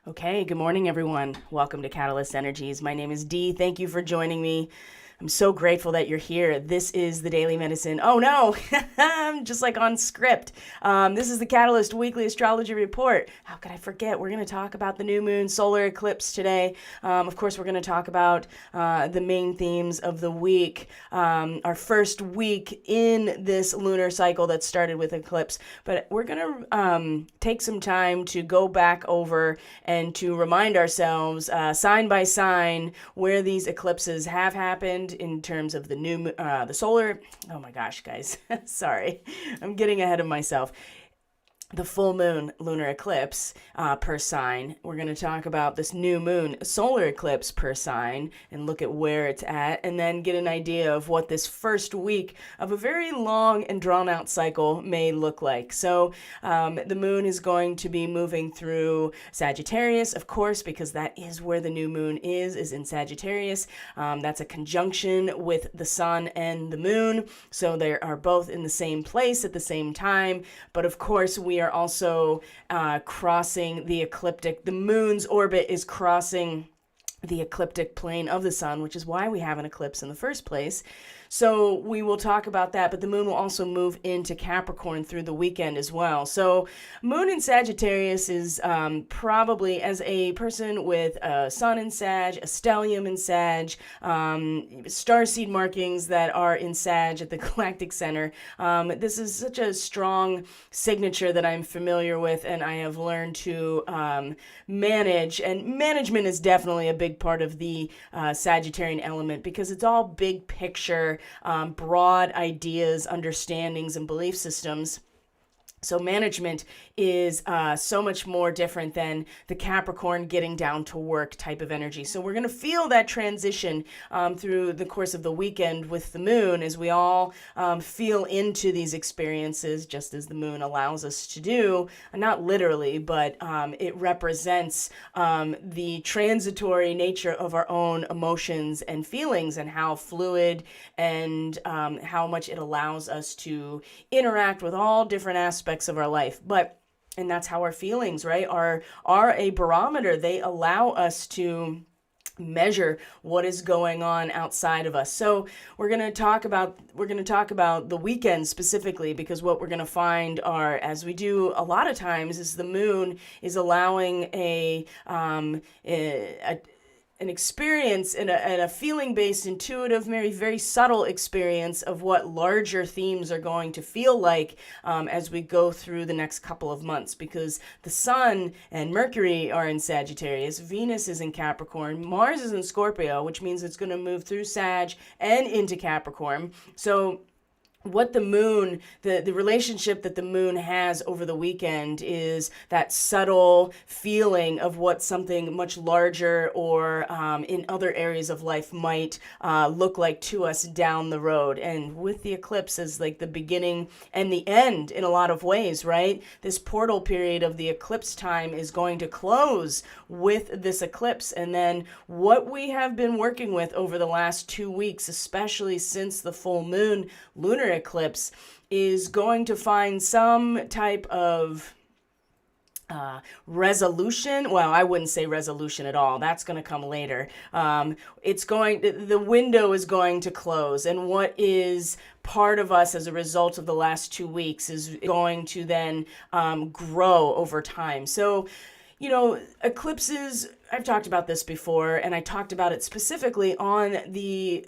Okay, good morning, everyone. Welcome to Catalyst Energies. My name is Dee. Thank you for joining me. I'm so grateful that you're here. This is the Daily Medicine. Oh no, I'm just like on script. This is the Catalyst Weekly Astrology Report. How could I forget? We're going to talk about the new moon solar eclipse today. Of course, we're going to talk about the main themes of the week. Our first week in this lunar cycle that started with eclipse. But we're going to take some time to go back over and to remind ourselves, sign by sign, where these eclipses have happened in terms of the solar. Oh my gosh, guys. Sorry. I'm getting ahead of myself. The full moon lunar eclipse per sign. We're going to talk about this new moon solar eclipse per sign and look at where it's at, and then get an idea of what this first week of a very long and drawn out cycle may look like. So the moon is going to be moving through Sagittarius, of course, because that is where the new moon is in Sagittarius. That's a conjunction with the sun and the moon. So they are both in the same place at the same time. But of course, we are also crossing the ecliptic. The moon's orbit is crossing the ecliptic plane of the sun, which is why we have an eclipse in the first place. So we will talk about that, but the moon will also move into Capricorn through the weekend as well. So moon in Sagittarius is probably, as a person with a sun in Sag, a stellium in Sag, starseed markings that are in Sag at the galactic center. This is such a strong signature that I'm familiar with and I have learned to manage. And management is definitely a big part of the Sagittarian element because it's all big picture, broad ideas, understandings, and belief systems. So management is so much more different than the Capricorn getting down to work type of energy. So we're going to feel that transition through the course of the weekend with the moon as we all feel into these experiences, just as the moon allows us to do. Not literally, but it represents the transitory nature of our own emotions and feelings and how fluid and how much it allows us to interact with all different aspects of our life. And that's how our feelings, right, are a barometer. They allow us to measure what is going on outside of us. So we're going to talk about the weekend specifically, because what we're going to find are, as we do a lot of times, is the moon is allowing an experience and a feeling-based, intuitive, very, very subtle experience of what larger themes are going to feel like as we go through the next couple of months, because the sun and Mercury are in Sagittarius, Venus is in Capricorn, Mars is in Scorpio, which means it's going to move through Sag and into Capricorn. So what the moon, the relationship that the moon has over the weekend is that subtle feeling of what something much larger or in other areas of life might look like to us down the road. And with the eclipse as like the beginning and the end in a lot of ways, right? This portal period of the eclipse time is going to close with this eclipse. And then what we have been working with over the last 2 weeks, especially since the full moon lunar eclipse, is going to find some type of resolution. Well, I wouldn't say resolution at all. That's going to come later. The window is going to close, and what is part of us as a result of the last 2 weeks is going to then grow over time. So, eclipses, I've talked about this before, and I talked about it specifically on the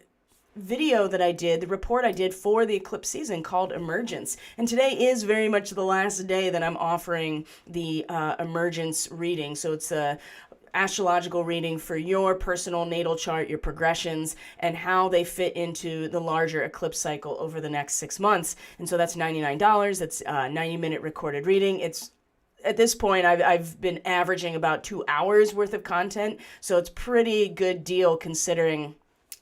video that I did, the report I did for the eclipse season called Emergence. And today is very much the last day that I'm offering the emergence reading. So it's a astrological reading for your personal natal chart, your progressions, and how they fit into the larger eclipse cycle over the next 6 months. And so that's $99. That's a 90-minute recorded reading. It's at this point, I've been averaging about 2 hours worth of content. So it's pretty good deal considering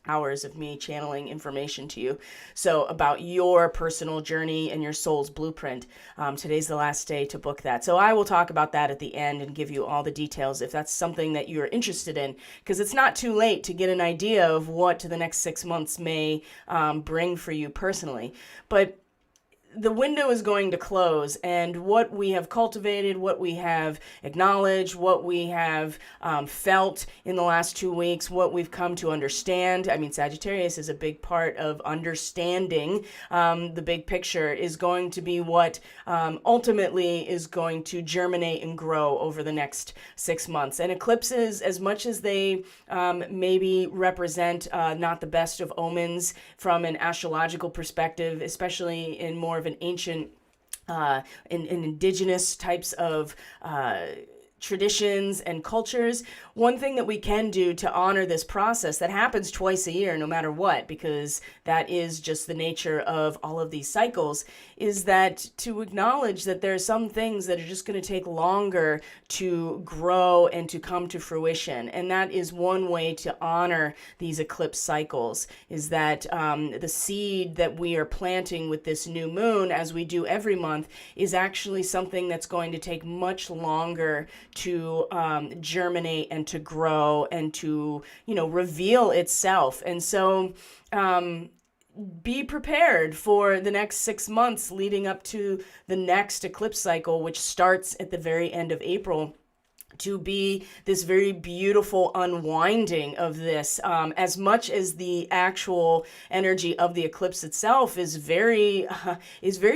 hours of me channeling information to you. So about your personal journey and your soul's blueprint. Today's the last day to book that. So I will talk about that at the end and give you all the details if that's something that you're interested in, because it's not too late to get an idea of what the next 6 months may bring for you personally. But the window is going to close, and what we have cultivated, what we have acknowledged, what we have felt in the last 2 weeks, what we've come to understand. I mean, Sagittarius is a big part of understanding the big picture, is going to be what ultimately is going to germinate and grow over the next 6 months. And eclipses, as much as they maybe represent not the best of omens from an astrological perspective, especially in more of an ancient, in indigenous types of traditions and cultures, one thing that we can do to honor this process that happens twice a year, no matter what, because that is just the nature of all of these cycles, is that to acknowledge that there are some things that are just going to take longer to grow and to come to fruition. And that is one way to honor these eclipse cycles, is that the seed that we are planting with this new moon, as we do every month, is actually something that's going to take much longer to germinate and to grow and to, reveal itself. And so be prepared for the next 6 months leading up to the next eclipse cycle, which starts at the very end of April, to be this very beautiful unwinding of this, as much as the actual energy of the eclipse itself is very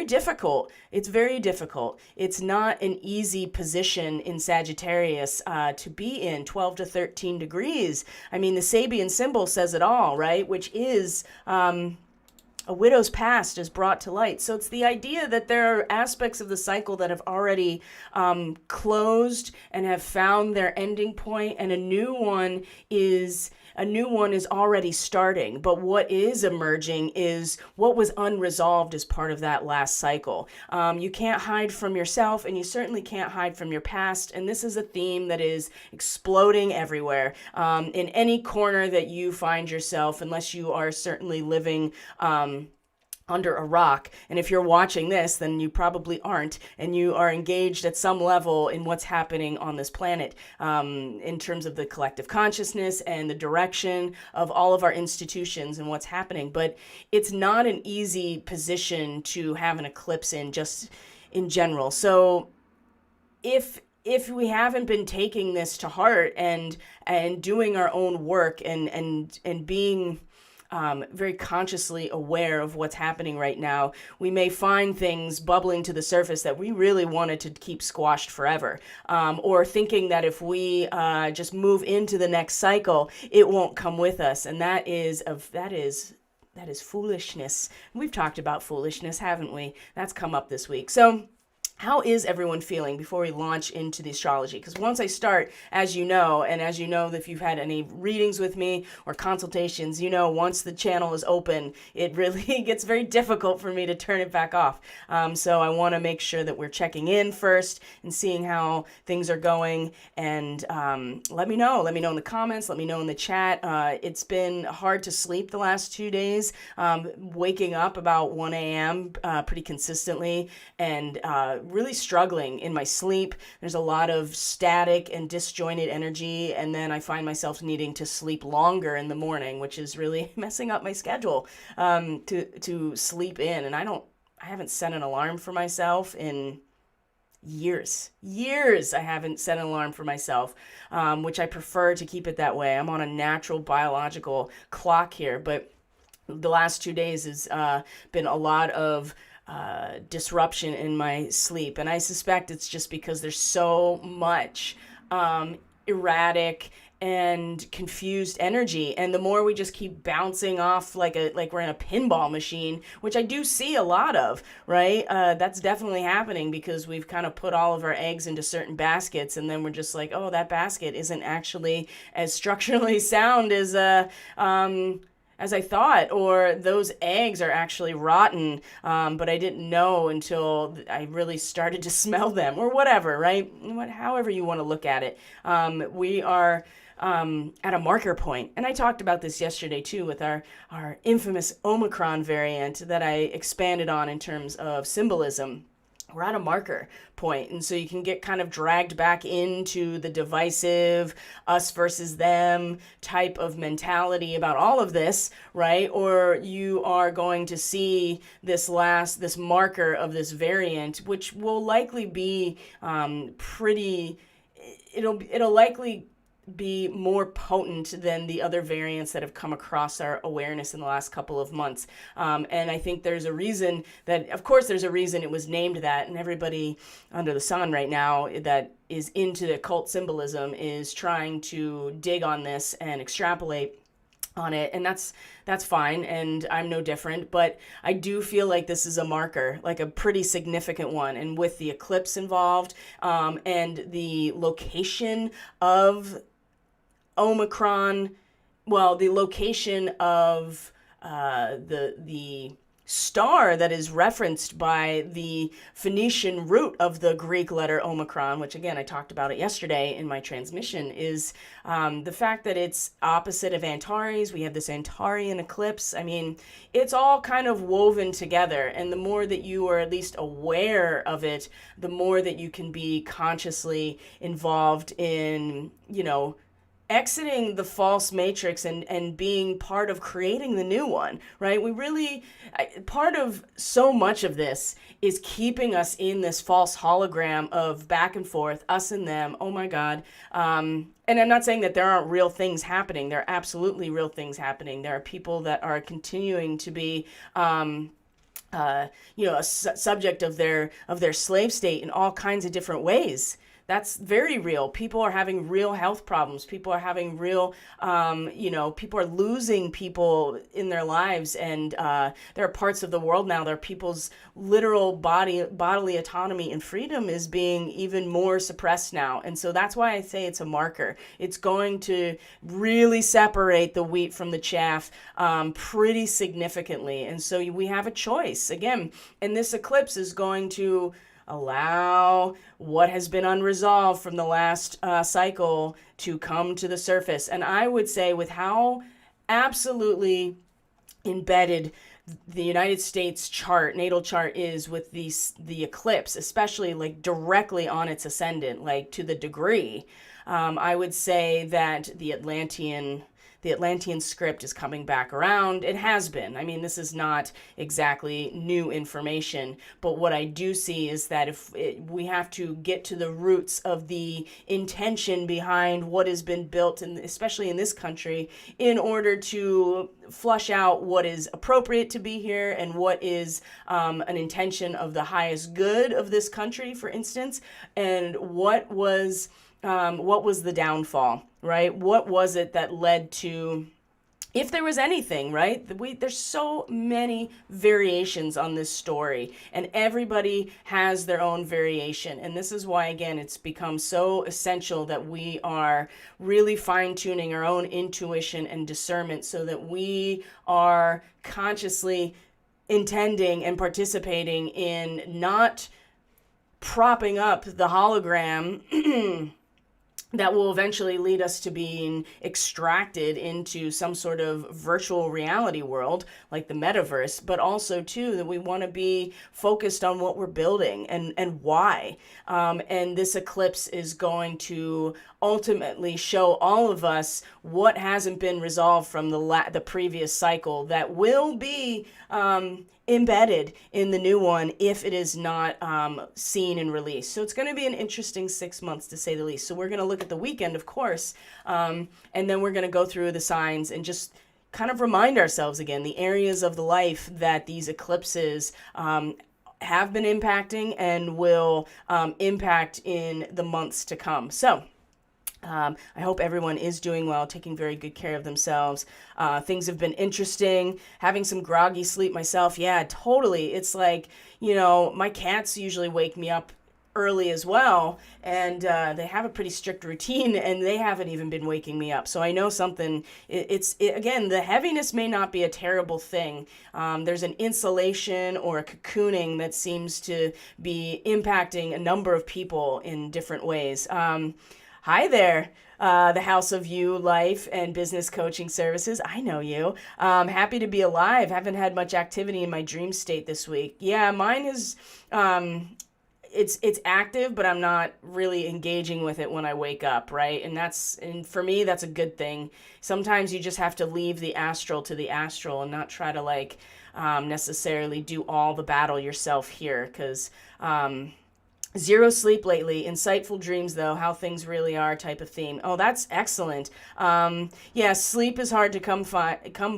difficult. It's very difficult. It's not an easy position in Sagittarius to be in, 12 to 13 degrees. I mean, the Sabian symbol says it all, right? Which is a widow's past is brought to light. So it's the idea that there are aspects of the cycle that have already closed and have found their ending point, and a new one is already starting. But what is emerging is what was unresolved as part of that last cycle. You can't hide from yourself, and you certainly can't hide from your past. And this is a theme that is exploding everywhere, in any corner that you find yourself, unless you are certainly living under a rock. And if you're watching this, then you probably aren't, and you are engaged at some level in what's happening on this planet, in terms of the collective consciousness and the direction of all of our institutions and what's happening. But it's not an easy position to have an eclipse in, just in general. So if we haven't been taking this to heart and doing our own work and being very consciously aware of what's happening right now, we may find things bubbling to the surface that we really wanted to keep squashed forever, or thinking that if we just move into the next cycle, it won't come with us. And that is foolishness. We've talked about foolishness, haven't we? That's come up this week. So how is everyone feeling before we launch into the astrology? Because once I start, as you know, and as you know, if you've had any readings with me or consultations, once the channel is open, it really gets very difficult for me to turn it back off. So I want to make sure that we're checking in first and seeing how things are going. And let me know in the comments, let me know in the chat. It's been hard to sleep the last 2 days, waking up about 1 a.m. Pretty consistently, and really struggling in my sleep. There's a lot of static and disjointed energy, and then I find myself needing to sleep longer in the morning, which is really messing up my schedule to sleep in. And I haven't set an alarm for myself in years. I haven't set an alarm for myself, which I prefer to keep it that way. I'm on a natural biological clock here, but the last 2 days has been a lot of disruption in my sleep. And I suspect it's just because there's so much erratic and confused energy. And the more we just keep bouncing off like we're in a pinball machine, which I do see a lot of, right? That's definitely happening because we've kind of put all of our eggs into certain baskets, and then we're just like, oh, that basket isn't actually as structurally sound as I thought, or those eggs are actually rotten, but I didn't know until I really started to smell them, or whatever, right? However you want to look at it. We are at a marker point. And I talked about this yesterday too with our infamous Omicron variant that I expanded on in terms of symbolism. we're at a marker point. And so you can get kind of dragged back into the divisive us versus them type of mentality about all of this, right? Or you are going to see this marker of this variant, which will likely be it'll likely be more potent than the other variants that have come across our awareness in the last couple of months. And I think there's a reason it was named that, and everybody under the sun right now that is into the occult symbolism is trying to dig on this and extrapolate on it, and that's fine, and I'm no different, but I do feel like this is a marker, like a pretty significant one, and with the eclipse involved, and the location of Omicron, the location of the star that is referenced by the Phoenician root of the Greek letter Omicron, which again, I talked about it yesterday in my transmission, is the fact that it's opposite of Antares. We have this Antarian eclipse. I mean, it's all kind of woven together. And the more that you are at least aware of it, the more that you can be consciously involved in, exiting the false matrix and being part of creating the new one, right? Part of so much of this is keeping us in this false hologram of back and forth, us and them. Oh my God. And I'm not saying that there aren't real things happening. There are absolutely real things happening. There are people that are continuing to be, a subject of their slave state in all kinds of different ways. That's very real. People are having real health problems. People are having real, people are losing people in their lives. And there are parts of the world now, there are people's literal bodily autonomy and freedom is being even more suppressed now. And so that's why I say it's a marker. It's going to really separate the wheat from the chaff pretty significantly. And so we have a choice again. And this eclipse is going to allow what has been unresolved from the last cycle to come to the surface. And I would say with how absolutely embedded the United States natal chart is with the eclipse, especially like directly on its ascendant, like to the degree, I would say that the Atlantean script is coming back around. It has been. I mean, this is not exactly new information, but what I do see is that we have to get to the roots of the intention behind what has been built, especially in this country, in order to flush out what is appropriate to be here and what is an intention of the highest good of this country, for instance, and what was the downfall, right? What was it that led to, if there was anything, right? There's so many variations on this story, and everybody has their own variation. And this is why, again, it's become so essential that we are really fine-tuning our own intuition and discernment so that we are consciously intending and participating in not propping up the hologram that will eventually lead us to being extracted into some sort of virtual reality world like the metaverse, but also too that we want to be focused on what we're building and why. And this eclipse is going to ultimately show all of us what hasn't been resolved from the previous cycle that will be embedded in the new one if it is not seen and released. So it's going to be an interesting 6 months to say the least. So we're going to look at the weekend, of course, and then we're going to go through the signs and just kind of remind ourselves again the areas of the life that these eclipses have been impacting and will impact in the months to come. So I hope everyone is doing well, taking very good care of themselves. Things have been interesting, having some groggy sleep myself. Yeah, totally. It's like, my cats usually wake me up early as well, and they have a pretty strict routine, and they haven't even been waking me up. So I know something, again, the heaviness may not be a terrible thing. There's an insulation or a cocooning that seems to be impacting a number of people in different ways. Hi there, the House of You Life and Business Coaching Services. I know you. Happy to be alive. Haven't had much activity in my dream state this week. Yeah, mine has it's active, but I'm not really engaging with it when I wake up, right? And for me, that's a good thing. Sometimes you just have to leave the astral to the astral and not try to like necessarily do all the battle yourself here, because zero sleep lately. Insightful dreams, though, how things really are type of theme. Oh, that's excellent. Yeah, sleep is hard to come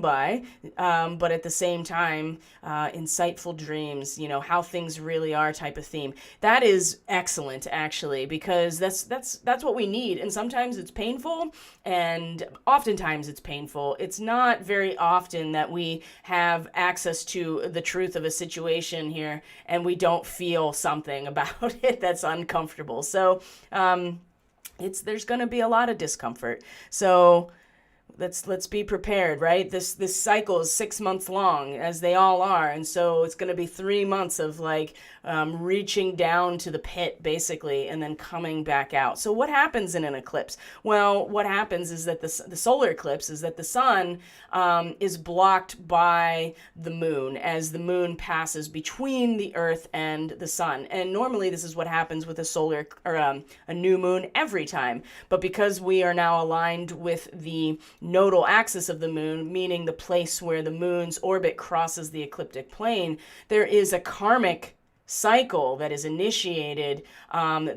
by, but at the same time, insightful dreams, how things really are type of theme. That is excellent, actually, because that's what we need. And sometimes it's painful, and oftentimes it's painful. It's not very often that we have access to the truth of a situation here and we don't feel something about it that's uncomfortable. So there's going to be a lot of discomfort. So let's be prepared, right? This cycle is 6 months long, as they all are, and so it's going to be 3 months of like reaching down to the pit, basically, and then coming back out. So what happens in an eclipse? Well, what happens is that the solar eclipse is that the sun is blocked by the moon as the moon passes between the Earth and the sun. And normally this is what happens with a solar or a new moon every time. But because we are now aligned with the nodal axis of the moon, meaning the place where the moon's orbit crosses the ecliptic plane, there is a karmic cycle that is initiated and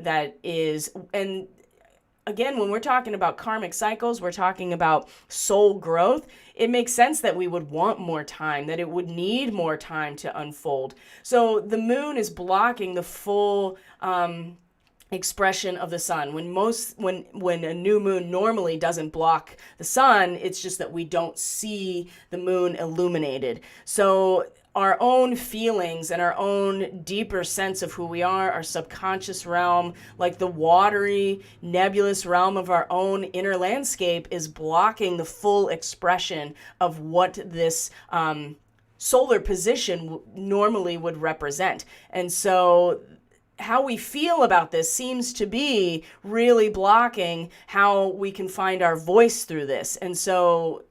again, when we're talking about karmic cycles, we're talking about soul growth. It makes sense that we would want more time, that it would need more time to unfold. So the moon is blocking the full expression of the sun. When a new moon normally doesn't block the sun, it's just that we don't see the moon illuminated. So our own feelings and our own deeper sense of who we are, our subconscious realm, like the watery, nebulous realm of our own inner landscape, is blocking the full expression of what this solar position normally would represent. And so how we feel about this seems to be really blocking how we can find our voice through this. And so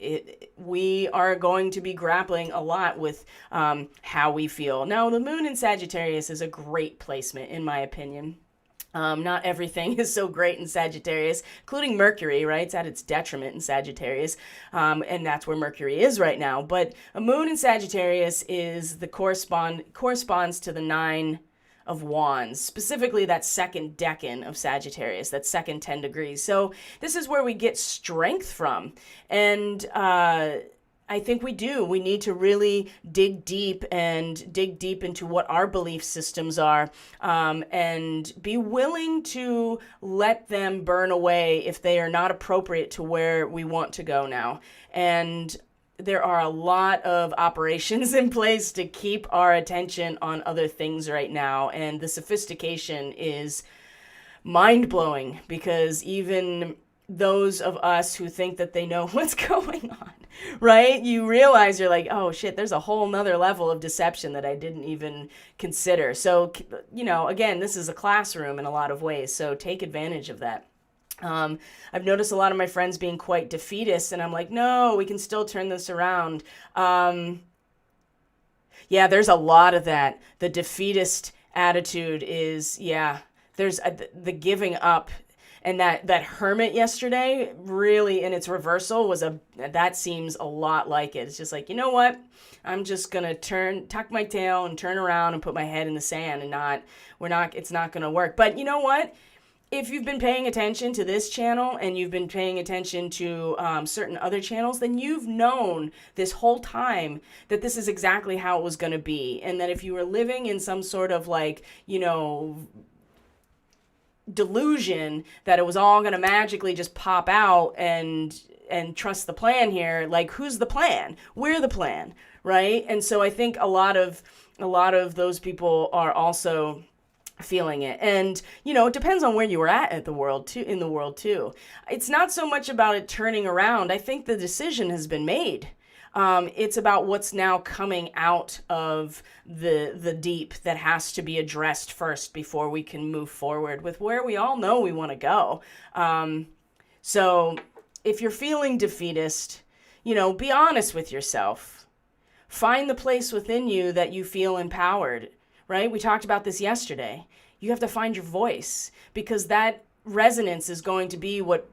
we are going to be grappling a lot with how we feel. Now, the moon in Sagittarius is a great placement, in my opinion. Not everything is so great in Sagittarius, including Mercury, right? It's at its detriment in Sagittarius, and that's where Mercury is right now. But a moon in Sagittarius corresponds to the 9 of Wands, specifically that second decan of Sagittarius, that second 10 degrees. So this is where we get strength from. And I think we need to really dig deep into what our belief systems are, and be willing to let them burn away if they are not appropriate to where we want to go now. And there are a lot of operations in place to keep our attention on other things right now. And the sophistication is mind-blowing, because even those of us who think that they know what's going on, right? You realize you're like, oh shit, there's a whole nother level of deception that I didn't even consider. So, again, this is a classroom in a lot of ways. So take advantage of that. I've noticed a lot of my friends being quite defeatist, and I'm like, no, we can still turn this around. Yeah, there's a lot of that. The defeatist attitude is, there's the giving up. And that hermit yesterday, really, in its reversal, that seems a lot like it. It's just like, you know what? I'm just going to tuck my tail and turn around and put my head in the sand, and it's not going to work. But you know what? If you've been paying attention to this channel and you've been paying attention to certain other channels, then you've known this whole time that this is exactly how it was going to be. And that if you were living in some sort of delusion that it was all going to magically just pop out and trust the plan here, like, who's the plan? We're the plan, right? And so I think a lot of those people are also feeling it. And it depends on where you were in the world too. It's not so much about it turning around. I think the decision has been made. It's about what's now coming out of the deep that has to be addressed first before we can move forward with where we all know we want to go. So if you're feeling defeatist, be honest with yourself. Find the place within you that you feel empowered, right? We talked about this yesterday. you have to find your voice, because that resonance is going to be what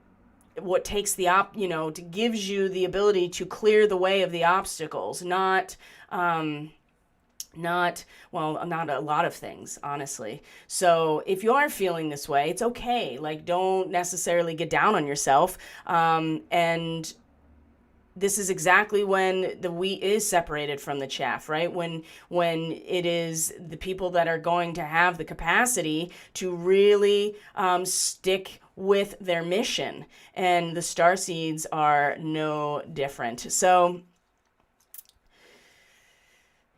takes the gives you the ability to clear the way of the obstacles, not a lot of things, honestly. So if you are feeling this way, it's okay. Like, don't necessarily get down on yourself. And this is exactly when the wheat is separated from the chaff, right? When it is the people that are going to have the capacity to really stick with their mission. And the starseeds are no different. So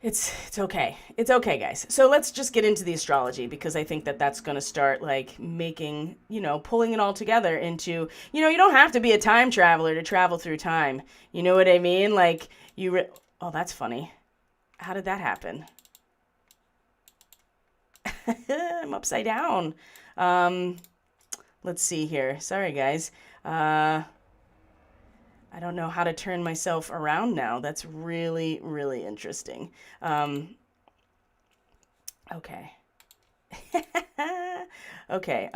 it's okay. It's okay, guys. So let's just get into the astrology, because I think that that's going to start like making, pulling it all together into, you don't have to be a time traveler to travel through time. You know what I mean? Like oh, that's funny. How did that happen? I'm upside down. Let's see here. Sorry, guys. I don't know how to turn myself around now. That's really, really interesting. Okay. Okay.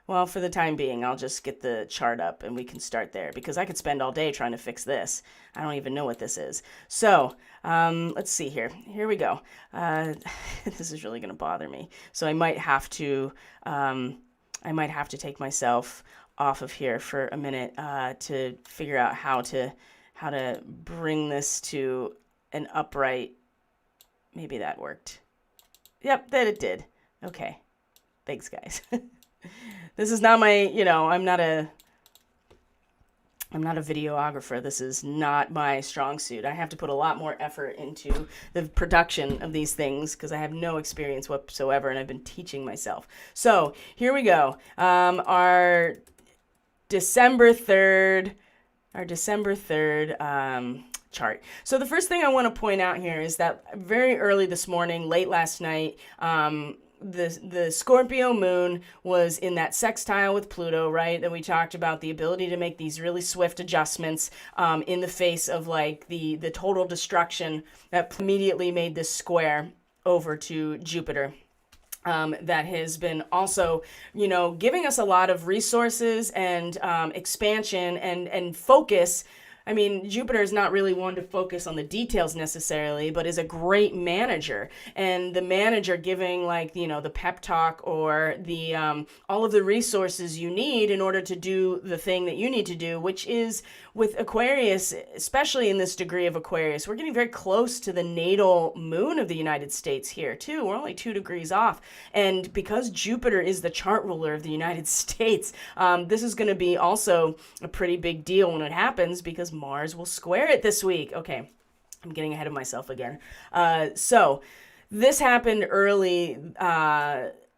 Well, for the time being, I'll just get the chart up and we can start there, because I could spend all day trying to fix this. I don't even know what this is. So, let's see here. Here we go. This is really going to bother me. So I might have to take myself off of here for a minute to figure out how to bring this to an upright. Maybe that worked. Yep, that it did. Okay. Thanks, guys. This is not my, I'm not a videographer. This is not my strong suit. I have to put a lot more effort into the production of these things, because I have no experience whatsoever, and I've been teaching myself. So here we go. Our December 3rd chart. So the first thing I want to point out here is that very early this morning, late last night, the Scorpio moon was in that sextile with Pluto, right? That we talked about, the ability to make these really swift adjustments in the face of like the total destruction that immediately made this square over to Jupiter. That has been also, giving us a lot of resources and expansion and focus. I mean, Jupiter is not really one to focus on the details necessarily, but is a great manager. And the manager giving the pep talk or the all of the resources you need in order to do the thing that you need to do, which is with Aquarius, especially in this degree of Aquarius, we're getting very close to the natal moon of the United States here too. We're only 2 degrees off. And because Jupiter is the chart ruler of the United States, this is going to be also a pretty big deal when it happens, because Mars will square it this week. Okay, I'm getting ahead of myself again. So this happened early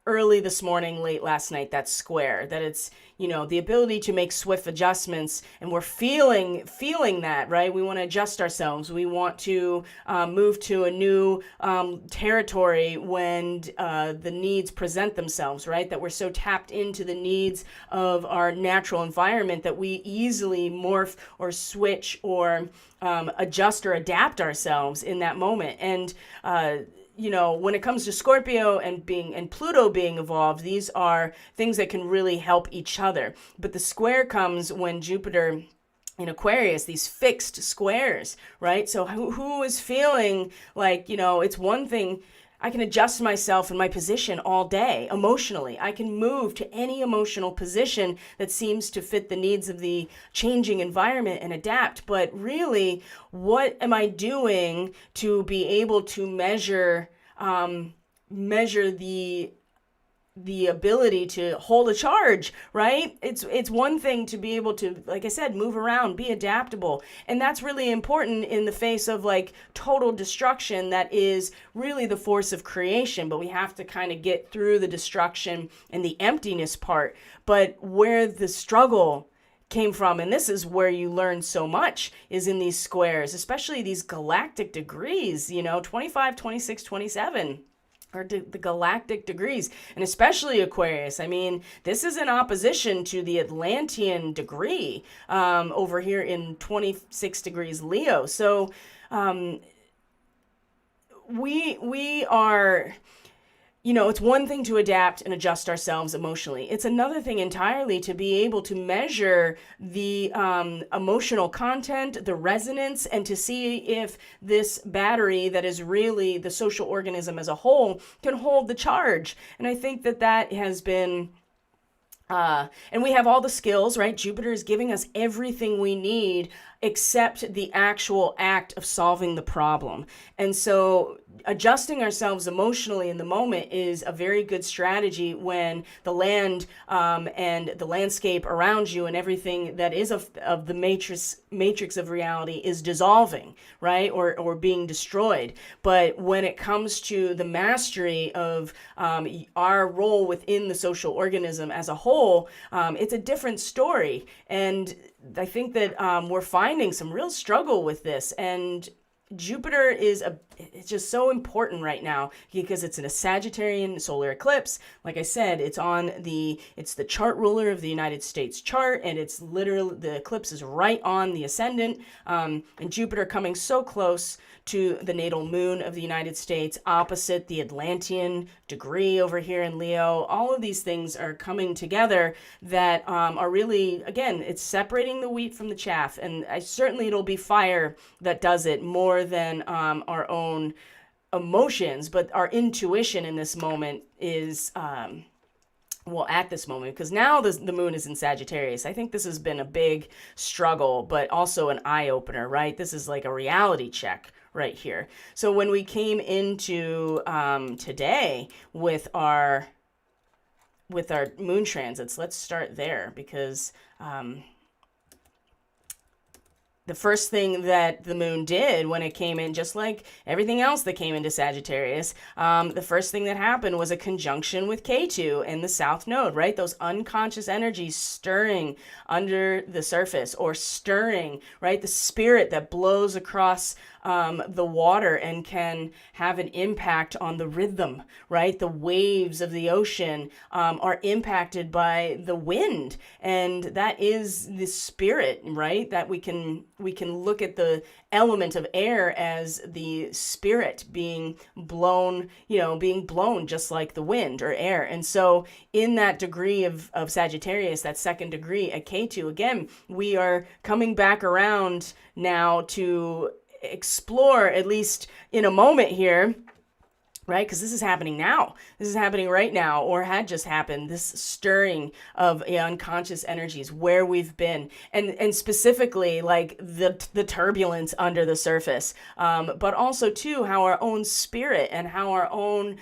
this morning, late last night, that square, that it's, the ability to make swift adjustments, and we're feeling that, right? We want to adjust ourselves. We want to move to a new territory when the needs present themselves, right? That we're so tapped into the needs of our natural environment that we easily morph or switch or adjust or adapt ourselves in that moment. And when it comes to Scorpio and Pluto being involved, these are things that can really help each other. But the square comes when Jupiter in Aquarius, these fixed squares, right? So who is feeling like, it's one thing, I can adjust myself in my position all day emotionally. I can move to any emotional position that seems to fit the needs of the changing environment and adapt. But really, what am I doing to be able to measure the ability to hold a charge, right? It's one thing to be able to, like I said, move around, be adaptable. And that's really important in the face of like total destruction that is really the force of creation. But we have to kind of get through the destruction and the emptiness part. But where the struggle came from, and this is where you learn so much, is in these squares, especially these galactic degrees, 25, 26, 27. Or the galactic degrees, and especially Aquarius. I mean, this is in opposition to the Atlantean degree over here in 26 degrees Leo. So we are, it's one thing to adapt and adjust ourselves emotionally. It's another thing entirely to be able to measure the emotional content, the resonance, and to see if this battery that is really the social organism as a whole can hold the charge. And I think that has been... and we have all the skills, right? Jupiter is giving us everything we need except the actual act of solving the problem. And so adjusting ourselves emotionally in the moment is a very good strategy when the land and the landscape around you and everything that is of the matrix of reality is dissolving, right? Or being destroyed. But when it comes to the mastery of our role within the social organism as a whole, it's a different story. And I think that we're finding some real struggle with this. And Jupiter it's just so important right now because it's in a Sagittarian solar eclipse. Like I said, it's the chart ruler of the United States chart, and it's literally, the eclipse is right on the ascendant, and Jupiter coming so close to the natal moon of the United States, opposite the Atlantean degree over here in Leo. All of these things are coming together that are really, again, it's separating the wheat from the chaff. And certainly it'll be fire that does it more than our own emotions, but our intuition in this moment is... at this moment, because now the moon is in Sagittarius. I think this has been a big struggle, but also an eye-opener, right? This is like a reality check right here. So when we came into today with our moon transits, let's start there, because the first thing that the moon did when it came in, just like everything else that came into Sagittarius, the first thing that happened was a conjunction with K2 in the south node, right? Those unconscious energies stirring under the surface, or stirring, right? The spirit that blows across the water and can have an impact on the rhythm, right? The waves of the ocean are impacted by the wind, and that is the spirit, right? That we can look at the element of air as the spirit being blown just like the wind or air. And so in that degree of Sagittarius, that second degree at K2, again, we are coming back around now to explore, at least in a moment here, right? Because this is happening now. This is happening right now, or had just happened. This stirring of unconscious energies, where we've been, and specifically like the turbulence under the surface, but also too how our own spirit and how our own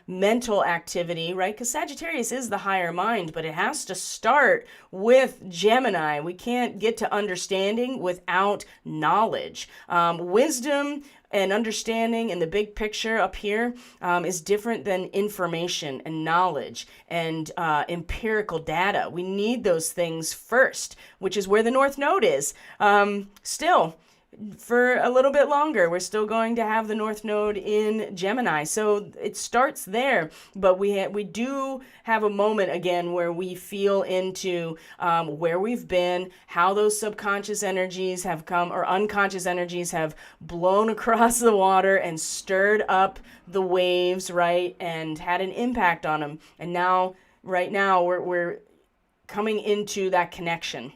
mental activity, right? Because Sagittarius is the higher mind, but it has to start with Gemini. We can't get to understanding without knowledge, wisdom. And understanding in the big picture up here is different than information and knowledge and empirical data. We need those things first, which is where the North Node is. Still, for a little bit longer, we're still going to have the North Node in Gemini. So it starts there, but we do have a moment again where we feel into where we've been, how those subconscious energies have come, or unconscious energies have blown across the water and stirred up the waves, right, and had an impact on them. And now, right now, we're coming into that connection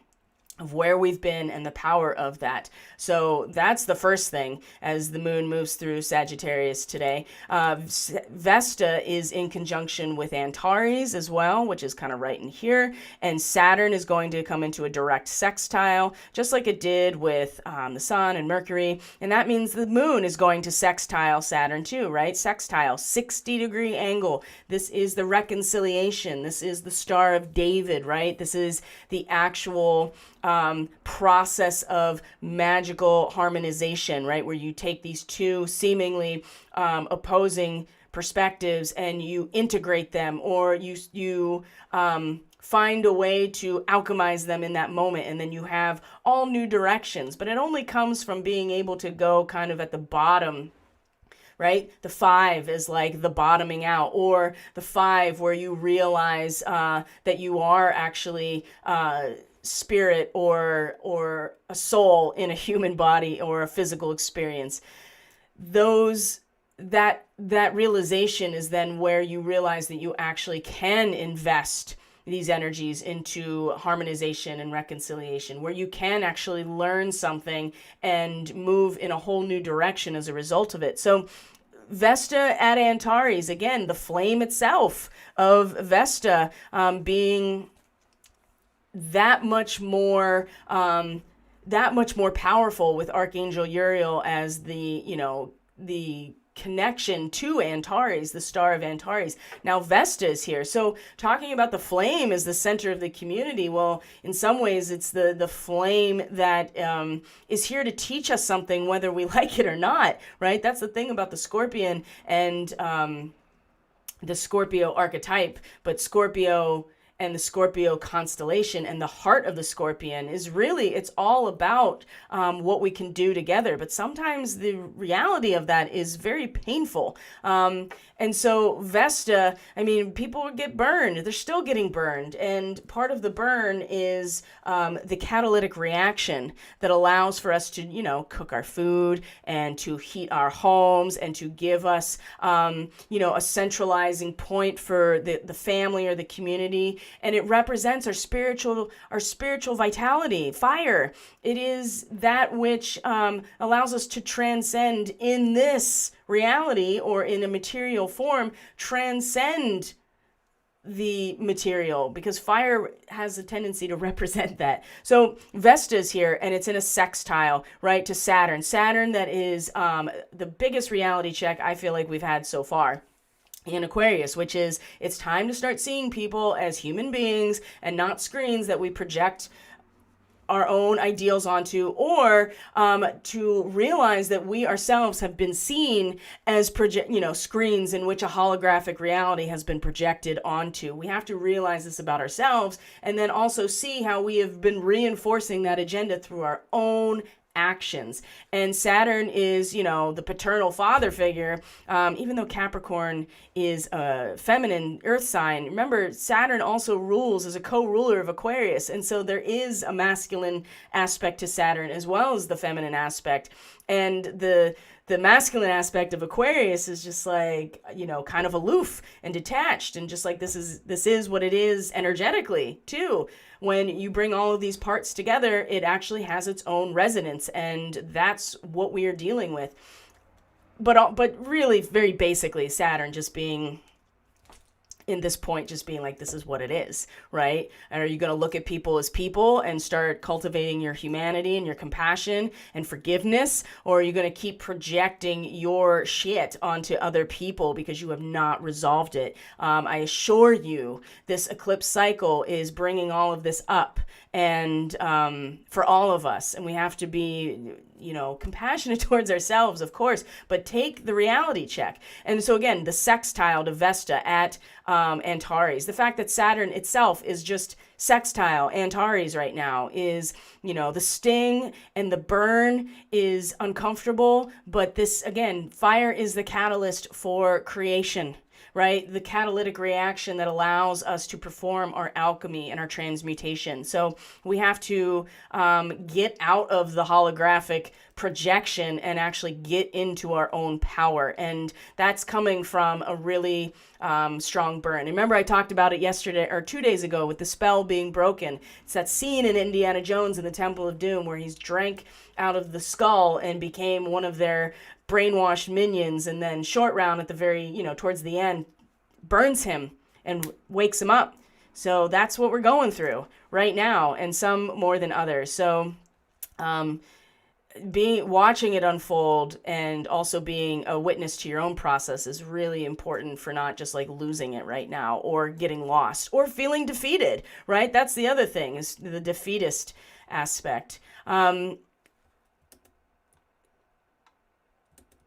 of where we've been and the power of that. So that's the first thing as the moon moves through Sagittarius today. Vesta is in conjunction with Antares as well, which is kind of right in here. And Saturn is going to come into a direct sextile, just like it did with the Sun and Mercury. And that means the moon is going to sextile Saturn too, right? Sextile, 60-degree angle. This is the reconciliation. This is the Star of David, right? This is the actual process of magical harmonization, right? Where you take these two seemingly opposing perspectives and you integrate them, or you find a way to alchemize them in that moment, and then you have all new directions. But it only comes from being able to go kind of at the bottom, right? The 5 is like the bottoming out, or the 5 where you realize that you are actually spirit or a soul in a human body or a physical experience. Those that realization is then where you realize that you actually can invest these energies into harmonization and reconciliation, where you can actually learn something and move in a whole new direction as a result of it. So Vesta at Antares, again, the flame itself of Vesta being that much more powerful, with Archangel Uriel as the connection to Antares, the star of Antares. Now Vesta is here. So talking about the flame as the center of the community, well, in some ways it's the flame that is here to teach us something, whether we like it or not, right? That's the thing about the Scorpion and the Scorpio archetype, but Scorpio and the Scorpio constellation and the heart of the Scorpion is really, it's all about what we can do together. But sometimes the reality of that is very painful. And so Vesta, I mean, people get burned. They're still getting burned. And part of the burn is the catalytic reaction that allows for us to, cook our food and to heat our homes and to give us, a centralizing point for the family or the community. And it represents our spiritual vitality, fire. It is that which allows us to transcend in this reality, or in a material form, transcend the material, because fire has a tendency to represent that. So Vesta's here, and it's in a sextile, right, to Saturn. Saturn, that is the biggest reality check I feel like we've had so far in Aquarius, which is it's time to start seeing people as human beings and not screens that we project our own ideals onto, or to realize that we ourselves have been seen as screens in which a holographic reality has been projected onto. We have to realize this about ourselves, and then also see how we have been reinforcing that agenda through our own actions. And Saturn is, the paternal father figure, even though Capricorn is a feminine earth sign. Remember, Saturn also rules as a co-ruler of Aquarius. And so there is a masculine aspect to Saturn as well as the feminine aspect. And the masculine aspect of Aquarius is just like, kind of aloof and detached, and just like this is what it is energetically too. When you bring all of these parts together, it actually has its own resonance, and that's what we are dealing with. But really, very basically, Saturn just being in this point, just being like, this is what it is, right? And are you going to look at people as people and start cultivating your humanity and your compassion and forgiveness? Or are you going to keep projecting your shit onto other people because you have not resolved it? I assure you, this eclipse cycle is bringing all of this up, and for all of us. And we have to be compassionate towards ourselves, of course, but take the reality check. And so again, the sextile to Vesta at Antares, the fact that Saturn itself is just sextile Antares right now is, the sting and the burn is uncomfortable, but this, again, fire is the catalyst for creation, right? The catalytic reaction that allows us to perform our alchemy and our transmutation. So we have to get out of the holographic projection and actually get into our own power. And that's coming from a really strong burn. Remember, I talked about it yesterday or 2 days ago with the spell being broken. It's that scene in Indiana Jones in the Temple of Doom where he's drank out of the skull and became one of their brainwashed minions, and then Short Round at the very, towards the end, burns him and wakes him up. So that's what we're going through right now, and some more than others. So watching it unfold and also being a witness to your own process is really important for not just like losing it right now or getting lost or feeling defeated, right? That's the other thing, is the defeatist aspect.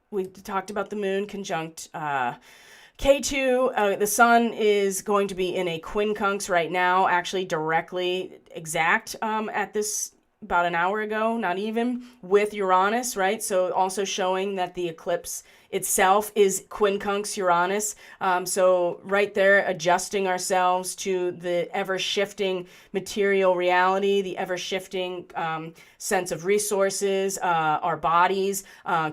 We talked about the moon conjunct K2. The sun is going to be in a quincunx right now, actually directly exact at this about an hour ago, not even, with Uranus, right? So also showing that the eclipse itself is quincunx Uranus. So right there, adjusting ourselves to the ever-shifting material reality, the ever-shifting sense of resources, our bodies,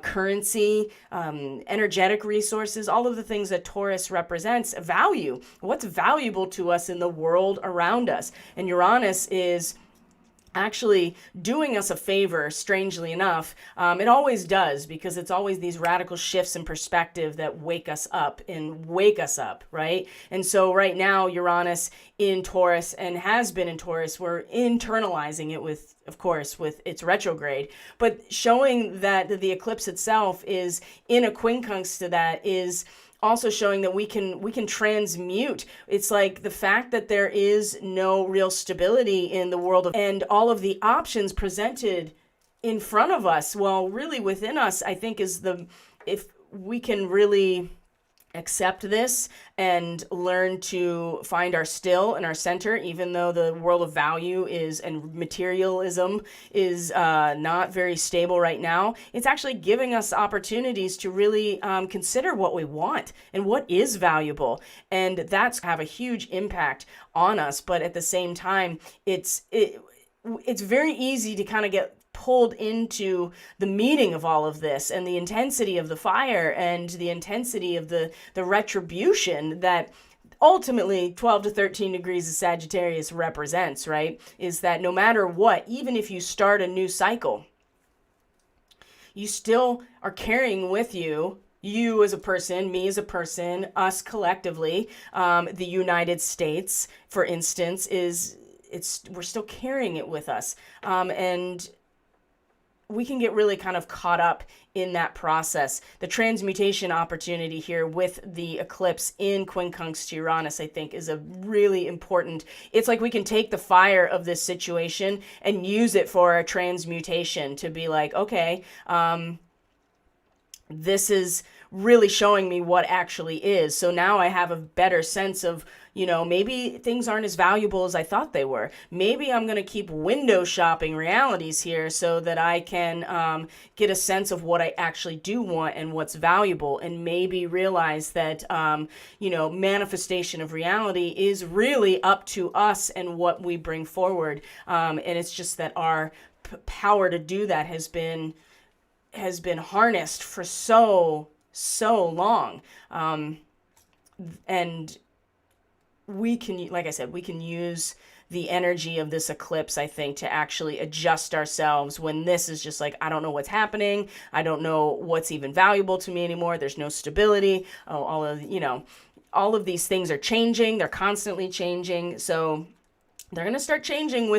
currency, energetic resources, all of the things that Taurus represents, value. What's valuable to us in the world around us? And Uranus is actually doing us a favor, strangely enough. It always does, because it's always these radical shifts in perspective that wake us up, right? And so right now, Uranus in Taurus, and has been in Taurus, we're internalizing it with, of course, with its retrograde, but showing that the eclipse itself is in a quincunx to that, is also showing that we can transmute. It's like the fact that there is no real stability in the world and all of the options presented in front of us, well, really within us, I think if we can really accept this and learn to find our still and our center, even though the world of value and materialism is not very stable right now. It's actually giving us opportunities to really consider what we want and what is valuable, and that's have a huge impact on us. But at the same time, it's very easy to kind of get pulled into the meaning of all of this and the intensity of the fire and the intensity of the retribution that ultimately 12 to 13 degrees of Sagittarius represents, right? Is that no matter what, even if you start a new cycle, you still are carrying with you as a person, me as a person, us collectively, the United States, for instance, we're still carrying it with us. And we can get really kind of caught up in that process. The transmutation opportunity here with the eclipse in quincunx to Uranus, I think, is a really important. It's like we can take the fire of this situation and use it for a transmutation to be like, okay, this is really showing me what actually is. So now I have a better sense of, maybe things aren't as valuable as I thought they were. Maybe I'm going to keep window shopping realities here so that I can get a sense of what I actually do want and what's valuable, and maybe realize that, manifestation of reality is really up to us and what we bring forward. And it's just that our power to do that has been harnessed for so long. And we can, like I said, we can use the energy of this eclipse, I think, to actually adjust ourselves when this is just like, I don't know what's happening. I don't know what's even valuable to me anymore. There's no stability. All of these things are changing. They're constantly changing. So they're going to start changing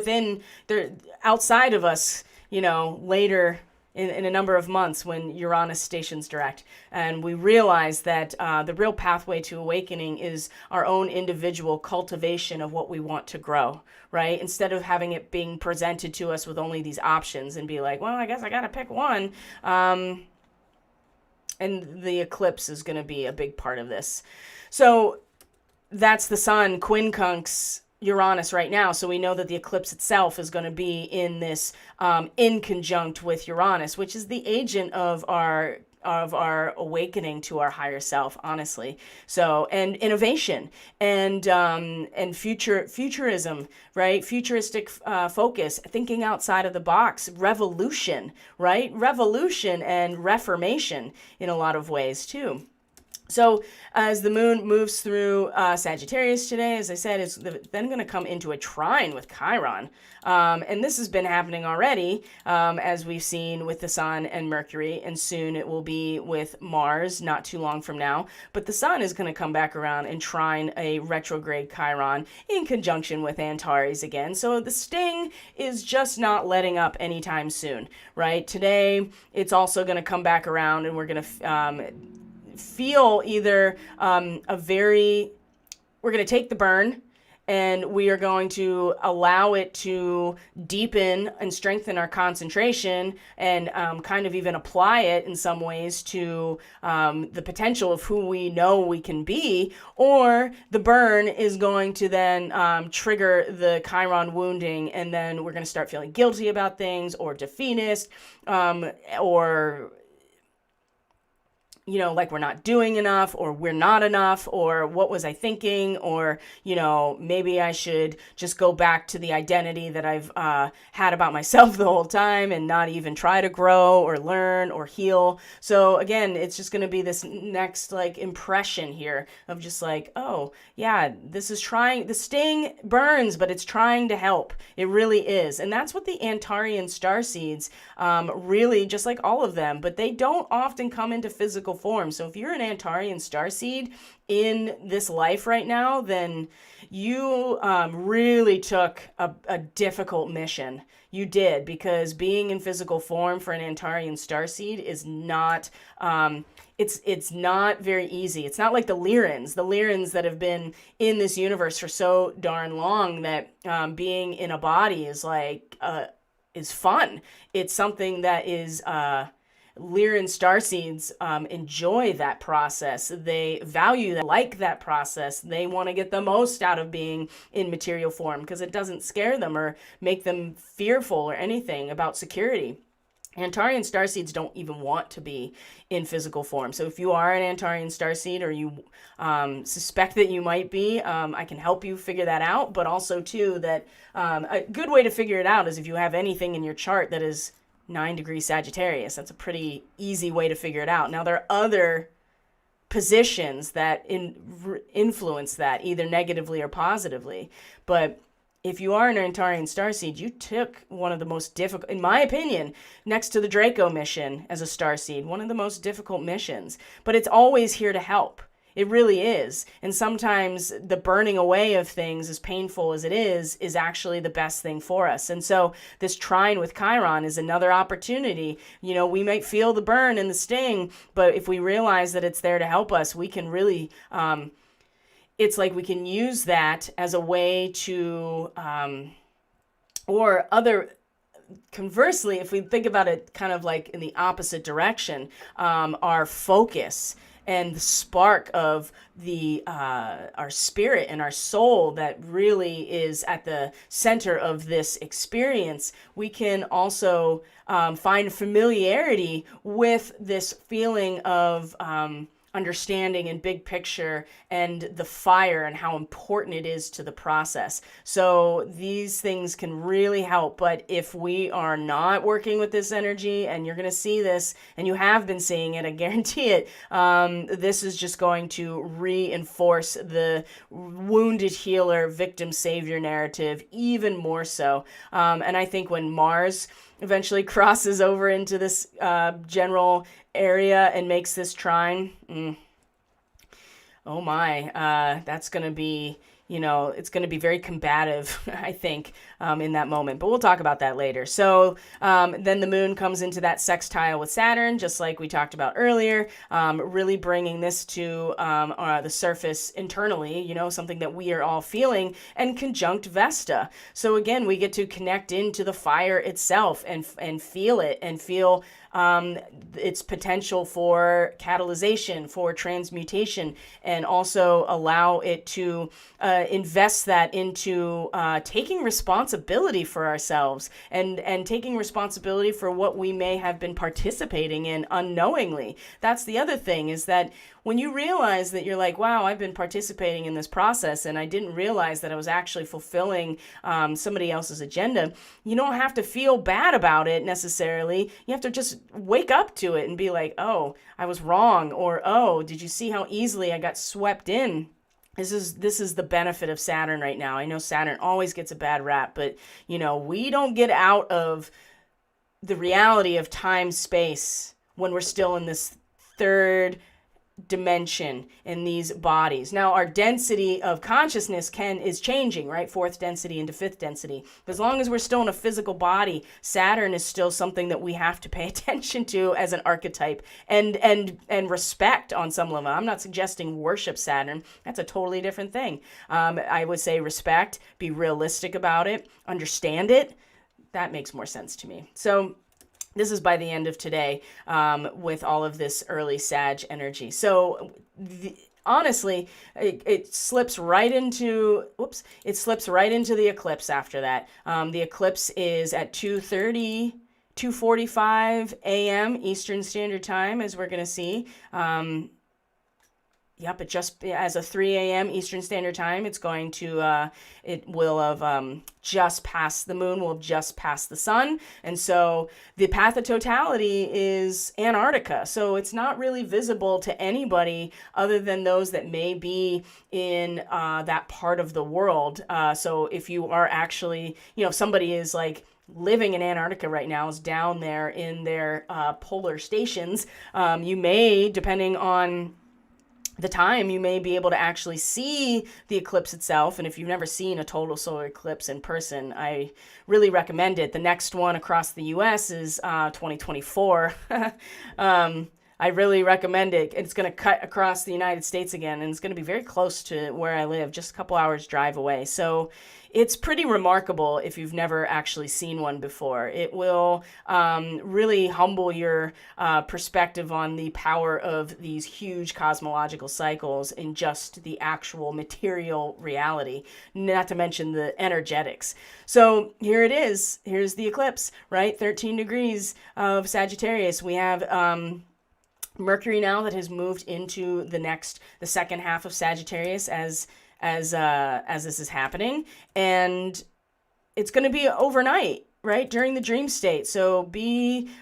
outside of us, later in a number of months when Uranus stations direct. And we realize that the real pathway to awakening is our own individual cultivation of what we want to grow, right? Instead of having it being presented to us with only these options and be like, well, I guess I got to pick one. And the eclipse is going to be a big part of this. So that's the sun, quincunx Uranus right now. So we know that the eclipse itself is going to be in this in conjunct with Uranus, which is the agent of our awakening to our higher self, honestly. So, and innovation and futurism, right? Futuristic focus, thinking outside of the box, revolution, right? Revolution and reformation in a lot of ways too. So as the moon moves through Sagittarius today, as I said, it's then going to come into a trine with Chiron. And this has been happening already, as we've seen with the sun and Mercury, and soon it will be with Mars not too long from now. But the sun is going to come back around and trine a retrograde Chiron in conjunction with Antares again. So the sting is just not letting up anytime soon, right? Today, it's also going to come back around, and we're going to feel either we're going to take the burn and we are going to allow it to deepen and strengthen our concentration and kind of even apply it in some ways to the potential of who we know we can be, or the burn is going to then trigger the Chiron wounding, and then we're going to start feeling guilty about things, or defeatist, or like we're not doing enough, or we're not enough, or what was I thinking, or, maybe I should just go back to the identity that I've had about myself the whole time and not even try to grow or learn or heal. So again, it's just going to be this next impression here of just oh yeah, this is trying, the sting burns, but it's trying to help. It really is. And that's what the Antarian starseeds really, just like all of them, but they don't often come into physical form. So if you're an Antarian starseed in this life right now, then you really took a difficult mission. You did, because being in physical form for an Antarian starseed is not it's not very easy. It's not like the Lyrans that have been in this universe for so darn long that being in a body is fun. It's something that is Lyran starseeds enjoy that process. They value that, like that process. They want to get the most out of being in material form because it doesn't scare them or make them fearful or anything about security. Antarian starseeds don't even want to be in physical form. So if you are an Antarian starseed, or you suspect that you might be, I can help you figure that out. But also, too, that a good way to figure it out is if you have anything in your chart that is 9 degrees Sagittarius. That's a pretty easy way to figure it out. Now, there are other positions that influence that, either negatively or positively. But if you are an Antarian starseed, you took one of the most difficult, in my opinion, next to the Draco mission as a starseed, one of the most difficult missions. But it's always here to help. It really is. And sometimes the burning away of things, as painful as it is actually the best thing for us. And so this trine with Chiron is another opportunity. We might feel the burn and the sting, but if we realize that it's there to help us, we can really, it's like we can use that as a way to, conversely, if we think about it kind of like in the opposite direction, our focus and the spark of our spirit and our soul that really is at the center of this experience, we can also find familiarity with this feeling of understanding and big picture and the fire and how important it is to the process. So these things can really help. But if we are not working with this energy, and you're going to see this, and you have been seeing it, I guarantee it, this is just going to reinforce the wounded healer, victim savior narrative even more so. And I think when Mars eventually crosses over into this general area and makes this trine, oh my, that's going to be, it's going to be very combative, I think, in that moment. But we'll talk about that later. So then the moon comes into that sextile with Saturn, just like we talked about earlier, really bringing this to the surface internally, something that we are all feeling, and conjunct Vesta. So again, we get to connect into the fire itself and feel it, and feel its potential for catalyzation, for transmutation, and also allow it to invest that into taking responsibility for ourselves and taking responsibility for what we may have been participating in unknowingly. That's the other thing, is that when you realize that you're like, wow, I've been participating in this process and I didn't realize that I was actually fulfilling somebody else's agenda, you don't have to feel bad about it necessarily. You have to just wake up to it and be like, oh, I was wrong, or oh, did you see how easily I got swept in? This is the benefit of Saturn right now. I know Saturn always gets a bad rap, but we don't get out of the reality of time, space when we're still in this third dimension in these bodies. Now our density of consciousness is changing, right? Fourth density into fifth density. But as long as we're still in a physical body, Saturn is still something that we have to pay attention to as an archetype and respect on some level. I'm not suggesting worship Saturn. That's a totally different thing. I would say respect, be realistic about it, understand it. That makes more sense to me. So this is by the end of today with all of this early Sag energy. So honestly, it slips right into, the eclipse after that. The eclipse is at 2:45 a.m. Eastern Standard Time, as we're going to see. Yep, it just as of 3 a.m. Eastern Standard Time, it's going to, it will have just passed, the moon will have just passed the sun. And so the path of totality is Antarctica. So it's not really visible to anybody other than those that may be in that part of the world. So if you are actually, if somebody is like living in Antarctica right now, is down there in their polar stations, you may, depending on the time, you may be able to actually see the eclipse itself. And if you've never seen a total solar eclipse in person, I really recommend it. The next one across the US is 2024. I really recommend it. It's going to cut across the United States again, and it's going to be very close to where I live, just a couple hours drive away. So it's pretty remarkable if you've never actually seen one before. It will really humble your perspective on the power of these huge cosmological cycles in just the actual material reality, not to mention the energetics. So here it is. Here's the eclipse, right? 13 degrees of Sagittarius. We have Mercury now that has moved into the second half of Sagittarius as this is happening, and it's going to be overnight, right, during the dream state. So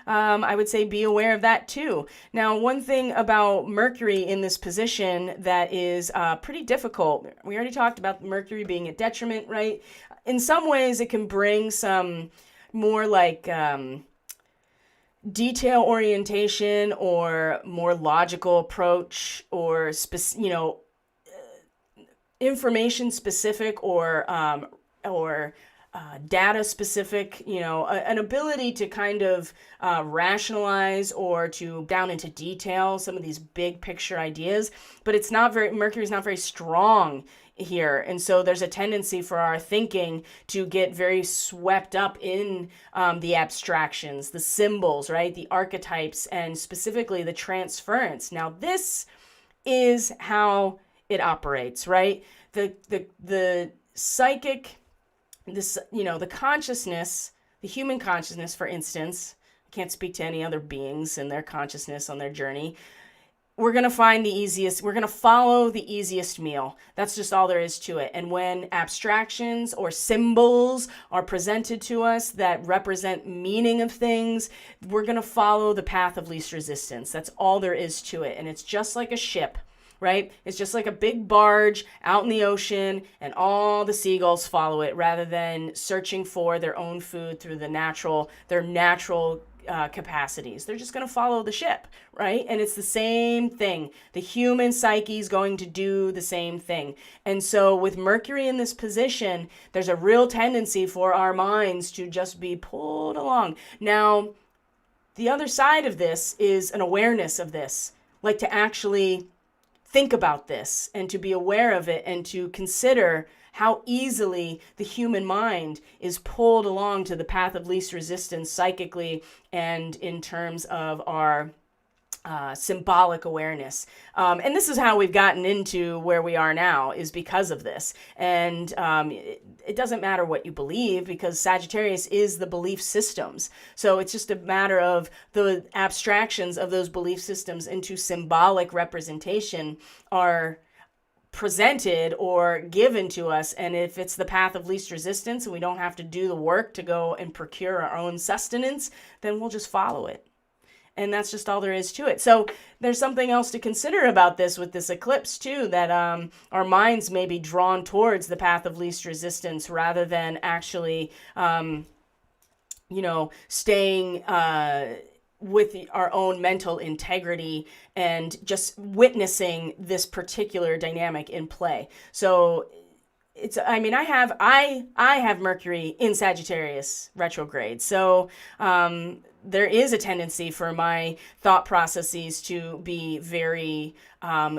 I would say be aware of that too. Now, one thing about Mercury in this position that is pretty difficult, we already talked about Mercury being a detriment, right? In some ways, it can bring some more like detail orientation or more logical approach, or information specific or data specific, an ability to kind of rationalize or to down into detail some of these big picture ideas. But Mercury's not very strong here. And so there's a tendency for our thinking to get very swept up in the abstractions, the symbols, right? The archetypes, and specifically the transference. Now, this is how it operates, right? The psychic, the consciousness, the human consciousness, for instance, I can't speak to any other beings and their consciousness on their journey. We're going to follow the easiest meal. That's just all there is to it. And when abstractions or symbols are presented to us that represent meaning of things, we're going to follow the path of least resistance. That's all there is to it. And it's just like a ship, right? It's just like a big barge out in the ocean, and all the seagulls follow it rather than searching for their own food through their natural capacities. They're just going to follow the ship, right? And it's the same thing. The human psyche is going to do the same thing. And so with Mercury in this position, there's a real tendency for our minds to just be pulled along. Now, the other side of this is an awareness of this, like to actually think about this and to be aware of it and to consider how easily the human mind is pulled along to the path of least resistance psychically and in terms of our symbolic awareness. And this is how we've gotten into where we are now, is because of this. And it doesn't matter what you believe, because Sagittarius is the belief systems. So it's just a matter of the abstractions of those belief systems into symbolic representation are presented or given to us. And if it's the path of least resistance and we don't have to do the work to go and procure our own sustenance, then we'll just follow it. And that's just all there is to it. So there's something else to consider about this with this eclipse too, that our minds may be drawn towards the path of least resistance rather than actually, staying with our own mental integrity and just witnessing this particular dynamic in play. So I have Mercury in Sagittarius retrograde. So there is a tendency for my thought processes to be very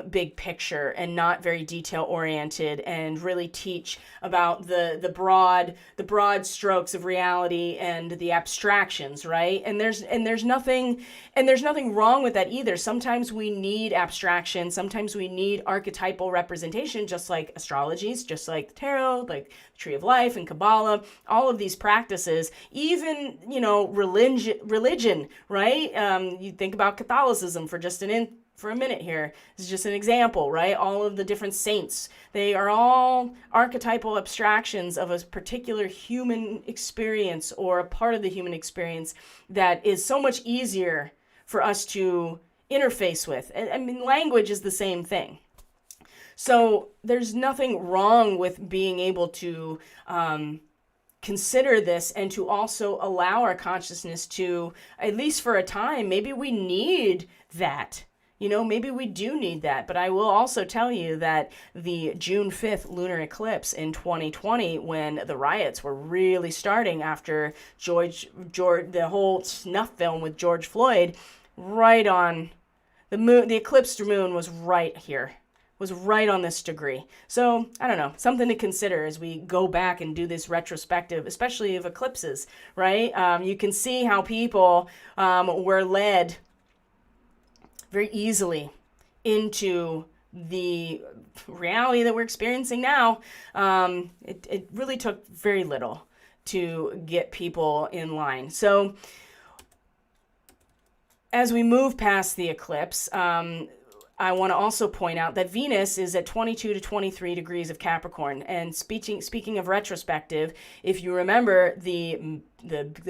big picture and not very detail oriented, and really teach about the broad strokes of reality and the abstractions, right? And there's nothing wrong with that either. Sometimes we need abstraction, sometimes we need archetypal representation, just like astrologies, just like the tarot, like the Tree of Life and Kabbalah, all of these practices, even religion, right? You think about Catholicism for a minute here. This is just an example, right? All of the different saints, they are all archetypal abstractions of a particular human experience, or a part of the human experience that is so much easier for us to interface with. I mean, language is the same thing. So there's nothing wrong with being able to consider this, and to also allow our consciousness to, at least for a time, maybe we need that. Maybe we do need that. But I will also tell you that the June 5th lunar eclipse in 2020, when the riots were really starting after George, the whole snuff film with George Floyd, right on the moon, the eclipsed moon was right here, was right on this degree. So I don't know, something to consider as we go back and do this retrospective, especially of eclipses, right? You can see how people were led very easily into the reality that we're experiencing now. It really took very little to get people in line. So as we move past the eclipse, I want to also point out that Venus is at 22 to 23 degrees of Capricorn. And speaking of retrospective, if you remember the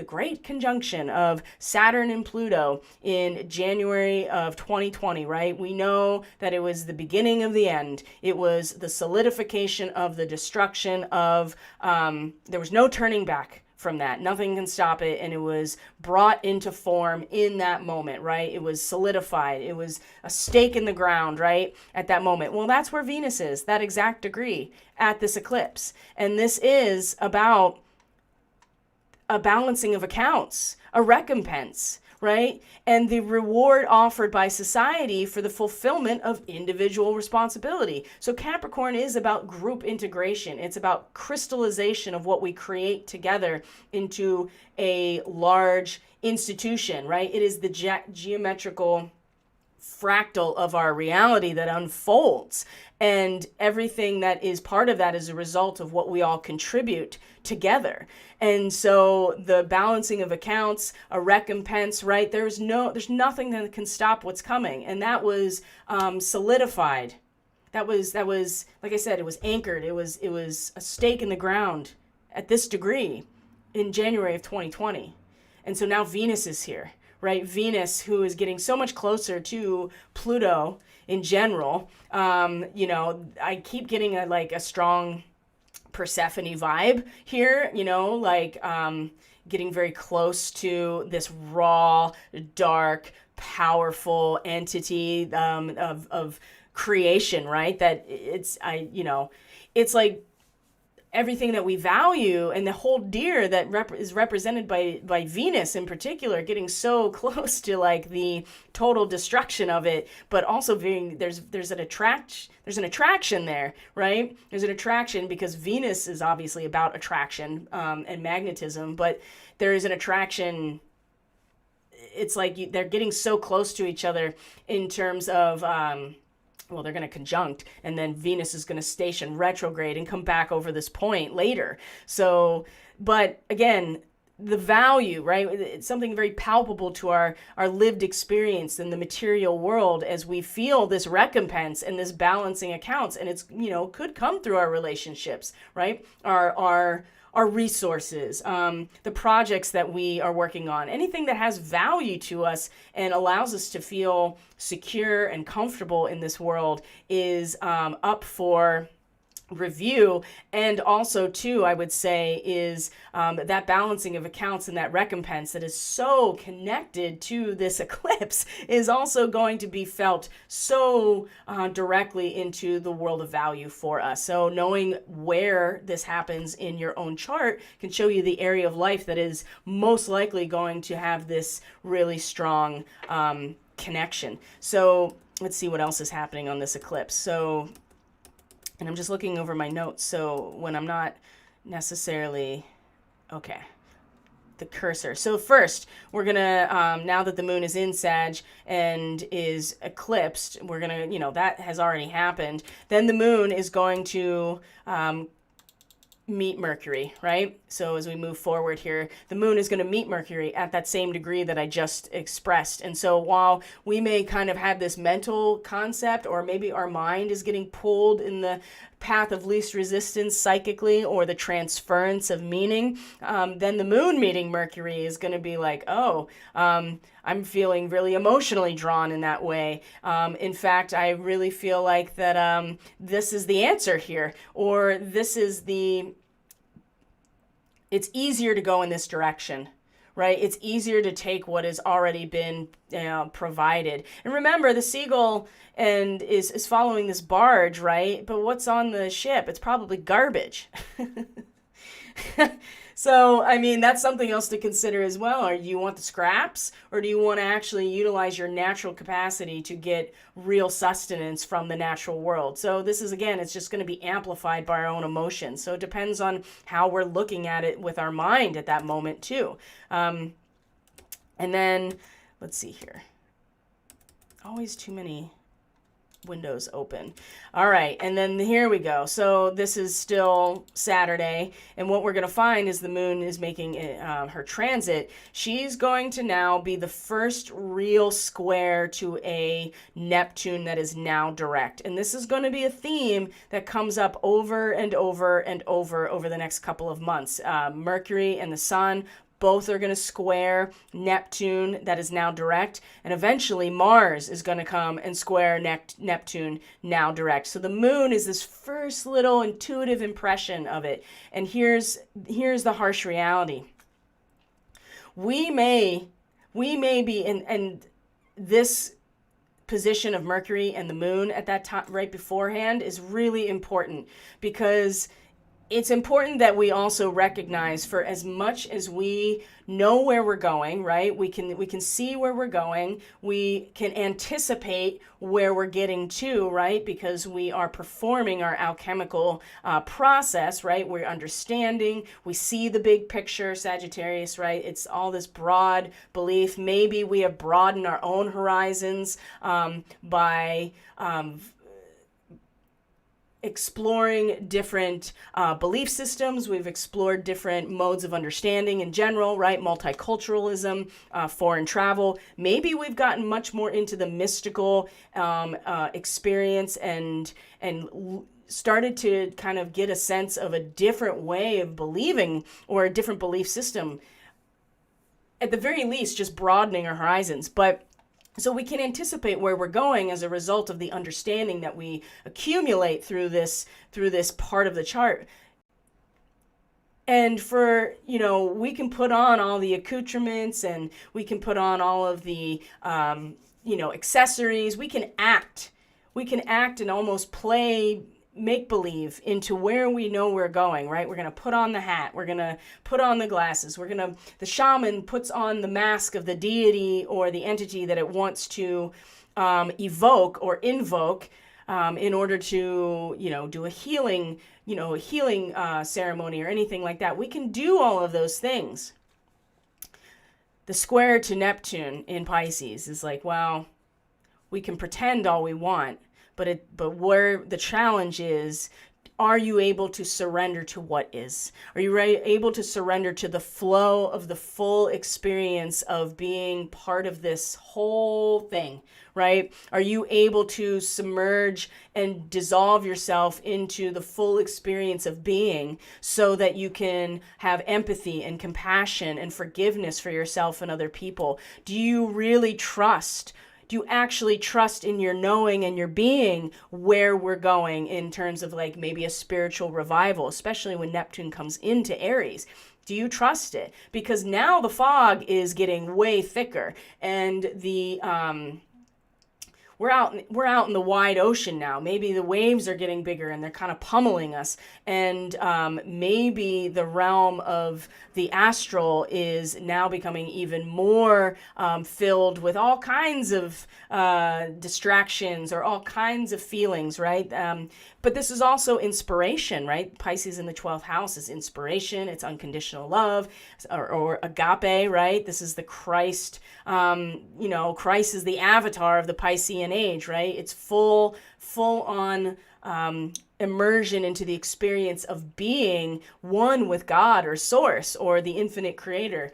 great conjunction of Saturn and Pluto in January of 2020, right? We know that it was the beginning of the end. It was the solidification of the destruction of, there was no turning back from that. Nothing can stop it. And it was brought into form in that moment, right? It was solidified. It was a stake in the ground, right? At that moment. Well, that's where Venus is, that exact degree at this eclipse. And this is about a balancing of accounts, a recompense, right? And the reward offered by society for the fulfillment of individual responsibility. So Capricorn is about group integration. It's about crystallization of what we create together into a large institution, right? It is the geometrical fractal of our reality that unfolds, and everything that is part of that is a result of what we all contribute together. And so the balancing of accounts, a recompense, right? There's nothing that can stop what's coming. And that was solidified. That was, like I said, it was anchored. It was a stake in the ground at this degree in January of 2020. And so now Venus is here, right? Venus, who is getting so much closer to Pluto in general. I keep getting a strong Persephone vibe here, getting very close to this raw, dark, powerful entity of creation, right? That it's like everything that we value, and the whole deer that is represented by Venus in particular, getting so close to the total destruction of it, but also there's an attraction there, right? There's an attraction because Venus is obviously about attraction and magnetism, but there is an attraction. It's like they're getting so close to each other in terms of they're going to conjunct, and then Venus is going to station retrograde and come back over this point later. So, but again, the value, right? It's something very palpable to our lived experience in the material world as we feel this recompense and this balancing accounts. And it's, could come through our relationships, right? Our resources, the projects that we are working on, anything that has value to us and allows us to feel secure and comfortable in this world is up for review. And also too, I would say, is that balancing of accounts and that recompense that is so connected to this eclipse is also going to be felt so directly into the world of value for us. So knowing where this happens in your own chart can show you the area of life that is most likely going to have this really strong connection. So let's see what else is happening on this eclipse. So, and I'm just looking over my notes, so when I'm not necessarily, okay, the cursor. So first, we're going to, now that the moon is in Sag and is eclipsed, we're going to, that has already happened. Then the moon is going to meet Mercury, right? So as we move forward here, the moon is going to meet Mercury at that same degree that I just expressed. And so while we may kind of have this mental concept, or maybe our mind is getting pulled in the path of least resistance psychically, or the transference of meaning, then the moon meeting Mercury is going to be like, oh, I'm feeling really emotionally drawn in that way. In fact, I really feel like that this is the answer here, or this is it's easier to go in this direction, right? It's easier to take what has already been provided. And remember, the seagull is following this barge, right? But what's on the ship? It's probably garbage. So, I mean, that's something else to consider as well. Do you want the scraps, or do you want to actually utilize your natural capacity to get real sustenance from the natural world? So this is, again, it's just going to be amplified by our own emotions. So it depends on how we're looking at it with our mind at that moment too. And then, let's see here. Always too many windows open. All right, and then here we go. So this is still Saturday, and what we're going to find is the moon is making her transit. She's going to now be the first real square to a Neptune that is now direct. And this is going to be a theme that comes up over and over and over the next couple of months. Mercury and the Sun both are going to square Neptune that is now direct, and eventually Mars is going to come and square Neptune now direct. So the moon is this first little intuitive impression of it. And here's the harsh reality. We may be in this position of Mercury and the moon at that time right beforehand is really important, because it's important that we also recognize, for as much as we know where we're going, right? We can see where we're going. We can anticipate where we're getting to, right? Because we are performing our alchemical process, right? We're understanding. We see the big picture, Sagittarius, right? It's all this broad belief. Maybe we have broadened our own horizons by exploring different belief systems. We've explored different modes of understanding in general, right? Multiculturalism, foreign travel. Maybe we've gotten much more into the mystical experience and started to kind of get a sense of a different way of believing, or a different belief system. At the very least, just broadening our horizons. But so we can anticipate where we're going as a result of the understanding that we accumulate through this part of the chart. And we can put on all the accoutrements, and we can put on all of the, accessories. We can act and almost play make-believe into where we know we're going, right? We're going to put on the hat. We're going to put on the glasses. The shaman puts on the mask of the deity or the entity that it wants to evoke or invoke in order to, do a healing ceremony or anything like that. We can do all of those things. The square to Neptune in Pisces is like, well, we can pretend all we want, but where the challenge is, are you able to surrender to what is? Are you able to surrender to the flow of the full experience of being part of this whole thing, right? Are you able to submerge and dissolve yourself into the full experience of being, so that you can have empathy and compassion and forgiveness for yourself and other people? Do you really trust do you actually trust in your knowing and your being where we're going in terms of like maybe a spiritual revival, especially when Neptune comes into Aries? Do you trust it? Because now the fog is getting way thicker, and we're out in the wide ocean now. Maybe the waves are getting bigger and they're kind of pummeling us. And maybe the realm of the astral is now becoming even more filled with all kinds of distractions or all kinds of feelings, right? But this is also inspiration, right? Pisces in the 12th house is inspiration. It's unconditional love, or agape, right? This is the Christ. Christ is the avatar of the Piscean age, right? It's full on immersion into the experience of being one with God or Source or the infinite creator,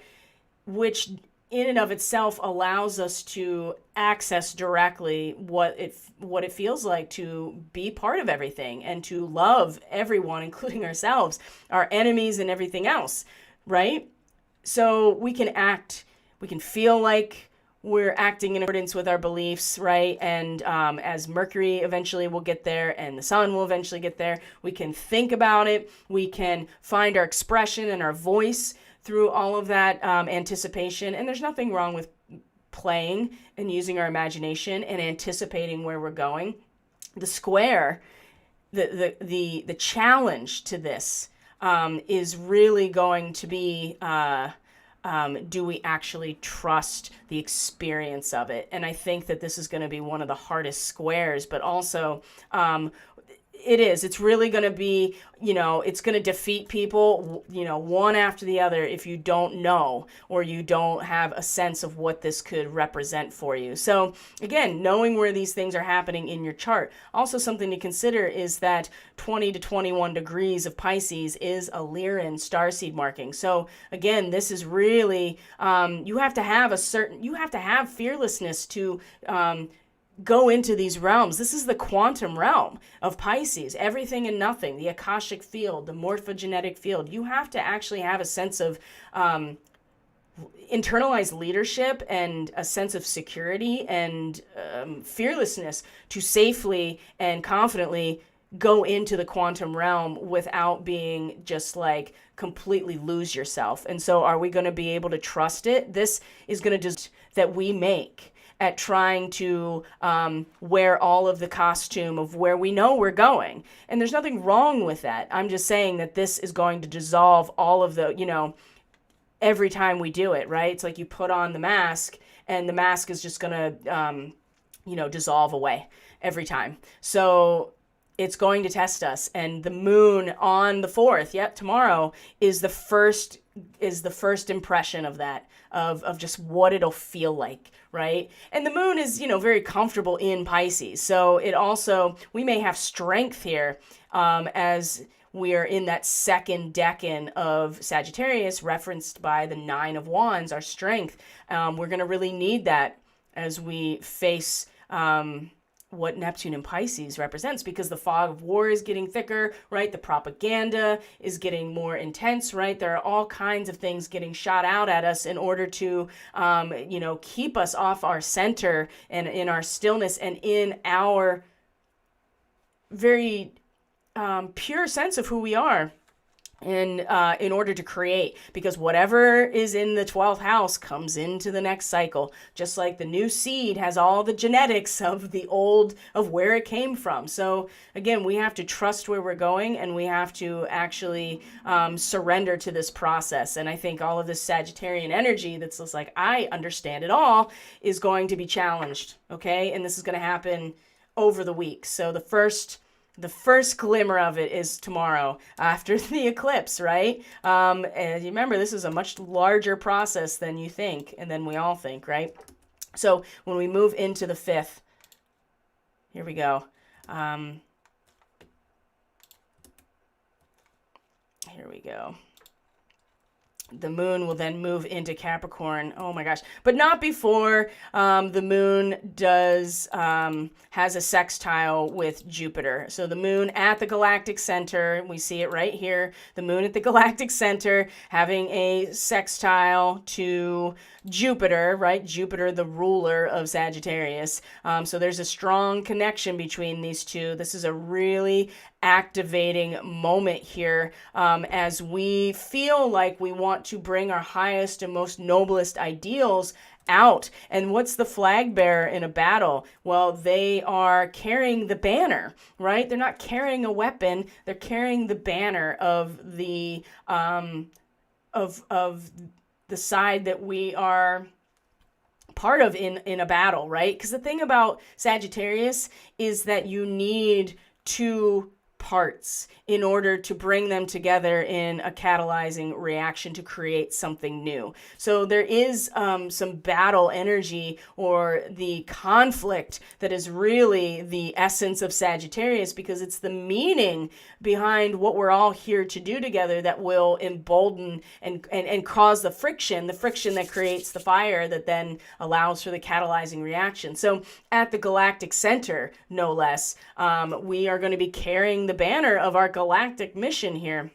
which in and of itself allows us to access directly what it feels like to be part of everything and to love everyone, including ourselves, our enemies, and everything else, right? So we can feel like we're acting in accordance with our beliefs, right? And as Mercury eventually will get there and the sun will eventually get there, we can think about it. We can find our expression and our voice through all of that anticipation. And there's nothing wrong with playing and using our imagination and anticipating where we're going. The square, the challenge to this is really going to be, do we actually trust the experience of it? And I think that this is going to be one of the hardest squares, but also it's really going to be, it's going to defeat people, one after the other if you don't know or you don't have a sense of what this could represent for you. So again, knowing where these things are happening in your chart. Also something to consider is that 20 to 21 degrees of Pisces is a Lyran starseed marking. So again, this is really, you have to have fearlessness to, go into these realms. This is the quantum realm of Pisces, everything and nothing, the Akashic field, the morphogenetic field. You have to actually have a sense of internalized leadership and a sense of security and fearlessness to safely and confidently go into the quantum realm without being just like completely lose yourself. And so are we going to be able to trust it? This is going to just that we make at trying to wear all of the costume of where we know we're going. And there's nothing wrong with that. I'm just saying that this is going to dissolve all of the, every time we do it, right? It's like you put on the mask and the mask is just going to, dissolve away every time. So it's going to test us. And the moon on the 4th, tomorrow, is the first impression of that, of just what it'll feel like, right? And the moon is, very comfortable in Pisces. So it also, we may have strength here as we are in that second decan of Sagittarius, referenced by the 9 of Wands, our strength. We're going to really need that as we face what Neptune in Pisces represents, because the fog of war is getting thicker, right? The propaganda is getting more intense, right? There are all kinds of things getting shot out at us in order to, keep us off our center and in our stillness and in our very pure sense of who we are. And in order to create, because whatever is in the 12th house comes into the next cycle, just like the new seed has all the genetics of the old, of where it came from. So again, we have to trust where we're going, and we have to actually surrender to this process. And I think all of this Sagittarian energy that's just like, I understand it all, is going to be challenged, okay? And this is going to happen over the week. So the first glimmer of it is tomorrow after the eclipse, right? And you remember, this is a much larger process than you think and than we all think, right? So when we move into the 5th, here we go. Here we go. The moon will then move into Capricorn. Oh my gosh. But not before the moon has a sextile with Jupiter. So the moon at the galactic center, we see it right here. The moon at the galactic center having a sextile to Jupiter, right? Jupiter, the ruler of Sagittarius. So there's a strong connection between these two. This is a really activating moment here as we feel like we want to bring our highest and most noblest ideals out. And what's the flag bearer in a battle? Well, they are carrying the banner, right? They're not carrying a weapon. They're carrying the banner of the the side that we are part of in a battle, right? Because the thing about Sagittarius is that you need two parts in order to bring them together in a catalyzing reaction to create something new. So there is some battle energy or the conflict that is really the essence of Sagittarius, because it's the meaning behind what we're all here to do together that will embolden and cause the friction that creates the fire that then allows for the catalyzing reaction. So at the galactic center, no less, we are going to be carrying the banner of our galactic mission here.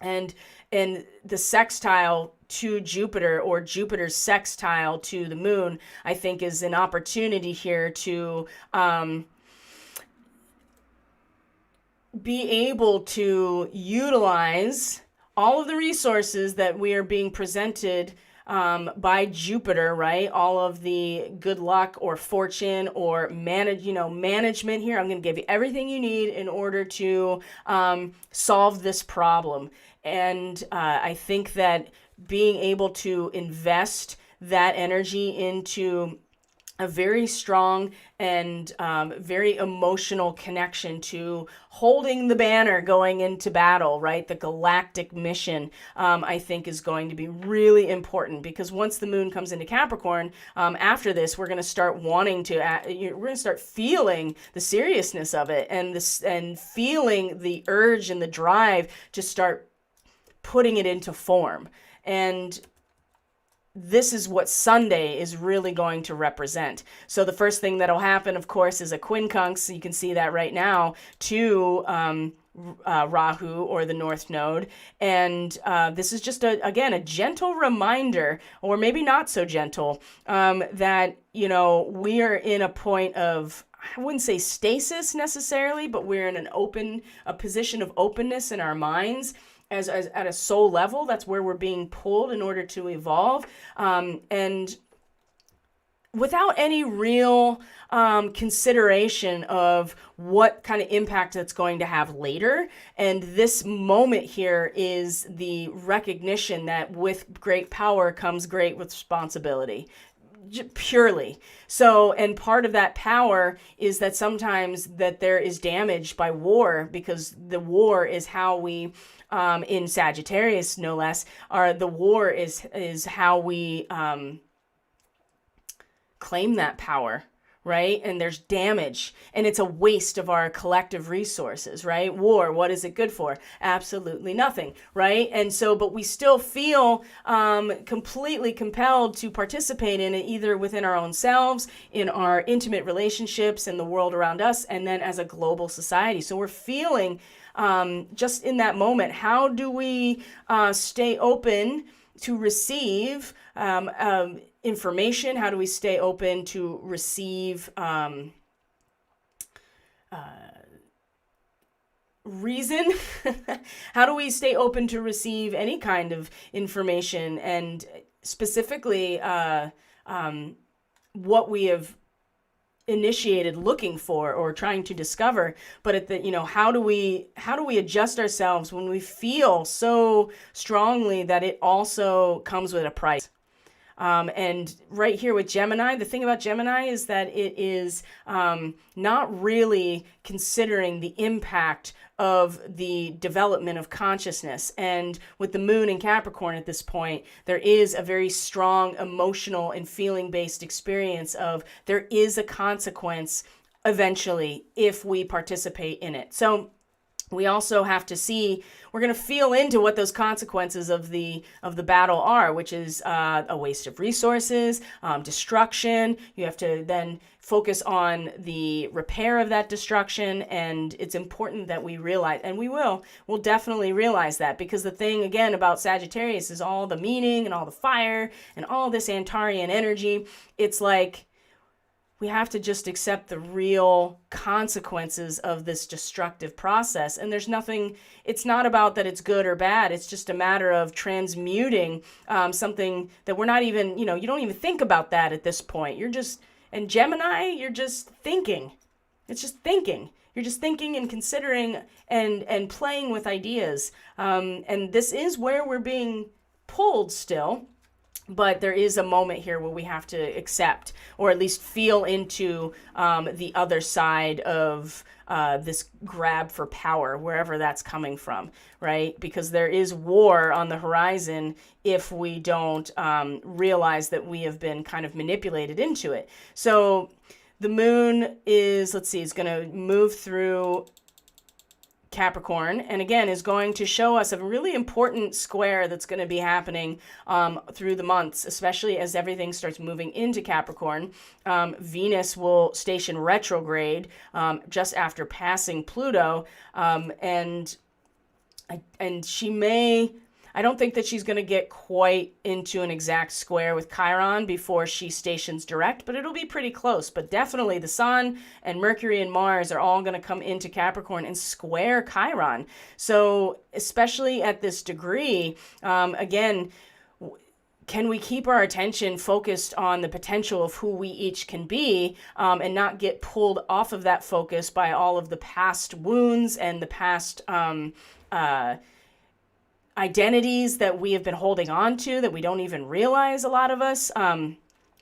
And the sextile to Jupiter, or Jupiter's sextile to the moon, I think is an opportunity here to be able to utilize all of the resources that we are being presented by Jupiter, right? All of the good luck or fortune or management here. I'm going to give you everything you need in order to solve this problem. And I think that being able to invest that energy into a very strong and very emotional connection to holding the banner going into battle, right? The galactic mission, I think, is going to be really important, because once the moon comes into Capricorn, after this, we're going to start we're going to start feeling the seriousness of it, and feeling the urge and the drive to start putting it into form. And this is what Sunday is really going to represent. So the first thing that'll happen, of course, is a quincunx. You can see that right now, to Rahu, or the North Node. And this is just, a gentle reminder, or maybe not so gentle, that, we are in a point of, I wouldn't say stasis necessarily, but we're in a position of openness in our minds. As at a soul level, that's where we're being pulled in order to evolve, and without any real consideration of what kind of impact it's going to have later. And this moment here is the recognition that with great power comes great responsibility. Purely. So, and part of that power is that sometimes that there is damage by war, because the war is how we, in Sagittarius, no less, the war is how we claim that power, right? And there's damage, and it's a waste of our collective resources, right? War, what is it good for? Absolutely nothing, right? And so, but we still feel completely compelled to participate in it, either within our own selves, in our intimate relationships, in the world around us, and then as a global society. So we're feeling just in that moment, how do we stay open to receive information? How do we stay open to receive reason? How do we stay open to receive any kind of information, and specifically what we have initiated looking for or trying to discover? But at the, how do we adjust ourselves when we feel so strongly that it also comes with a price? And right here with Gemini, the thing about Gemini is that it is not really considering the impact of the development of consciousness. And with the moon in Capricorn at this point, there is a very strong emotional and feeling-based experience of there is a consequence eventually if we participate in it. So we also have to see, we're going to feel into what those consequences of the battle are, which is a waste of resources, destruction. You have to then focus on the repair of that destruction, and it's important that we realize, and we'll definitely realize that, because the thing again about Sagittarius is all the meaning and all the fire and all this Antarian energy. It's like, we have to just accept the real consequences of this destructive process. And there's nothing, it's not about that it's good or bad. It's just a matter of transmuting something that we're not even, you don't even think about that at this point. And Gemini, you're just thinking. It's just thinking. You're just thinking and considering and playing with ideas. And this is where we're being pulled still. But there is a moment here where we have to accept, or at least feel into the other side of this grab for power, wherever that's coming from, right? Because there is war on the horizon if we don't realize that we have been kind of manipulated into it. So the moon is, it's going to move through Capricorn, and again is going to show us a really important square that's going to be happening through the months, especially as everything starts moving into Capricorn. Venus will station retrograde just after passing Pluto, and she may, I don't think that she's going to get quite into an exact square with Chiron before she stations direct, but it'll be pretty close. But definitely the Sun and Mercury and Mars are all going to come into Capricorn and square Chiron. So especially at this degree, again, can we keep our attention focused on the potential of who we each can be, and not get pulled off of that focus by all of the past wounds and the past identities that we have been holding on to that we don't even realize, a lot of us.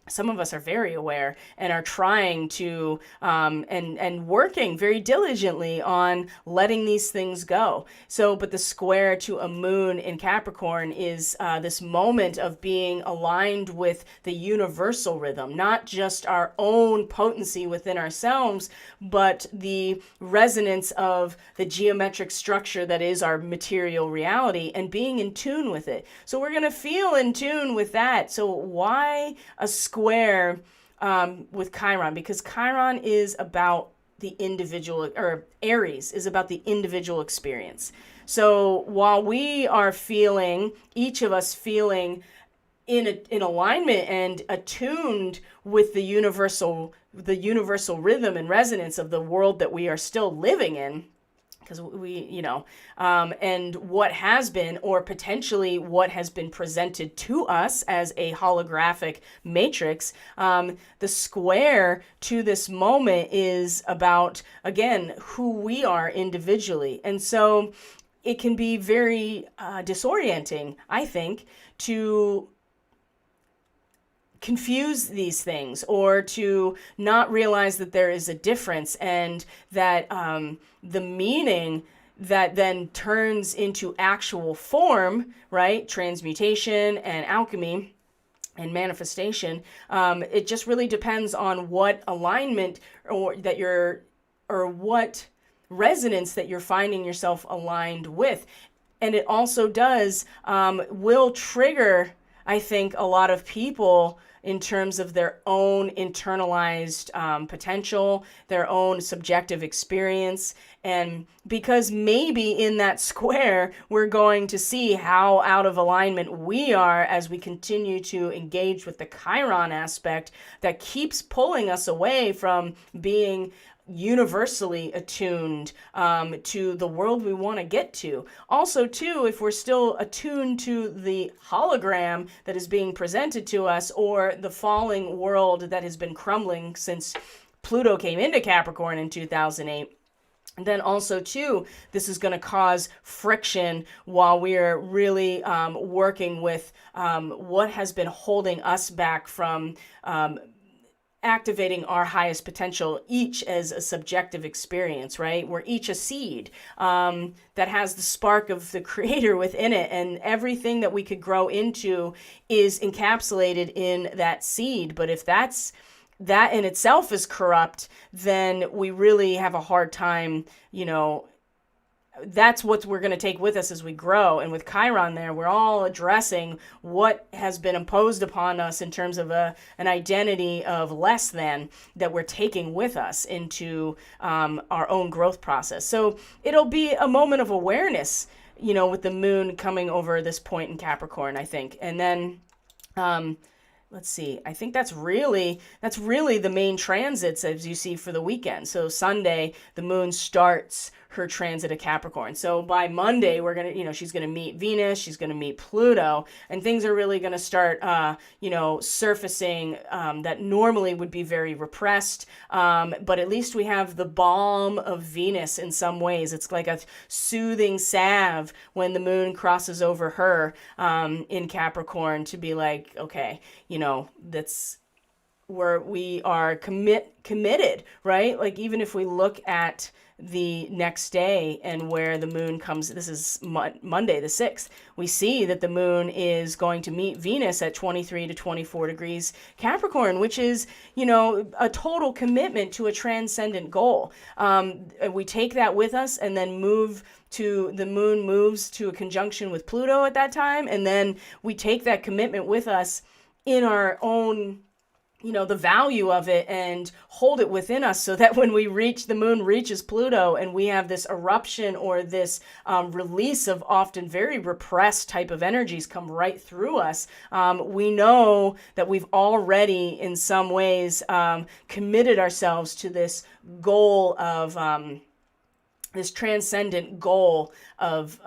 Some of us are very aware and are trying to and working very diligently on letting these things go. So, but the square to a moon in Capricorn is this moment of being aligned with the universal rhythm, not just our own potency within ourselves, but the resonance of the geometric structure that is our material reality, and being in tune with it. So we're going to feel in tune with that. So why a square with Chiron? Because Chiron is about the individual, or Aries is about the individual experience. So while we are feeling, each of us feeling in alignment and attuned with the universal rhythm and resonance of the world that we are still living in, because we, and what has been, or potentially what has been presented to us as a holographic matrix, the square to this moment is about, again, who we are individually. And so it can be very disorienting, I think, to confuse these things, or to not realize that there is a difference, and that the meaning that then turns into actual form, right? Transmutation and alchemy and manifestation. It just really depends on what alignment or what resonance that you're finding yourself aligned with. And it also will trigger, I think, a lot of people in terms of their own internalized potential, their own subjective experience. And because maybe in that square, we're going to see how out of alignment we are as we continue to engage with the Chiron aspect that keeps pulling us away from being universally attuned to the world we want to get to. Also, too, if we're still attuned to the hologram that is being presented to us, or the falling world that has been crumbling since Pluto came into Capricorn in 2008, and then also, too, this is going to cause friction while we're really working with what has been holding us back from activating our highest potential, each as a subjective experience, right? We're each a seed that has the spark of the creator within it, and everything that we could grow into is encapsulated in that seed. But if that in itself is corrupt, then we really have a hard time, that's what we're going to take with us as we grow. And with Chiron there, we're all addressing what has been imposed upon us in terms of an identity of less than that we're taking with us into our own growth process. So it'll be a moment of awareness, with the moon coming over this point in Capricorn, I think. And then let's see. I think that's really the main transits as you see for the weekend. So Sunday, the moon starts her transit of Capricorn. So by Monday, we're going to, she's going to meet Venus, she's going to meet Pluto, and things are really going to start, surfacing that normally would be very repressed. But at least we have the balm of Venus in some ways. It's like a soothing salve when the moon crosses over her in Capricorn to be like, okay, that's where we are committed, right? Like even if we look at the next day and where the moon comes, this is Monday the 6th, we see that the moon is going to meet Venus at 23 to 24 degrees Capricorn, which is, a total commitment to a transcendent goal. We take that with us and then the moon moves to a conjunction with Pluto at that time. And then we take that commitment with us in our own the value of it and hold it within us so that when the moon reaches Pluto and we have this eruption or this release of often very repressed type of energies come right through us, we know that we've already in some ways committed ourselves to this goal of this transcendent goal of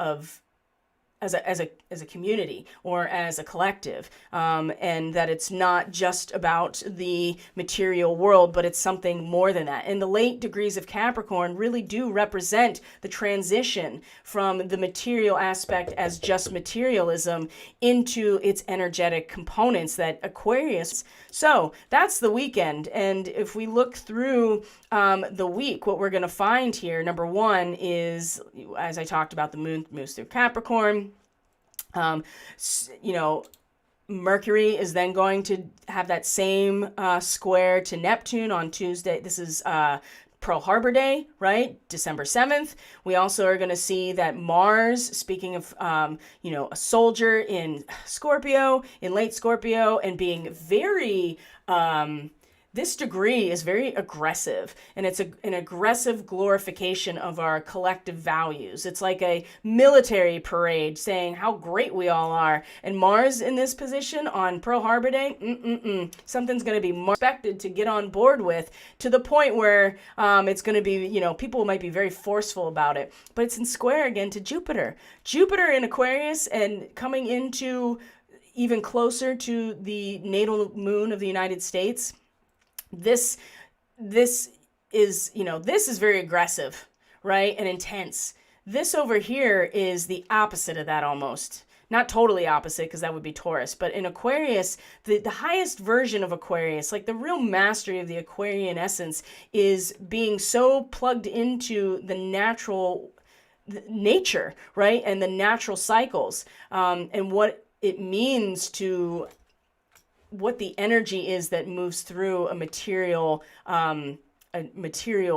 as a community or as a collective, and that it's not just about the material world, but it's something more than that. And the late degrees of Capricorn really do represent the transition from the material aspect as just materialism into its energetic components that Aquarius. So that's the weekend. And if we look through the week, what we're going to find here, number one is, as I talked about, the moon moves through Capricorn. Mercury is then going to have that same square to Neptune on Tuesday. This is Pearl Harbor Day, right? December 7th. We also are going to see that Mars, speaking of, a soldier in Scorpio, in late Scorpio, and being very, this degree is very aggressive, and it's an aggressive glorification of our collective values. It's like a military parade saying how great we all are. And Mars in this position on Pearl Harbor Day, something's going to be expected to get on board with, to the point where it's going to be, people might be very forceful about it. But it's in square again to Jupiter. Jupiter in Aquarius and coming into even closer to the natal moon of the United States. This is very aggressive, right? And intense. This over here is the opposite of that almost. Not totally opposite, because that would be Taurus. But in Aquarius, the highest version of Aquarius, like the real mastery of the Aquarian essence, is being so plugged into the natural nature, right? And the natural cycles, and what it means to what the energy is that moves through a material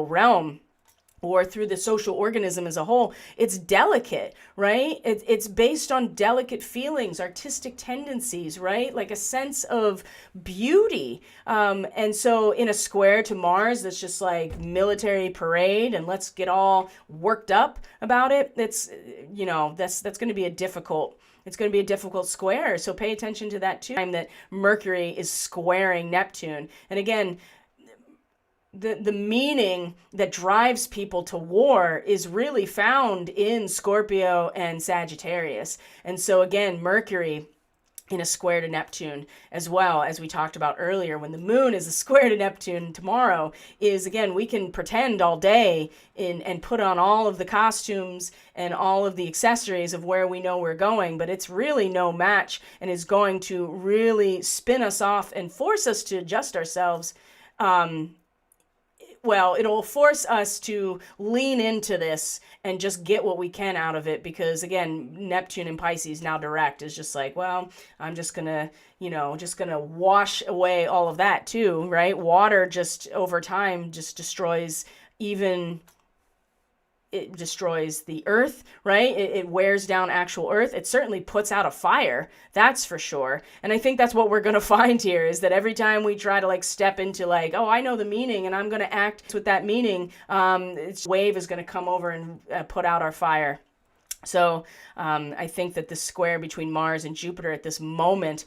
realm or through the social organism as a whole. It's delicate, right? It's based on delicate feelings, artistic tendencies, right? Like a sense of beauty. And so in a square to Mars, that's just like military parade and let's get all worked up about it. It's, that's going to be it's going to be a difficult square. So pay attention to that too. Time that Mercury is squaring Neptune. And again, the meaning that drives people to war is really found in Scorpio and Sagittarius. And so again, Mercury in a square to Neptune, as well as we talked about earlier, when the moon is a square to Neptune tomorrow, is again, we can pretend all day and put on all of the costumes and all of the accessories of where we know we're going, but it's really no match and is going to really spin us off and force us to adjust ourselves. It'll force us to lean into this and just get what we can out of it, because again, Neptune in Pisces now direct is just like, well, I'm just gonna wash away all of that too, right? Water just over time just destroys even it destroys the earth, right? It wears down actual earth. It certainly puts out a fire, that's for sure. And I think that's what we're going to find here, is that every time we try to like step into like, oh, I know the meaning and I'm going to act with that meaning, wave is going to come over and put out our fire. So I think that the square between Mars and Jupiter at this moment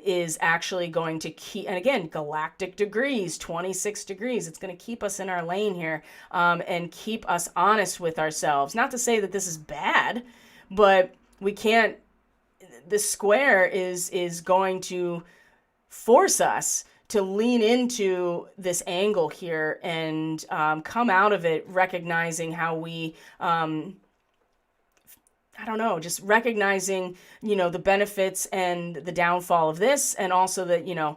is actually going to keep, and again, galactic degrees, 26 degrees. It's going to keep us in our lane here and keep us honest with ourselves. Not to say that this is bad, but we can't, the square is going to force us to lean into this angle here and come out of it recognizing how we... I don't know, just recognizing, the benefits and the downfall of this, and also that,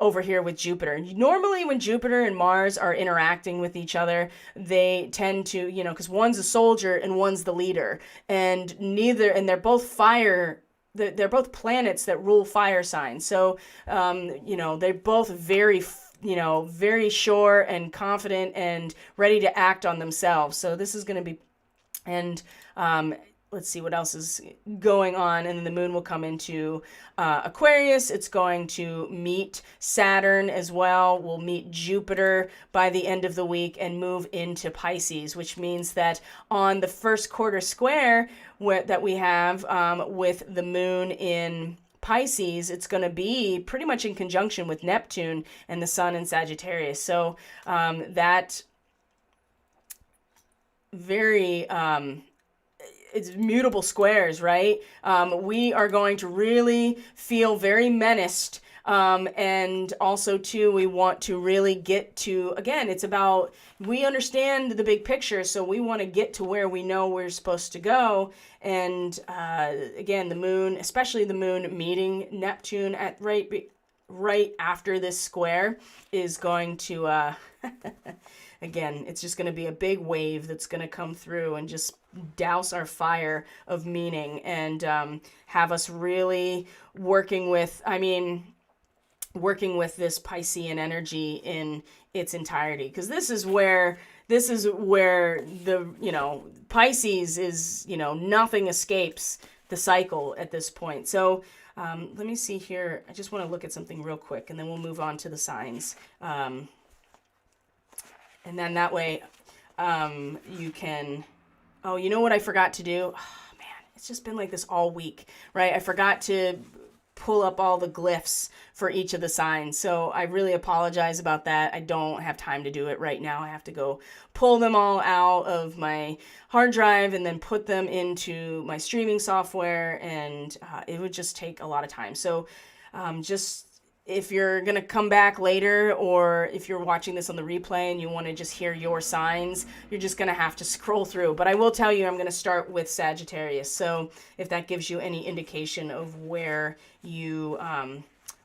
over here with Jupiter. Normally when Jupiter and Mars are interacting with each other, they tend to, because one's a soldier and one's the leader, and they're both fire. They're both planets that rule fire signs. So, they're both very very sure and confident and ready to act on themselves. So this is going to be, and let's see what else is going on. And then the moon will come into Aquarius. It's going to meet Saturn as well. We'll meet Jupiter by the end of the week and move into Pisces, which means that on the first quarter square that we have with the moon in Pisces, it's going to be pretty much in conjunction with Neptune and the sun in Sagittarius. So that very... it's mutable squares, right? We are going to really feel very menaced. And also, too, we want to really get to, again, it's about, we understand the big picture, so we want to get to where we know we're supposed to go. And again, the moon, especially the moon meeting Neptune at right after this square, is going to... Again, it's just going to be a big wave that's going to come through and just douse our fire of meaning and have us really working with this Piscean energy in its entirety. Because this is where the, Pisces is, nothing escapes the cycle at this point. So let me see here. I just want to look at something real quick and then we'll move on to the signs. And then that way you can, you know what I forgot to do? Oh, man, it's just been like this all week, right? I forgot to pull up all the glyphs for each of the signs. So I really apologize about that. I don't have time to do it right now. I have to go pull them all out of my hard drive and then put them into my streaming software. And it would just take a lot of time. So if you're going to come back later, or if you're watching this on the replay and you want to just hear your signs, you're just going to have to scroll through. But I will tell you, I'm going to start with Sagittarius. So if that gives you any indication of where you,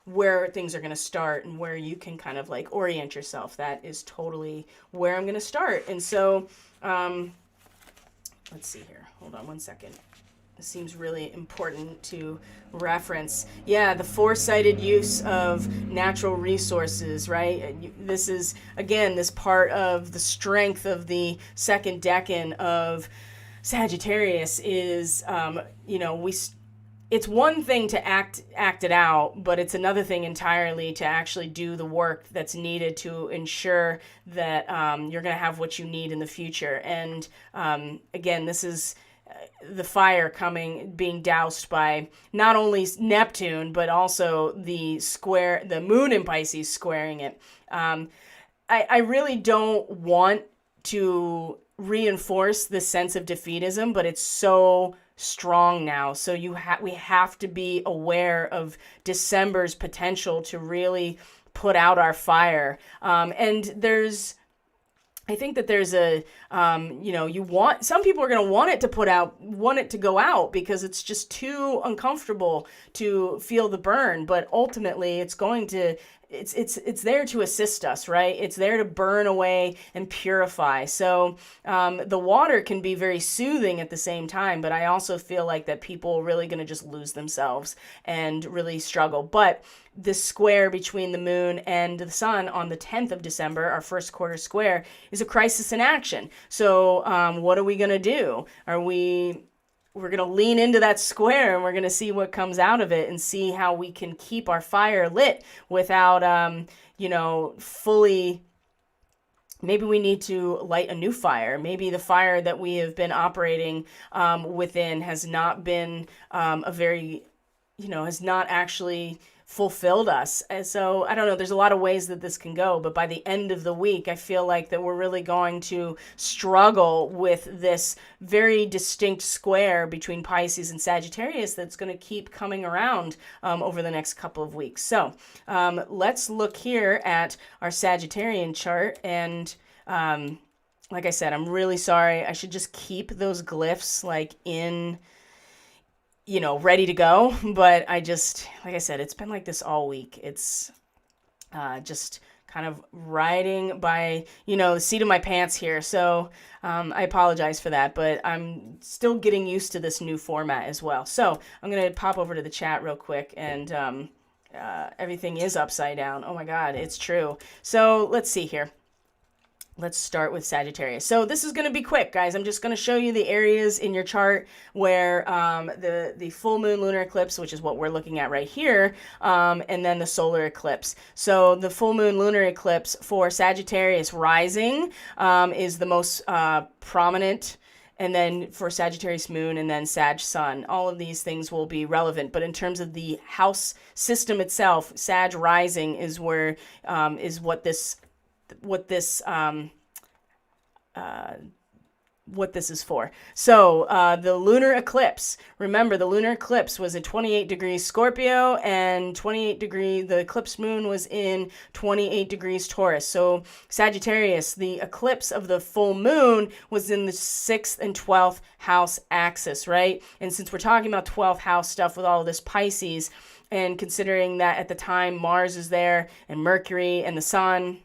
where things are going to start and where you can kind of like orient yourself, that is totally where I'm going to start. And so, let's see here. Hold on one second. Seems really important to reference. Yeah, the foresighted use of natural resources, right? This is, again, this part of the strength of the second decan of Sagittarius is, it's one thing to act it out, but it's another thing entirely to actually do the work that's needed to ensure that you're going to have what you need in the future. And again, this is the fire being doused by not only Neptune, but also the moon in Pisces squaring it. I really don't want to reinforce the sense of defeatism, but it's so strong now. So we have to be aware of December's potential to really put out our fire. And I think that there's some people are going to want it to go out because it's just too uncomfortable to feel the burn. But ultimately it's going to it's there to assist us, right? It's there to burn away and purify. So the water can be very soothing at the same time, but I also feel like that people are really going to just lose themselves and really struggle. But this square between the moon and the sun on the 10th of December, our first quarter square, is a crisis in action. So what are we going to do? We're going to lean into that square, and we're going to see what comes out of it and see how we can keep our fire lit without, fully. Maybe we need to light a new fire. Maybe the fire that we have been operating within has not been has not actually fulfilled us. And so I don't know, there's a lot of ways that this can go, but by the end of the week, I feel like that we're really going to struggle with this very distinct square between Pisces and Sagittarius that's going to keep coming around over the next couple of weeks. So let's look here at our Sagittarian chart. And like I said, I'm really sorry. I should just keep those glyphs like in ready to go. But like I said, it's been like this all week. It's just kind of riding by, the seat of my pants here. So I apologize for that, but I'm still getting used to this new format as well. So I'm going to pop over to the chat real quick, and everything is upside down. Oh my God, it's true. So let's see here. Let's start with Sagittarius. So this is going to be quick, guys. I'm just going to show you the areas in your chart where the full moon lunar eclipse, which is what we're looking at right here, and then the solar eclipse. So the full moon lunar eclipse for Sagittarius rising is the most prominent. And then for Sagittarius moon and then Sag sun, all of these things will be relevant. But in terms of the house system itself, Sag rising is where is what this is for. So the lunar eclipse, remember the lunar eclipse was at 28 degrees Scorpio, and the eclipse moon was in 28 degrees Taurus. So Sagittarius, the eclipse of the full moon was in the 6th and 12th house axis, right? And since we're talking about 12th house stuff with all of this Pisces, and considering that at the time Mars is there and Mercury and the sun,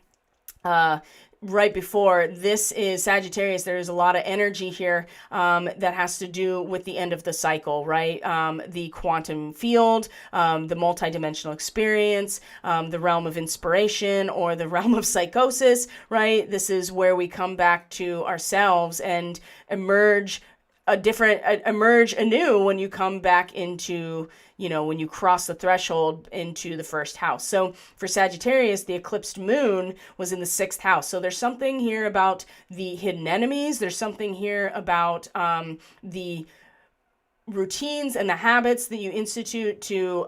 right before this is Sagittarius, there's a lot of energy here that has to do with the end of the cycle, right? The quantum field, the multidimensional experience, the realm of inspiration or the realm of psychosis, right? This is where we come back to ourselves and emerge anew when you come back into, when you cross the threshold into the first house. So for Sagittarius, the eclipsed moon was in the 6th house. So there's something here about the hidden enemies. There's something here about the routines and the habits that you institute to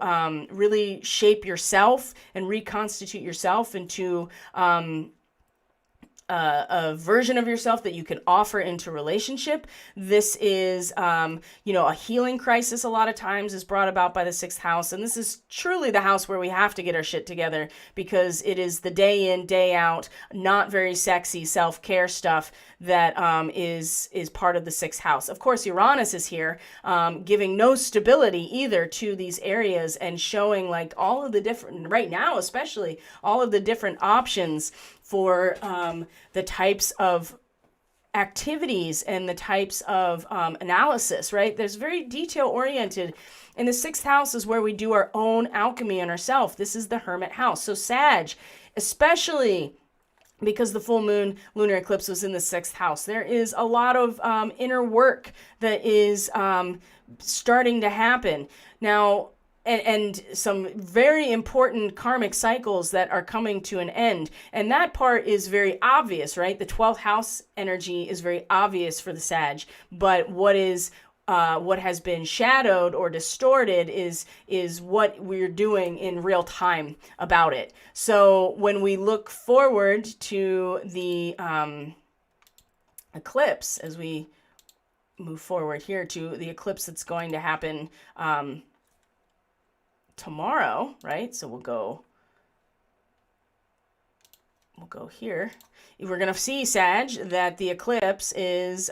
really shape yourself and reconstitute yourself into a version of yourself that you can offer into relationship. This is, a healing crisis a lot of times is brought about by the 6th house. And this is truly the house where we have to get our shit together, because it is the day in, day out, not very sexy self-care stuff that is part of the 6th house. Of course, Uranus is here, giving no stability either to these areas and showing like all of the different, right now especially, all of the different options for the types of activities and the types of analysis, right? There's very detail oriented. And the 6th house is where we do our own alchemy on ourselves. This is the hermit house. So Sag, especially because the full moon lunar eclipse was in the 6th house, there is a lot of inner work that is starting to happen. Now, and some very important karmic cycles that are coming to an end. And that part is very obvious, right? The 12th house energy is very obvious for the Sag, but what has been shadowed or distorted is what we're doing in real time about it. So when we look forward to the eclipse, as we move forward here to the eclipse that's going to happen tomorrow, right? So we'll we'll go here. We're going to see, Sag, that the eclipse is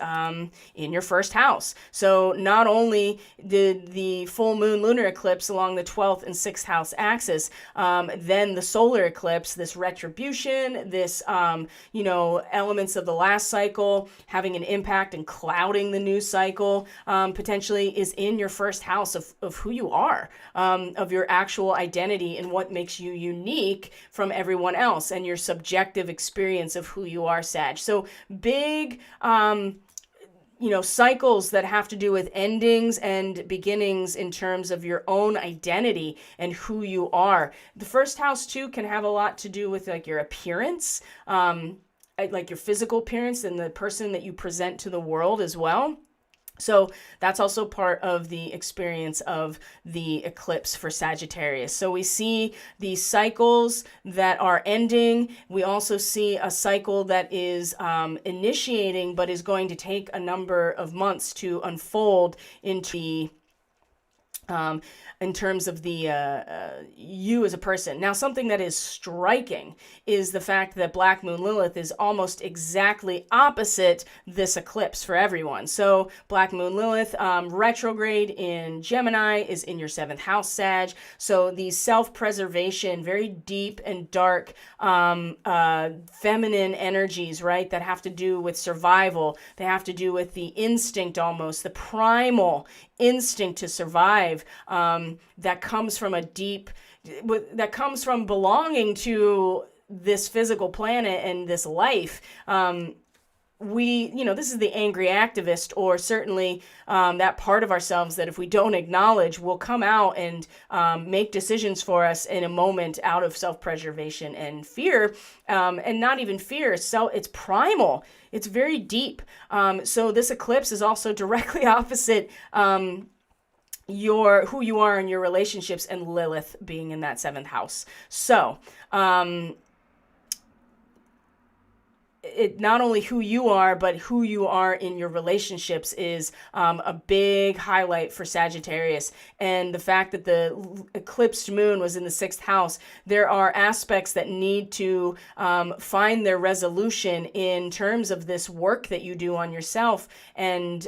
in your first house. So not only did the full moon lunar eclipse along the 12th and 6th house axis, then the solar eclipse, this retribution, this, elements of the last cycle having an impact and clouding the new cycle, potentially is in your first house of who you are, of your actual identity and what makes you unique from everyone else and your subjective experience of who you are, Sag. So big, cycles that have to do with endings and beginnings in terms of your own identity and who you are. The first house too can have a lot to do with like your appearance, like your physical appearance and the person that you present to the world as well. So that's also part of the experience of the eclipse for Sagittarius. So we see these cycles that are ending. We also see a cycle that is initiating, but is going to take a number of months to unfold into the in terms of the you as a person. Now, something that is striking is the fact that Black Moon Lilith is almost exactly opposite this eclipse for everyone. So Black Moon Lilith retrograde in Gemini is in your 7th house, Sag. So these self-preservation, very deep and dark feminine energies, right, that have to do with survival. They have to do with the instinct almost, the primal instinct to survive, that comes from that comes from belonging to this physical planet and this life. This is the angry activist, or certainly that part of ourselves that if we don't acknowledge will come out and make decisions for us in a moment out of self-preservation and fear, and not even fear. So it's primal. It's very deep. So this eclipse is also directly opposite who you are in your relationships, and Lilith being in that 7th house. So it not only who you are, but who you are in your relationships is a big highlight for Sagittarius. And the fact that the eclipsed moon was in the 6th house, there are aspects that need to find their resolution in terms of this work that you do on yourself. And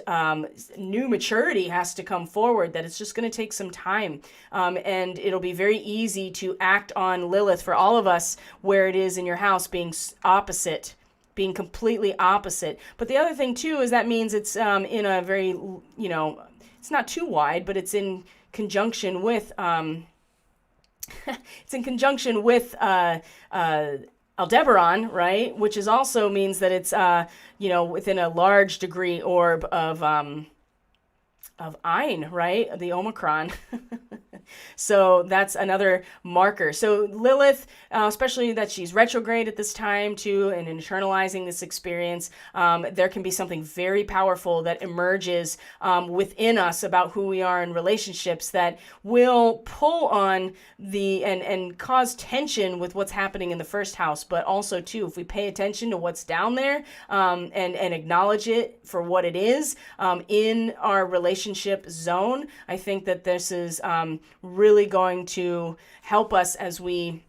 new maturity has to come forward, that it's just going to take some time. And it'll be very easy to act on Lilith for all of us where it is in your house being opposite, being completely opposite. But the other thing too is that means it's in a very, it's not too wide, but it's in conjunction with Aldebaran, right? Which is also means that it's within a large degree orb of Ein, right? The Omicron. So that's another marker. So Lilith, especially that she's retrograde at this time too, and internalizing this experience, there can be something very powerful that emerges within us about who we are in relationships that will pull on and cause tension with what's happening in the 1st house. But also too, if we pay attention to what's down there and acknowledge it for what it is in our relationship zone, I think that this is really going to help us as the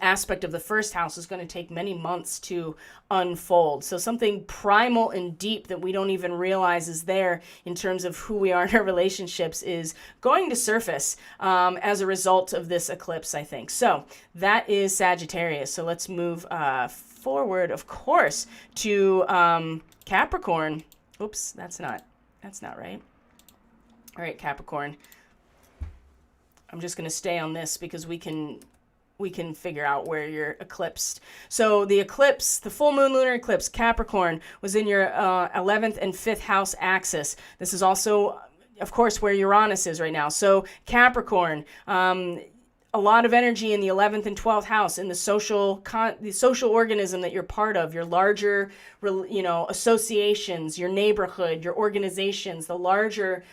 aspect of the 1st house is going to take many months to unfold. So something primal and deep that we don't even realize is there in terms of who we are in our relationships is going to surface as a result of this eclipse, I think. So that is Sagittarius. So let's move forward, of course, to Capricorn. Oops, that's not right. All right, Capricorn. I'm just going to stay on this because we can figure out where you're eclipsed. So the eclipse, the full moon lunar eclipse, Capricorn, was in your 11th and 5th house axis. This is also, of course, where Uranus is right now. So Capricorn, a lot of energy in the 11th and 12th house in the social organism that you're part of, your larger, associations, your neighborhood, your organizations, the larger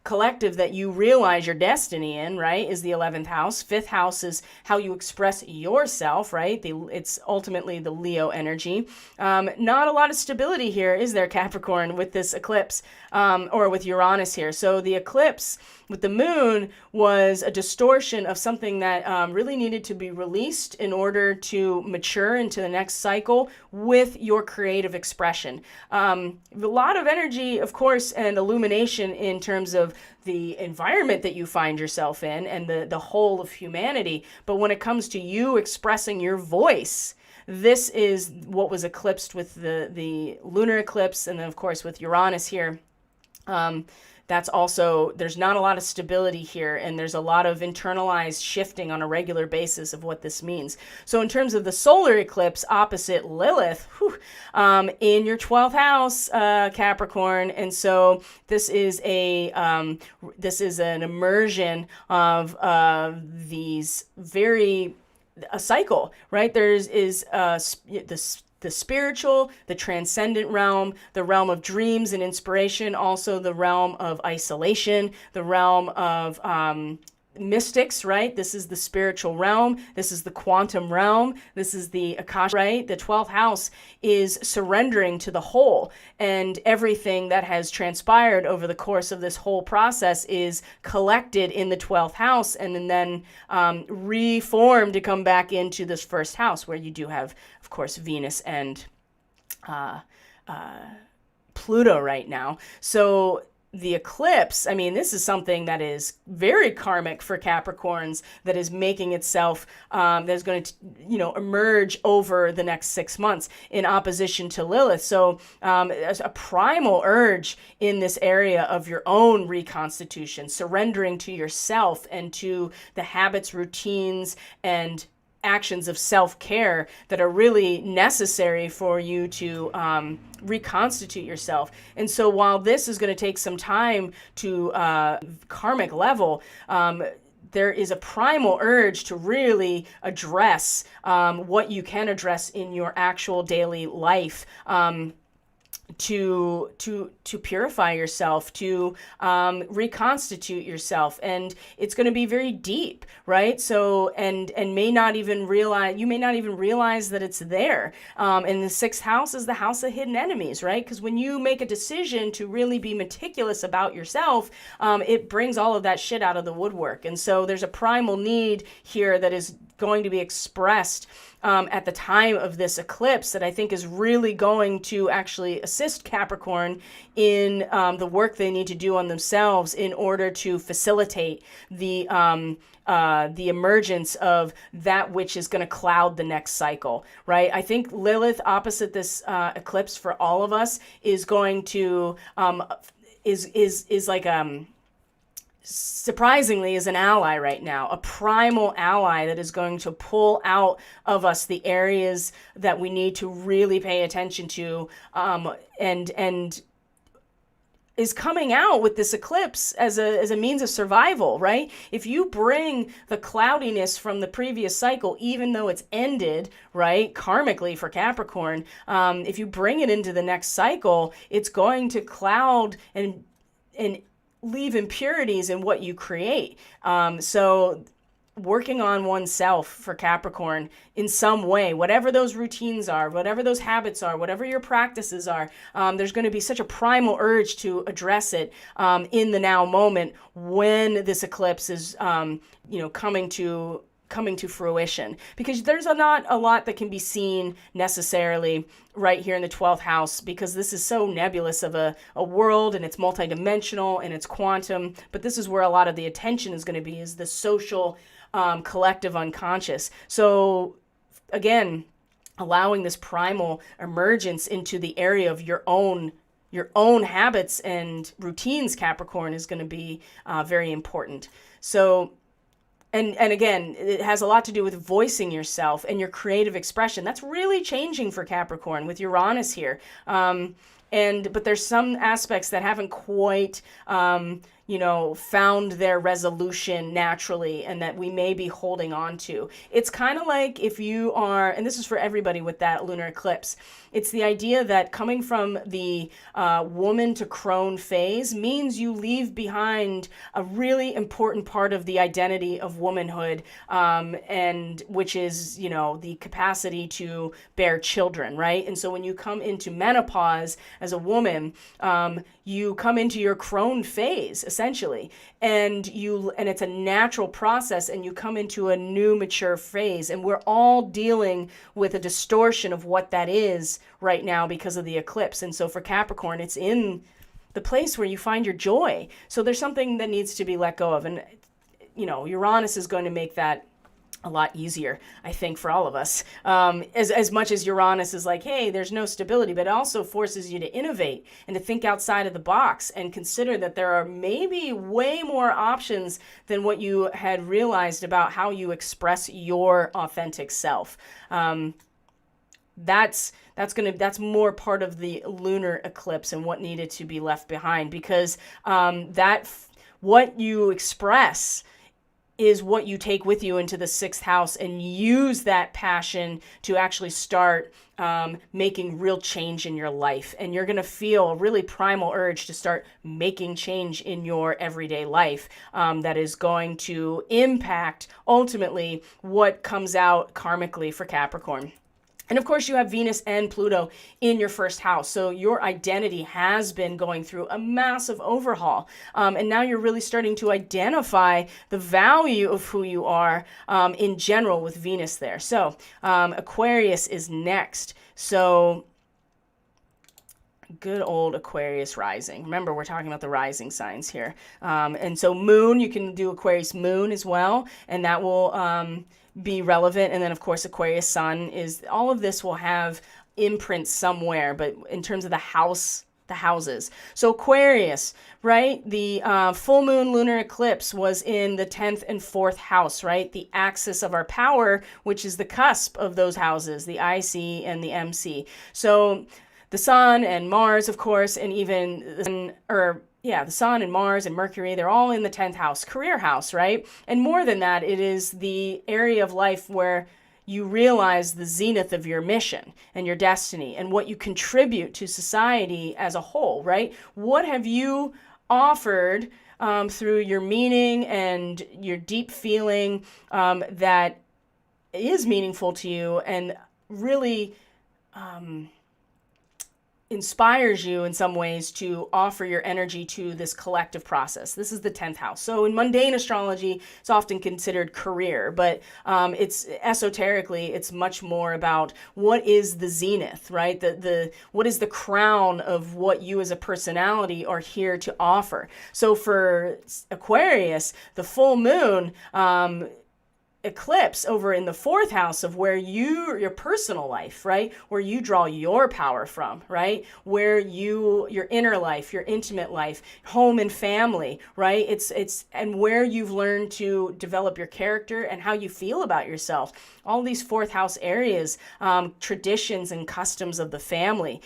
collective that you realize your destiny in, right, is the 11th house. 5th house is how you express yourself, right? It's ultimately the Leo energy. Not a lot of stability here, is there, Capricorn, with this eclipse, or with Uranus here. So the eclipse with the moon was a distortion of something something that really needed to be released in order to mature into the next cycle with your creative expression. A lot of energy, of course, and illumination in terms of the environment that you find yourself in and the whole of humanity. But when it comes to you expressing your voice, this is what was eclipsed with the lunar eclipse, and then of course with Uranus here. That's also, there's not a lot of stability here, and there's a lot of internalized shifting on a regular basis of what this means. So in terms of the solar eclipse opposite Lilith, in your 12th house, Capricorn, and so this is an immersion of these a cycle, right? The spiritual, the transcendent realm, the realm of dreams and inspiration, also the realm of isolation, the realm of mystics, right? This is the spiritual realm. This is the quantum realm. This is the Akasha, right? The 12th house is surrendering to the whole, and everything that has transpired over the course of this whole process is collected in the 12th house and then reformed to come back into this first house, where you do have, of course, Venus and Pluto right now. So the eclipse, I mean, this is something that is very karmic for Capricorns, that is making itself, that's going to, emerge over the next 6 months in opposition to Lilith. So there's a primal urge in this area of your own reconstitution, surrendering to yourself and to the habits, routines, and actions of self-care that are really necessary for you to reconstitute yourself. And so while this is going to take some time to karmic level, there is a primal urge to really address what you can address in your actual daily life, to purify yourself, to reconstitute yourself. And it's going to be very deep, right? So, and you may not even realize that it's there. And the 6th house is the house of hidden enemies, right? Because when you make a decision to really be meticulous about yourself, it brings all of that shit out of the woodwork. And so there's a primal need here that is going to be expressed at the time of this eclipse that I think is really going to actually assist Capricorn in the work they need to do on themselves in order to facilitate the emergence of that which is going to cloud the next cycle, right? I think Lilith opposite this eclipse for all of us is going to is like surprisingly is an ally right now, a primal ally that is going to pull out of us the areas that we need to really pay attention to, and is coming out with this eclipse as a means of survival, right? If you bring the cloudiness from the previous cycle, even though it's ended, right, karmically for Capricorn, if you bring it into the next cycle, it's going to cloud and leave impurities in what you create. So working on oneself for Capricorn in some way, whatever those routines are, whatever those habits are, whatever your practices are, there's going to be such a primal urge to address it in the now moment when this eclipse is, coming to fruition, because there's not a lot that can be seen necessarily right here in the 12th house, because this is so nebulous of a world, and it's multidimensional and it's quantum. But this is where a lot of the attention is going to be, is the social collective unconscious. So again, allowing this primal emergence into the area of your own habits and routines, Capricorn, is going to be very important. So And again, it has a lot to do with voicing yourself and your creative expression. That's really changing for Capricorn with Uranus here. But there's some aspects that haven't quite, found their resolution naturally, and that we may be holding on to. It's kind of like if you are, and this is for everybody with that lunar eclipse, it's the idea that coming from the woman to crone phase means you leave behind a really important part of the identity of womanhood, and which is, the capacity to bear children, right? And so when you come into menopause as a woman, you come into your crone phase, essentially. And it's a natural process, and you come into a new mature phase. And we're all dealing with a distortion of what that is right now because of the eclipse. And so for Capricorn, it's in the place where you find your joy. So there's something that needs to be let go of. And, Uranus is going to make that a lot easier, I think, for all of us. As much as Uranus is like, hey, there's no stability, but it also forces you to innovate and to think outside of the box and consider that there are maybe way more options than what you had realized about how you express your authentic self. That's more part of the lunar eclipse and what needed to be left behind, because what you express is what you take with you into the 6th house, and use that passion to actually start making real change in your life. And you're going to feel a really primal urge to start making change in your everyday life that is going to impact ultimately what comes out karmically for Capricorn. And of course, you have Venus and Pluto in your 1st house. So your identity has been going through a massive overhaul. And now you're really starting to identify the value of who you are in general with Venus there. So Aquarius is next. So good old Aquarius rising. Remember, we're talking about the rising signs here. And so moon, you can do Aquarius moon as well. And that will be relevant. And then of course Aquarius sun all of this will have imprints somewhere, but in terms of the houses. So Aquarius, right? The full moon lunar eclipse was in the 10th and 4th house, right? The axis of our power, which is the cusp of those houses, the IC and the MC. So the sun and Mars, of course, and even the sun and Mars and Mercury, they're all in the 10th house, career house, right? And more than that, it is the area of life where you realize the zenith of your mission and your destiny and what you contribute to society as a whole, right? What have you offered through your meaning and your deep feeling that is meaningful to you and really inspires you in some ways to offer your energy to this collective process. This is the 10th house. So in mundane astrology, it's often considered career, but it's esoterically, it's much more about what is the zenith, right? What is the crown of what you as a personality are here to offer. So for Aquarius, the full moon, eclipse over in the 4th house of where your personal life, right? Where you draw your power from, right? Where your inner life, your intimate life, home and family, right? And where you've learned to develop your character and how you feel about yourself. All these 4th house areas, traditions and customs of the family,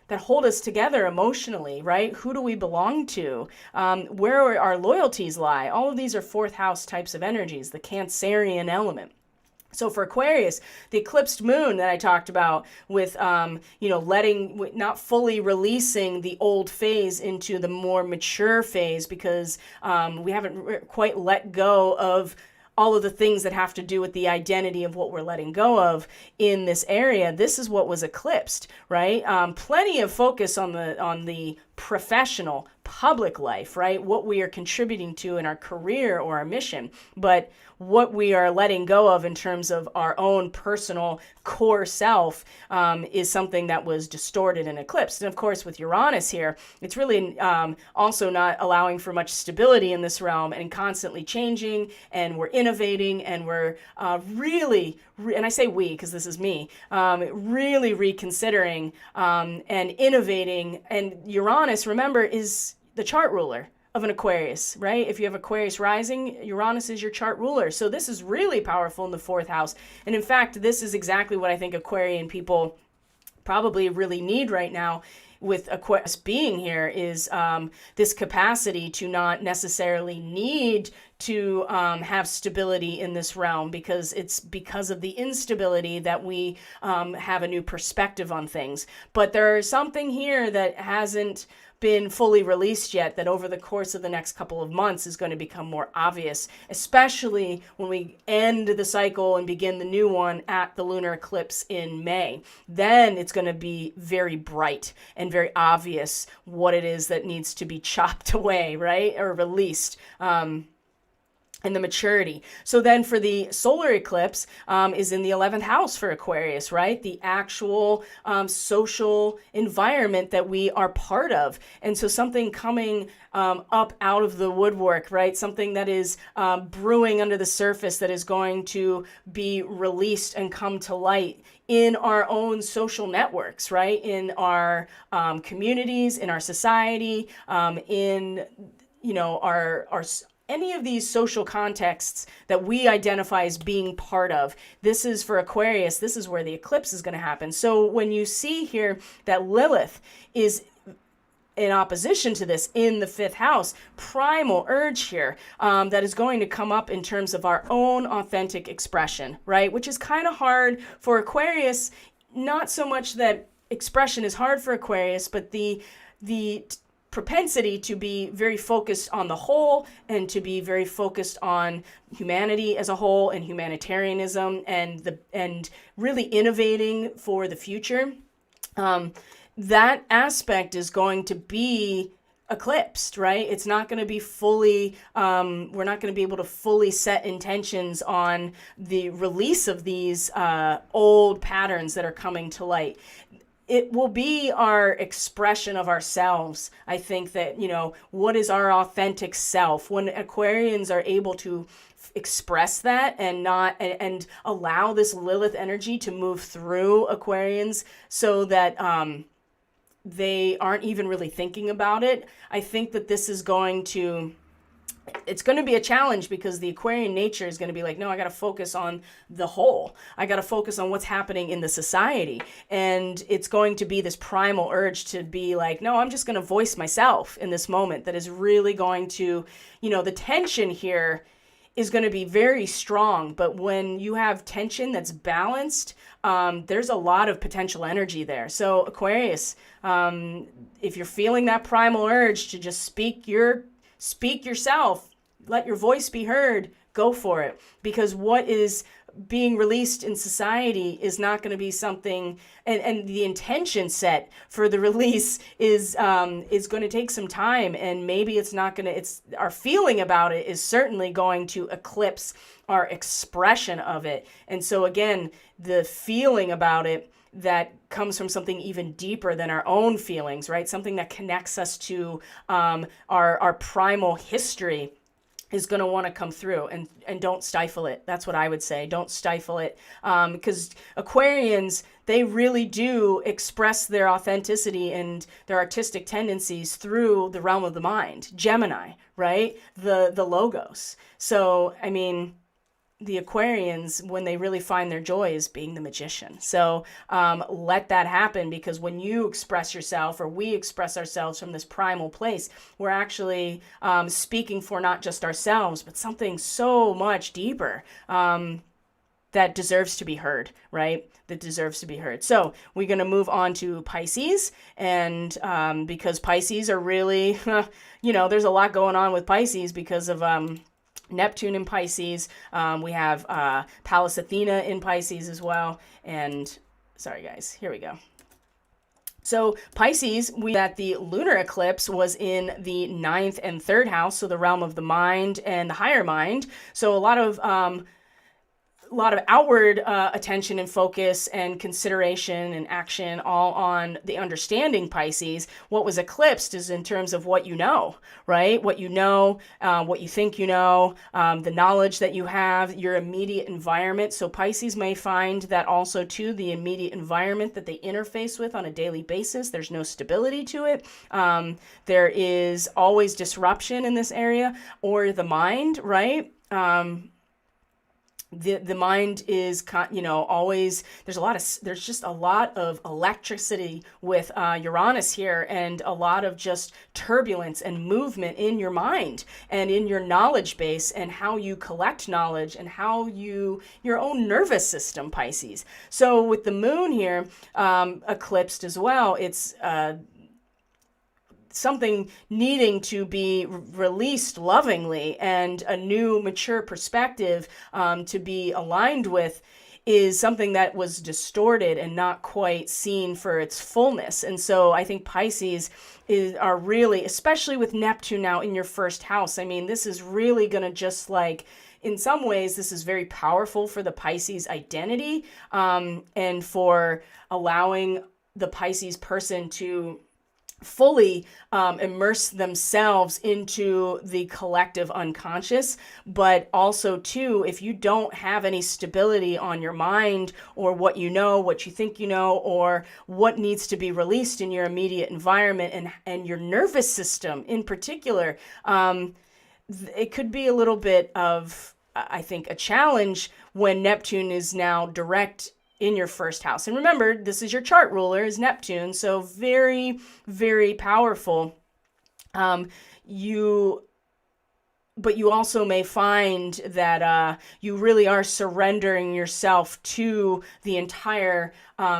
that hold us together emotionally, right? Who do we belong to? Where our loyalties lie? All of these are 4th house types of energies, the Cancerian element. So for Aquarius, the eclipsed moon that I talked about with, not fully releasing the old phase into the more mature phase because we haven't quite let go of all of the things that have to do with the identity of what we're letting go of in this area. This is what was eclipsed, right? Plenty of focus on the professional public life, right? What we are contributing to in our career or our mission, but what we are letting go of in terms of our own personal core self is something that was distorted and eclipsed. And of course, with Uranus here, it's really also not allowing for much stability in this realm and constantly changing, and we're innovating, and we're really, and I say we because this is me, really reconsidering and innovating. And Uranus, remember, is the chart ruler of an Aquarius, right? If you have Aquarius rising, Uranus is your chart ruler. So this is really powerful in the 4th house. And in fact, this is exactly what I think Aquarian people probably really need right now with Aquarius being here is this capacity to not necessarily need to have stability in this realm, because it's because of the instability that we have a new perspective on things. But there's something here that hasn't been fully released yet, that over the course of the next couple of months is going to become more obvious, especially when we end the cycle and begin the new one at the lunar eclipse in May. Then it's going to be very bright and very obvious what it is that needs to be chopped away, right? Or released. And the maturity. So then for the solar eclipse is in the 11th house for Aquarius, right? The actual social environment that we are part of. And so something coming up out of the woodwork, right? Something that is brewing under the surface that is going to be released and come to light in our own social networks, right? In our communities, in our society, in, our any of these social contexts that we identify as being part of. This is for Aquarius. This is where the eclipse is going to happen. So when you see here that Lilith is in opposition to this in the 5th house, primal urge here that is going to come up in terms of our own authentic expression, right? Which is kind of hard for Aquarius. Not so much that expression is hard for Aquarius, but the propensity to be very focused on the whole and to be very focused on humanity as a whole and humanitarianism and really innovating for the future. That aspect is going to be eclipsed, right? It's not going to be fully, we're not going to be able to fully set intentions on the release of these old patterns that are coming to light. It will be our expression of ourselves. I think that, what is our authentic self? When Aquarians are able to express that and allow this Lilith energy to move through Aquarians so that they aren't even really thinking about it, I think that this is it's going to be a challenge, because the Aquarian nature is going to be like, no, I got to focus on the whole. I got to focus on what's happening in the society. And it's going to be this primal urge to be like, no, I'm just going to voice myself in this moment. That is really going to, the tension here is going to be very strong. But when you have tension that's balanced, there's a lot of potential energy there. So Aquarius, if you're feeling that primal urge to just speak yourself, let your voice be heard, go for it. Because what is being released in society is not going to be something, and the intention set for the release is going to take some time, and maybe our feeling about it is certainly going to eclipse our expression of it. And so again, the feeling about it that comes from something even deeper than our own feelings, right? Something that connects us to our primal history is going to want to come through, and don't stifle it. That's what I would say. Don't stifle it. Because Aquarians, they really do express their authenticity and their artistic tendencies through the realm of the mind. Gemini, right? The logos. So, the Aquarians, when they really find their joy, is being the magician. So let that happen, because when you express yourself, or we express ourselves from this primal place, we're actually speaking for not just ourselves, but something so much deeper that deserves to be heard, right? That deserves to be heard. So we're going to move on to Pisces, and because Pisces are really, there's a lot going on with Pisces because of Neptune in Pisces. We have Pallas Athena in Pisces as well. And sorry guys, here we go. So Pisces, that the lunar eclipse was in the 9th and 3rd house, so the realm of the mind and the higher mind. So a lot of outward attention and focus and consideration and action all on the understanding Pisces. What was eclipsed is in terms of what you know, right? What you know, what you think you know, the knowledge that you have, your immediate environment. So Pisces may find that also too, the immediate environment that they interface with on a daily basis, there's no stability to it. There is always disruption in this area, or the mind, right? the mind is, always, there's just a lot of electricity with Uranus here, and a lot of just turbulence and movement in your mind and in your knowledge base and how you collect knowledge and how your own nervous system, Pisces. So with the moon here, eclipsed as well, it's something needing to be released lovingly, and a new mature perspective to be aligned with is something that was distorted and not quite seen for its fullness. And so I think Pisces are really, especially with Neptune now in your first house, I mean, this is really going to just like, in some ways, this is very powerful for the Pisces identity, and for allowing the Pisces person to fully immerse themselves into the collective unconscious. But also too, if you don't have any stability on your mind, or what you know, what you think you know, or what needs to be released in your immediate environment, and your nervous system in particular, it could be a little bit of, I think, a challenge when Neptune is now direct in your first house. And remember, this is your chart ruler, is Neptune, so very, very powerful. But you also may find that you really are surrendering yourself to the entire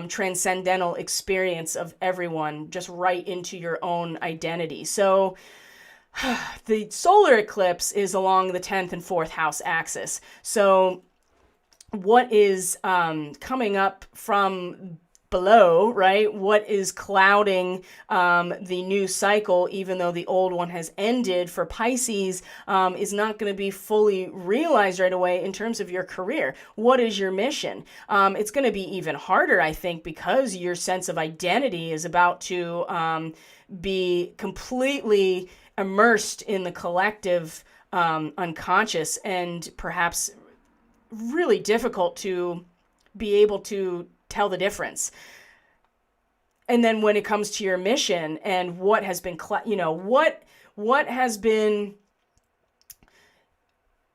transcendental experience of everyone, just right into your own identity. So the solar eclipse is along the 10th and 4th house axis. So what is coming up from below, right? What is clouding the new cycle, even though the old one has ended for Pisces, is not going to be fully realized right away in terms of your career. What is your mission? It's going to be even harder, I think, because your sense of identity is about to be completely immersed in the collective unconscious, and perhaps really difficult to be able to tell the difference. And then when it comes to your mission and what has been,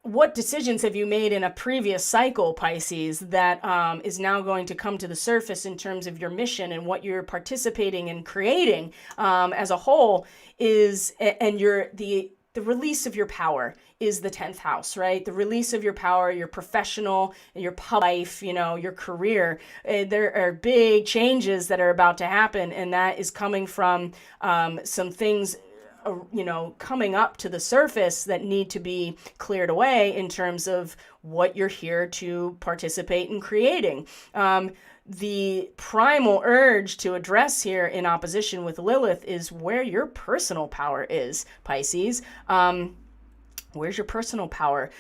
what decisions have you made in a previous cycle, Pisces, that is now going to come to the surface in terms of your mission and what you're participating in creating as a whole is, and the release of your power is the 10th house, right? The release of your power, your professional, your public life, your career. There are big changes that are about to happen, and that is coming from some things, coming up to the surface that need to be cleared away in terms of what you're here to participate in creating. The primal urge to address here in opposition with Lilith is where your personal power is, Pisces. Where's your personal power?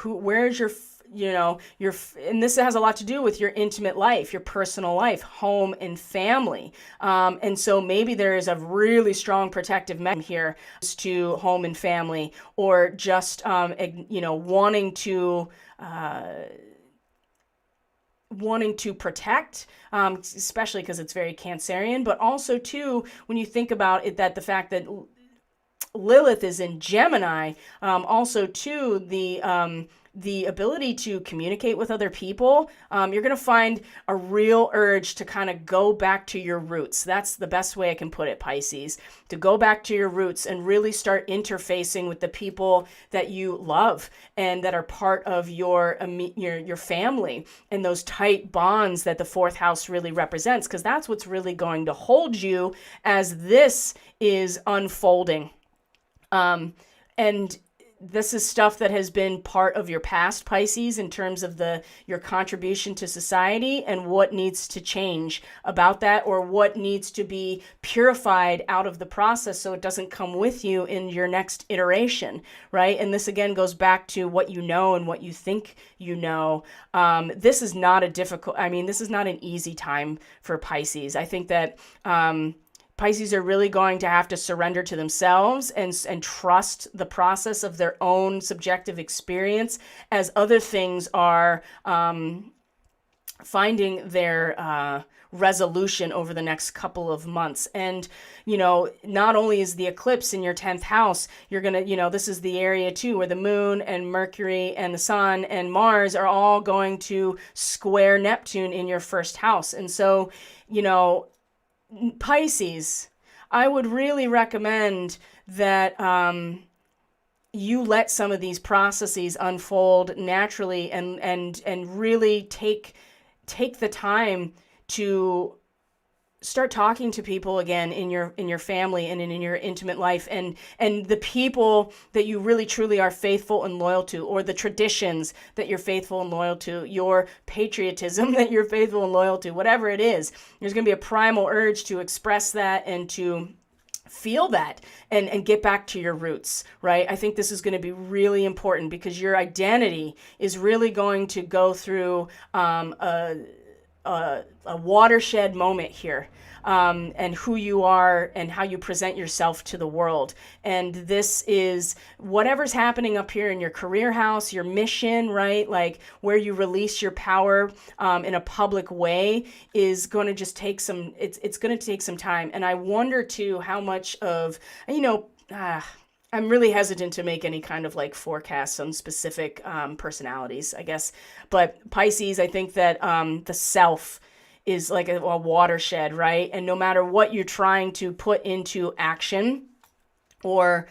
Where's your, and this has a lot to do with your intimate life, your personal life, home and family. And so maybe there is a really strong protective mechanism here to home and family, or just, wanting to protect, especially because it's very Cancerian, but also too, when you think about it, that the fact that Lilith is in Gemini, also too, the ability to communicate with other people, you're going to find a real urge to kind of go back to your roots. That's the best way I can put it, Pisces, to go back to your roots and really start interfacing with the people that you love and that are part of your family, and those tight bonds that the 4th house really represents, because that's what's really going to hold you as this is unfolding. And this is stuff that has been part of your past, Pisces, in terms of your contribution to society, and what needs to change about that, or what needs to be purified out of the process so it doesn't come with you in your next iteration, right? And this again goes back to what you know and what you think you know. This is not this is not an easy time for Pisces. I think that Pisces are really going to have to surrender to themselves and trust the process of their own subjective experience, as other things are finding their resolution over the next couple of months. And, you know, not only is the eclipse in your 10th house, you're going to, you know, this is the area too where the moon and Mercury and the sun and Mars are all going to square Neptune in your first house. And so, you know, Pisces, I would really recommend that you let some of these processes unfold naturally and really take the time to start talking to people again in your family and in your intimate life, and the people that you really truly are faithful and loyal to, or the traditions that you're faithful and loyal to, your patriotism that you're faithful and loyal to, whatever it is. There's going to be a primal urge to express that and to feel that and get back to your roots, right? I think this is going to be really important because your identity is really going to go through a watershed moment here, and who you are and how you present yourself to the world. And this is whatever's happening up here in your career house, your mission, right? Like where you release your power in a public way is going to just take some, it's going to take some time. And I wonder too how much of, you know, I'm really hesitant to make any kind of like forecasts on specific personalities, I guess. But Pisces, I think that the self is like a watershed, right? And no matter what you're trying to put into action or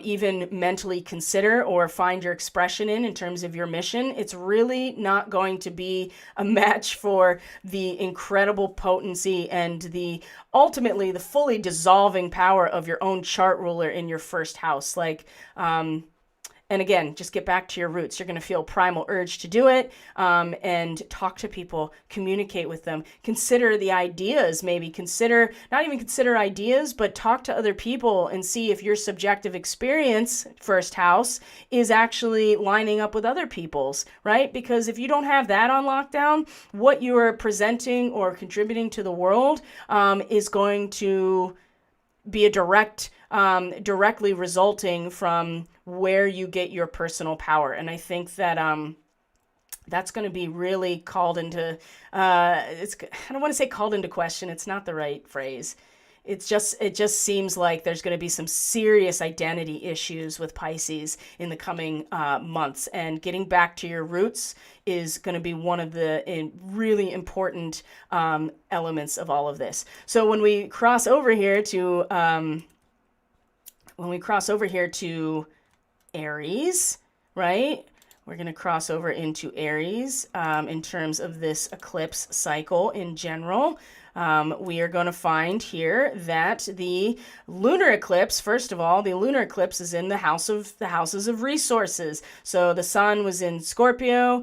even mentally consider or find your expression in terms of your mission, it's really not going to be a match for the incredible potency and the ultimately the fully dissolving power of your own chart ruler in your first house. Like, and again, just get back to your roots. You're going to feel primal urge to do it, and talk to people, communicate with them, consider the ideas, maybe not even consider ideas, but talk to other people and see if your subjective experience, first house, is actually lining up with other people's, right? Because if you don't have that on lockdown, what you are presenting or contributing to the world is going to be a directly resulting from where you get your personal power. And I think that that's going to be really called into, I don't want to say called into question. It's not the right phrase. It just seems like there's going to be some serious identity issues with Pisces in the coming months. And getting back to your roots is going to be one of the really important elements of all of this. So when we cross over here to Aries, right? We're going to cross over into Aries in terms of this eclipse cycle in general. We are going to find here that the lunar eclipse, first of all, the lunar eclipse is in the houses of resources. So the sun was in Scorpio,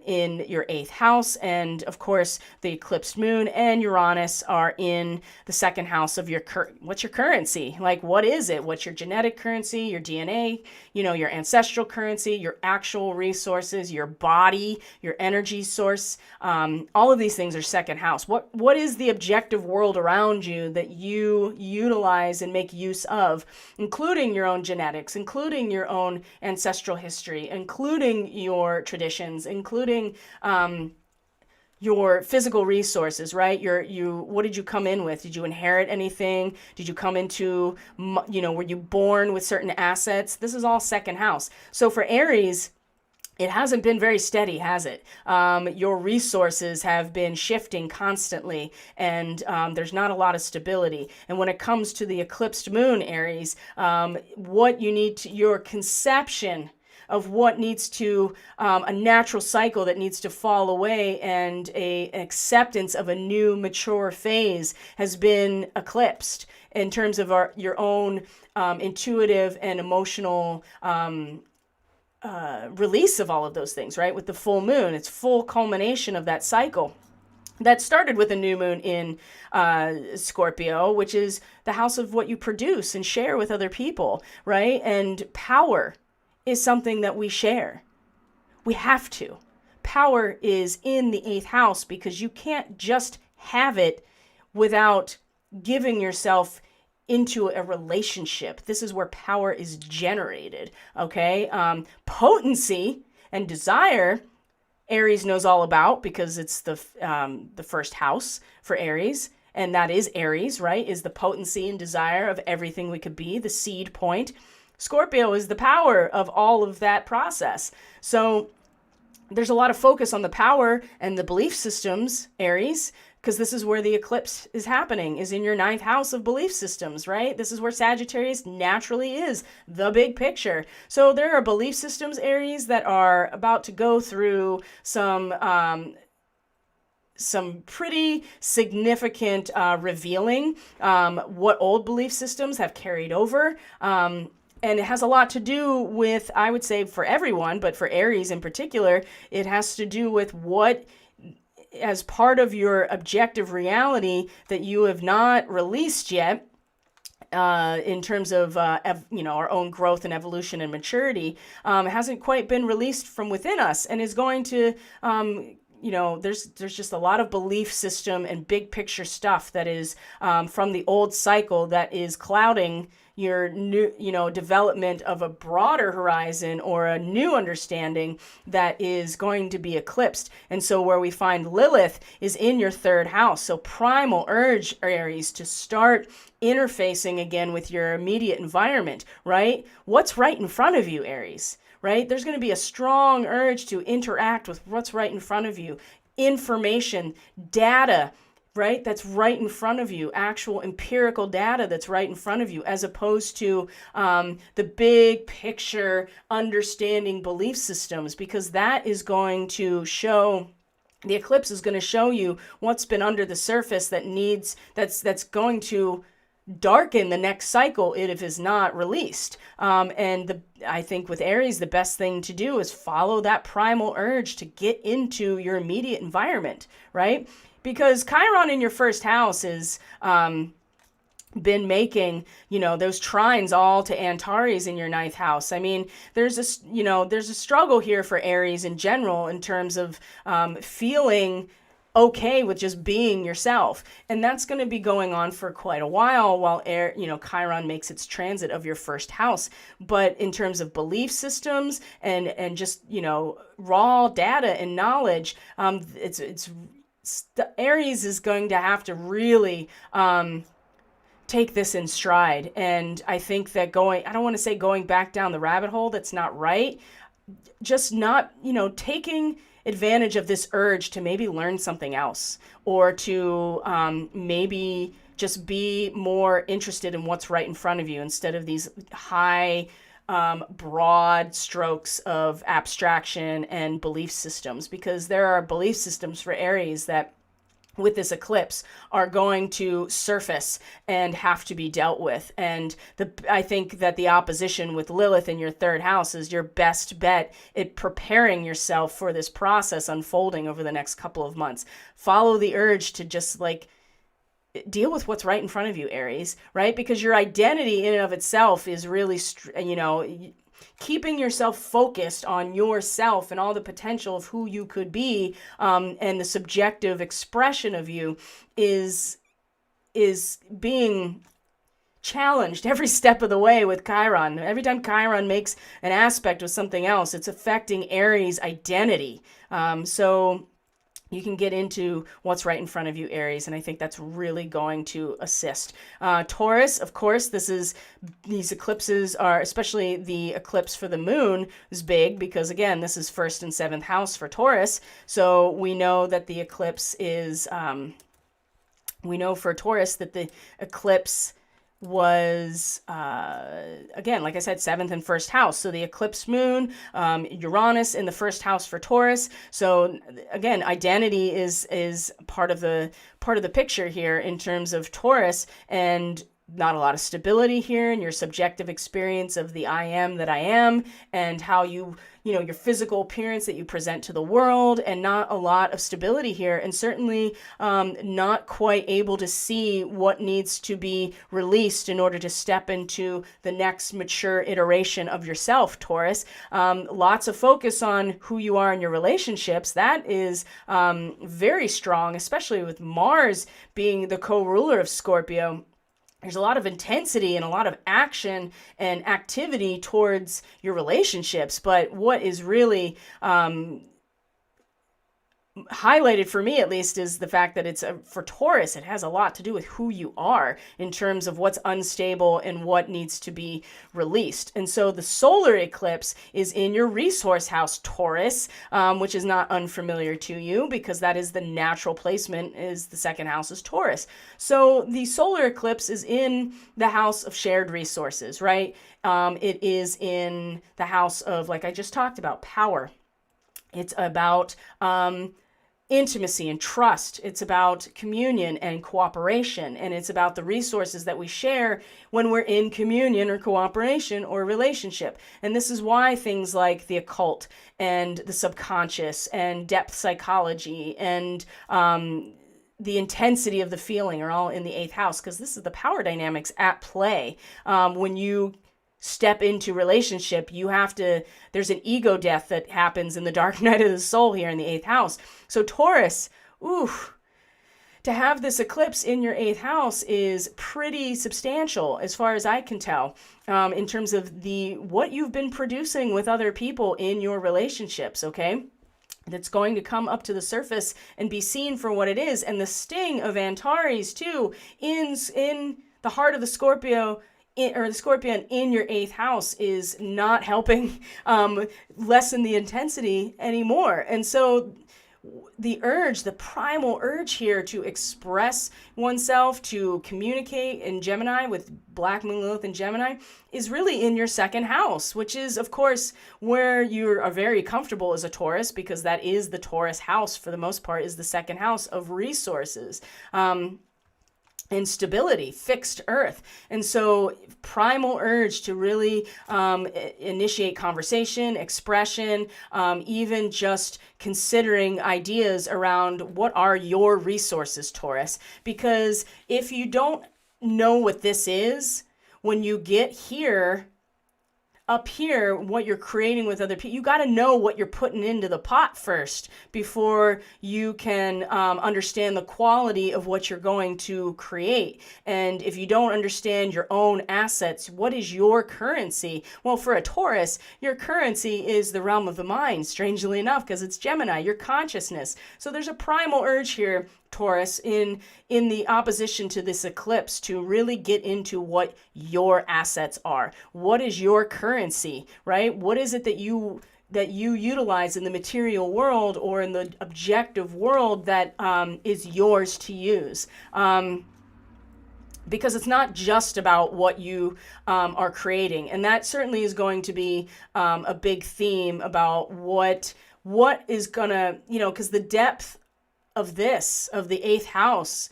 in your 8th house, and of course the eclipsed moon and Uranus are in the 2nd house of your what's your currency? Like, what is it? What's your genetic currency, your DNA, you know, your ancestral currency, your actual resources, your body, your energy source. All of these things are 2nd house. What is the objective world around you that you utilize and make use of, including your own genetics, including your own ancestral history, including your traditions, including your physical resources, right? What did you come in with? Did you inherit anything? Did you come into, were you born with certain assets? This is all 2nd house. So for Aries, it hasn't been very steady, has it? Your resources have been shifting constantly, and there's not a lot of stability. And when it comes to the eclipsed moon, Aries, what you need to, your conception of what needs to, a natural cycle that needs to fall away and an acceptance of a new mature phase has been eclipsed in terms of your own intuitive and emotional release of all of those things, right? With the full moon, it's full culmination of that cycle that started with a new moon in Scorpio, which is the house of what you produce and share with other people, right? And power is something that we share. We have to. Power is in the 8th house because you can't just have it without giving yourself into a relationship. This is where power is generated, okay? Potency and desire Aries knows all about, because it's the first house for Aries. And that is Aries, right? Is the potency and desire of everything we could be, the seed point. Scorpio is the power of all of that process. So there's a lot of focus on the power and the belief systems, Aries, because this is where the eclipse is happening, is in your 9th house of belief systems, right? This is where Sagittarius naturally is, the big picture. So there are belief systems, Aries, that are about to go through some pretty significant revealing, what old belief systems have carried over. And it has a lot to do with, I would say for everyone, but for Aries in particular, it has to do with what, as part of your objective reality that you have not released yet, in terms of our own growth and evolution and maturity, hasn't quite been released from within us, and is going to there's just a lot of belief system and big picture stuff that is from the old cycle that is clouding your new, development of a broader horizon or a new understanding that is going to be eclipsed. And so where we find Lilith is in your 3rd house. So primal urge, Aries, to start interfacing again with your immediate environment, right? What's right in front of you, Aries? Right? There's going to be a strong urge to interact with what's right in front of you. Information, data, right? That's right in front of you. Actual empirical data that's right in front of you, as opposed to the big picture understanding belief systems, because that is going to show. The eclipse is going to show you what's been under the surface that's going to darken the next cycle if it is not released. I think with Aries, the best thing to do is follow that primal urge to get into your immediate environment, right? Because Chiron in your 1st house is been making, those trines all to Antares in your 9th house. I mean, there's a struggle here for Aries in general in terms of feeling okay with just being yourself. And that's going to be going on for quite a while Chiron makes its transit of your 1st house. But in terms of belief systems and just, raw data and knowledge, Aries is going to have to really take this in stride. And I think that I don't want to say going back down the rabbit hole, that's not right. Just not, taking advantage of this urge to maybe learn something else, or to maybe just be more interested in what's right in front of you instead of these high, broad strokes of abstraction and belief systems, because there are belief systems for Aries that with this eclipse are going to surface and have to be dealt with. And I think that the opposition with Lilith in your 3rd house is your best bet at preparing yourself for this process unfolding over the next couple of months. Follow the urge to just deal with what's right in front of you, Aries, right? Because your identity in and of itself is really, keeping yourself focused on yourself and all the potential of who you could be, and the subjective expression of you is being challenged every step of the way with Chiron. Every time Chiron makes an aspect with something else, it's affecting Aries' identity. So you can get into what's right in front of you, Aries, and I think that's really going to assist. Taurus, of course, these eclipses are, especially the eclipse for the moon, is big because, again, this is 1st and 7th house for Taurus. So we know that the eclipse is, we know for Taurus that the eclipse was, again, like I said, 7th and 1st house. So the eclipse moon, Uranus in the 1st house for Taurus. So again, identity is part of the picture here in terms of Taurus, and not a lot of stability here in your subjective experience of the I am that I am, and how your physical appearance that you present to the world, and not a lot of stability here, and certainly not quite able to see what needs to be released in order to step into the next mature iteration of yourself, Taurus. Lots of focus on who you are in your relationships. That is very strong, especially with Mars being the co-ruler of Scorpio. There's a lot of intensity and a lot of action and activity towards your relationships. But what is really highlighted for me at least is the fact that it's for Taurus, it has a lot to do with who you are in terms of what's unstable and what needs to be released. And so the solar eclipse is in your resource house, Taurus, which is not unfamiliar to you because that is the natural placement, is the second house is Taurus. So the solar eclipse is in the house of shared resources, right? It is in the house of, like I just talked about, power. It's about intimacy and trust. It's about communion and cooperation. And it's about the resources that we share when we're in communion or cooperation or relationship. And this is why things like the occult and the subconscious and depth psychology and the intensity of the feeling are all in the 8th house, because this is the power dynamics at play. When you step into relationship, there's an ego death that happens in the dark night of the soul here in the 8th house. So Taurus, to have this eclipse in your 8th house is pretty substantial as far as I can tell, in terms of what you've been producing with other people in your relationships, okay? That's going to come up to the surface and be seen for what it is. And the sting of Antares too, in the heart of the Scorpio, or the Scorpion in your 8th house, is not helping lessen the intensity anymore. And so the primal urge here to express oneself, to communicate in Gemini with Black Moon Lilith in Gemini, is really in your 2nd house, which is, of course, where you are very comfortable as a Taurus, because that is the Taurus house for the most part, is the 2nd house of resources. And stability, fixed earth. And so primal urge to really initiate conversation, expression, even just considering ideas around what are your resources, Taurus. Because if you don't know what this is, when you get here, up here, what you're creating with other people, you got to know what you're putting into the pot first before you can understand the quality of what you're going to create. And if you don't understand your own assets, what is your currency? Well, for a Taurus, your currency is the realm of the mind, strangely enough, because it's Gemini, your consciousness. So there's a primal urge here, Taurus, in the opposition to this eclipse, to really get into what your assets are. What is your currency, right? What is it that you utilize in the material world or in the objective world that is yours to use? Because it's not just about what you are creating. And that certainly is going to be a big theme about what is gonna, because the depth of the 8th house,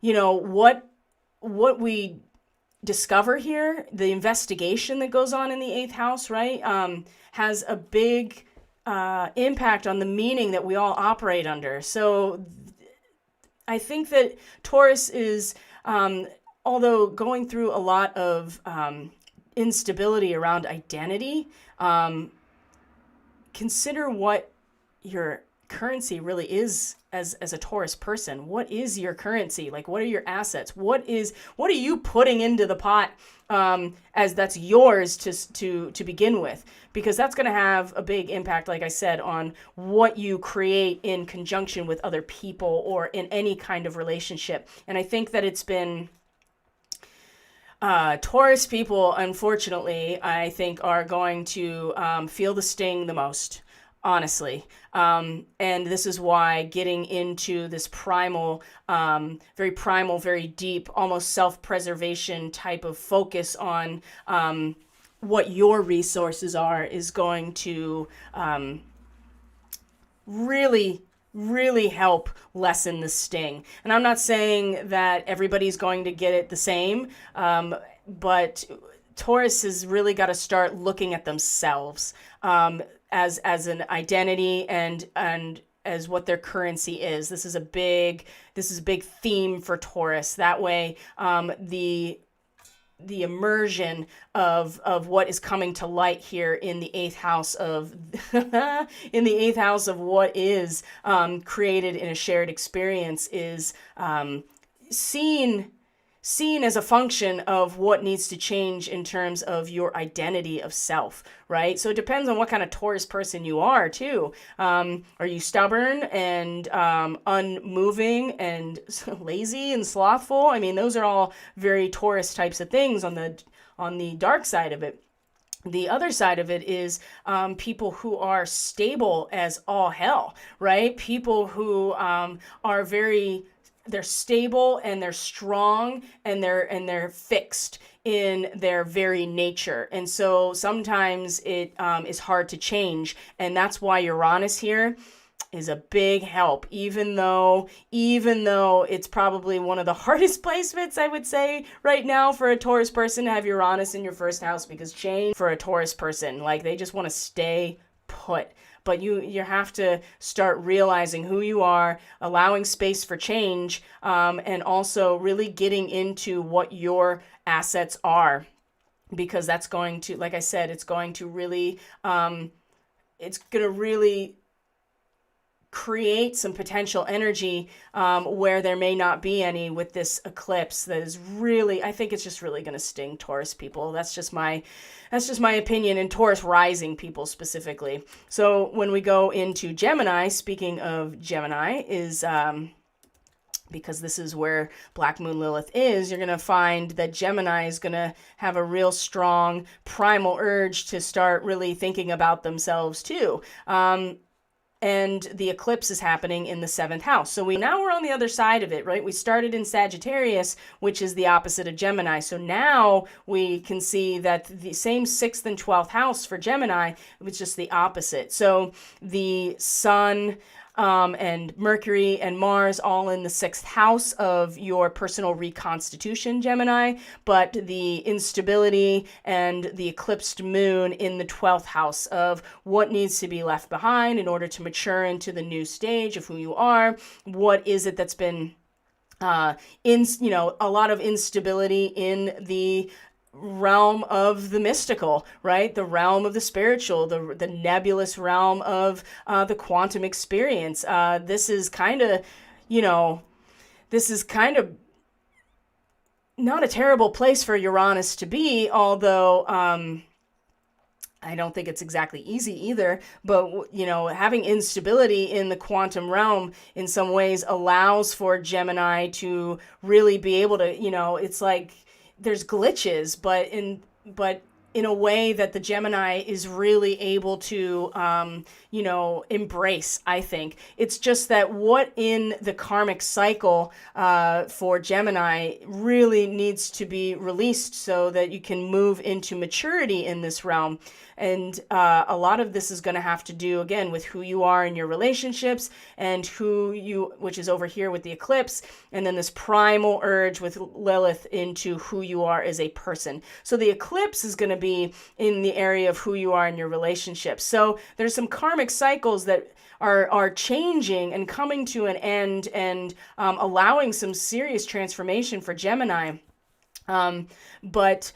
what we discover here, the investigation that goes on in the 8th house, right, has a big impact on the meaning that we all operate under. So I think that Taurus is, although going through a lot of instability around identity, consider what your currency really is as a Taurus person. What is your currency? Like, what are your assets? What are you putting into the pot as that's yours to begin with? Because that's going to have a big impact, like I said, on what you create in conjunction with other people or in any kind of relationship. And I think that it's been Taurus people, unfortunately, I think are going to feel the sting the most, honestly. And this is why getting into this primal, very deep, almost self-preservation type of focus on what your resources are is going to really help lessen the sting. And I'm not saying that everybody's going to get it the same, but Taurus has really got to start looking at themselves as an identity and as what their currency is. This is a big theme for Taurus. That way, the immersion of what is coming to light here in the 8th house of in the 8th house of what is created in a shared experience is seen seen as a function of what needs to change in terms of your identity of self, right? So it depends on what kind of Taurus person you are too. Are you stubborn and unmoving and lazy and slothful? I mean, those are all very Taurus types of things on the dark side of it. The other side of it is people who are stable as all hell, right? People who are they're stable and they're strong and they're fixed in their very nature. And so sometimes it is hard to change. And that's why Uranus here is a big help, even though it's probably one of the hardest placements, I would say, right now for a Taurus person to have Uranus in your first house, because change for a Taurus person, like, they just want to stay put. But you have to start realizing who you are, allowing space for change, and also really getting into what your assets are, because that's going to, like I said, it's going to really create some potential energy where there may not be any with this eclipse. That is really, I think it's just really going to sting Taurus people. That's just my opinion, and Taurus rising people specifically. So when we go into Gemini, speaking of Gemini, is because this is where Black Moon Lilith is, you're going to find that Gemini is going to have a real strong primal urge to start really thinking about themselves too. And the eclipse is happening in the 7th house. So now we're on the other side of it, right? We started in Sagittarius, which is the opposite of Gemini. So now we can see that the same 6th and 12th house for Gemini, it was just the opposite. So the Sun and Mercury and Mars all in the 6th house of your personal reconstitution, Gemini, but the instability and the eclipsed moon in the 12th house of what needs to be left behind in order to mature into the new stage of who you are. What is it that's been a lot of instability in the realm of the mystical, right? The realm of the spiritual, the nebulous realm of the quantum experience. This is kind of not a terrible place for Uranus to be, although I don't think it's exactly easy either. But, having instability in the quantum realm in some ways allows for Gemini to really be able to, it's like there's glitches, but in a way that the Gemini is really able to, embrace, I think. It's just that what in the karmic cycle for Gemini really needs to be released so that you can move into maturity in this realm. And a lot of this is going to have to do, again, with who you are in your relationships and which is over here with the eclipse, and then this primal urge with Lilith into who you are as a person. So the eclipse is going to be in the area of who you are in your relationships. So there's some karmic cycles that are changing and coming to an end, and allowing some serious transformation for Gemini. But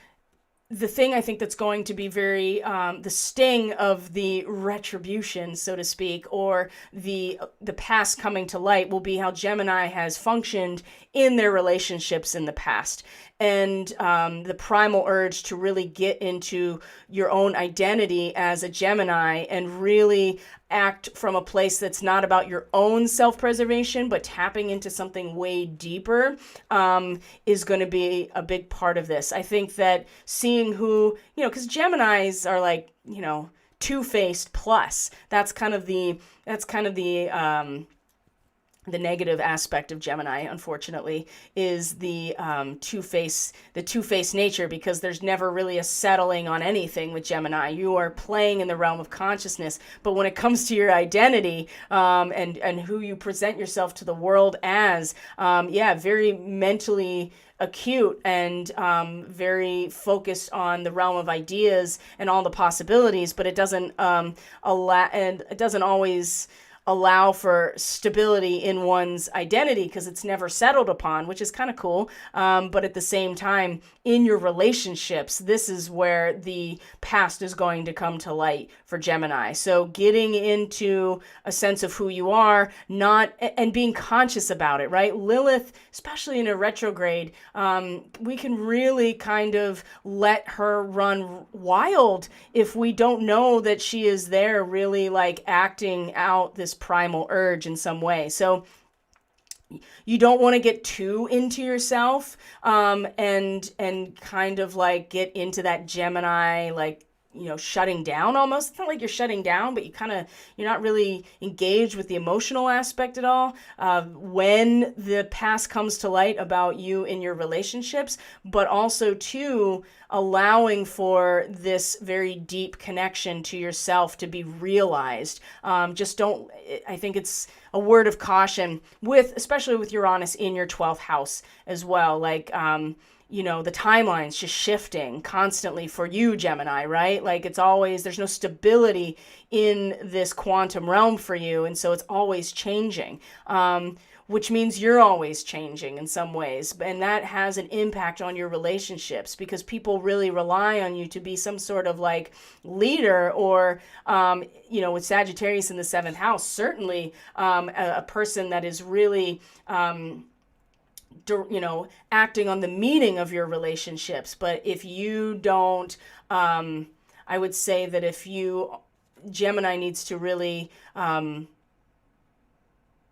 the thing I think that's going to be very, the sting of the retribution, so to speak, or the past coming to light, will be how Gemini has functioned in their relationships in the past. And the primal urge to really get into your own identity as a Gemini and really act from a place that's not about your own self-preservation, but tapping into something way deeper is going to be a big part of this. I think that seeing who, because Geminis are like, two-faced plus. That's kind of the negative aspect of Gemini, unfortunately, is the two-faced nature, because there's never really a settling on anything with Gemini. You are playing in the realm of consciousness, but when it comes to your identity and who you present yourself to the world as, very mentally acute and very focused on the realm of ideas and all the possibilities, but it doesn't allow, and it doesn't always allow for stability in one's identity because it's never settled upon, which is kind of cool. But at the same time, in your relationships, this is where the past is going to come to light for Gemini. So getting into a sense of who you are, and being conscious about it, right? Lilith, especially in a retrograde, we can really kind of let her run wild if we don't know that she is there really like acting out this primal urge in some way. So you don't want to get too into yourself, and kind of like get into that Gemini, like, shutting down almost. It's not like you're shutting down, but you're not really engaged with the emotional aspect at all. When the past comes to light about you in your relationships, but also too, allowing for this very deep connection to yourself to be realized. I think it's a word of caution especially with Uranus in your 12th house as well. Like, the timeline's just shifting constantly for you, Gemini, right? Like there's no stability in this quantum realm for you. And so it's always changing, which means you're always changing in some ways. And that has an impact on your relationships because people really rely on you to be some sort of like leader or, with Sagittarius in the 7th house, certainly a person that is really, acting on the meaning of your relationships. But if you don't, I would say that Gemini needs to really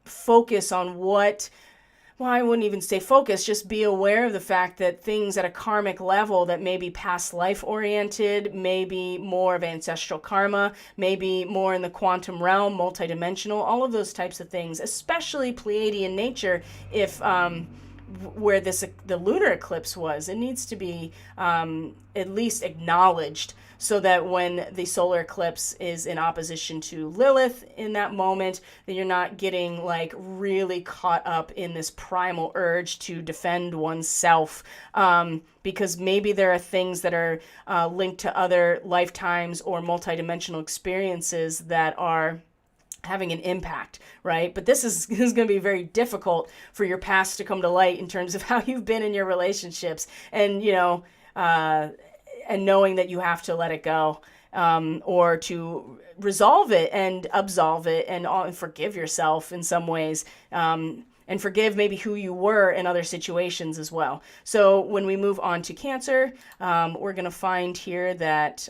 focus on I wouldn't even say focus, just be aware of the fact that things at a karmic level that may be past life oriented, maybe more of ancestral karma, maybe more in the quantum realm, multidimensional, all of those types of things, especially Pleiadian nature, if where the lunar eclipse was, it needs to be at least acknowledged so that when the solar eclipse is in opposition to Lilith in that moment, that you're not getting like really caught up in this primal urge to defend oneself, because maybe there are things that are linked to other lifetimes or multidimensional experiences that are having an impact, right? But this is going to be very difficult for your past to come to light in terms of how you've been in your relationships, and and knowing that you have to let it go, or to resolve it and absolve it and forgive yourself in some ways, and forgive maybe who you were in other situations as well. So when we move on to Cancer, we're going to find here that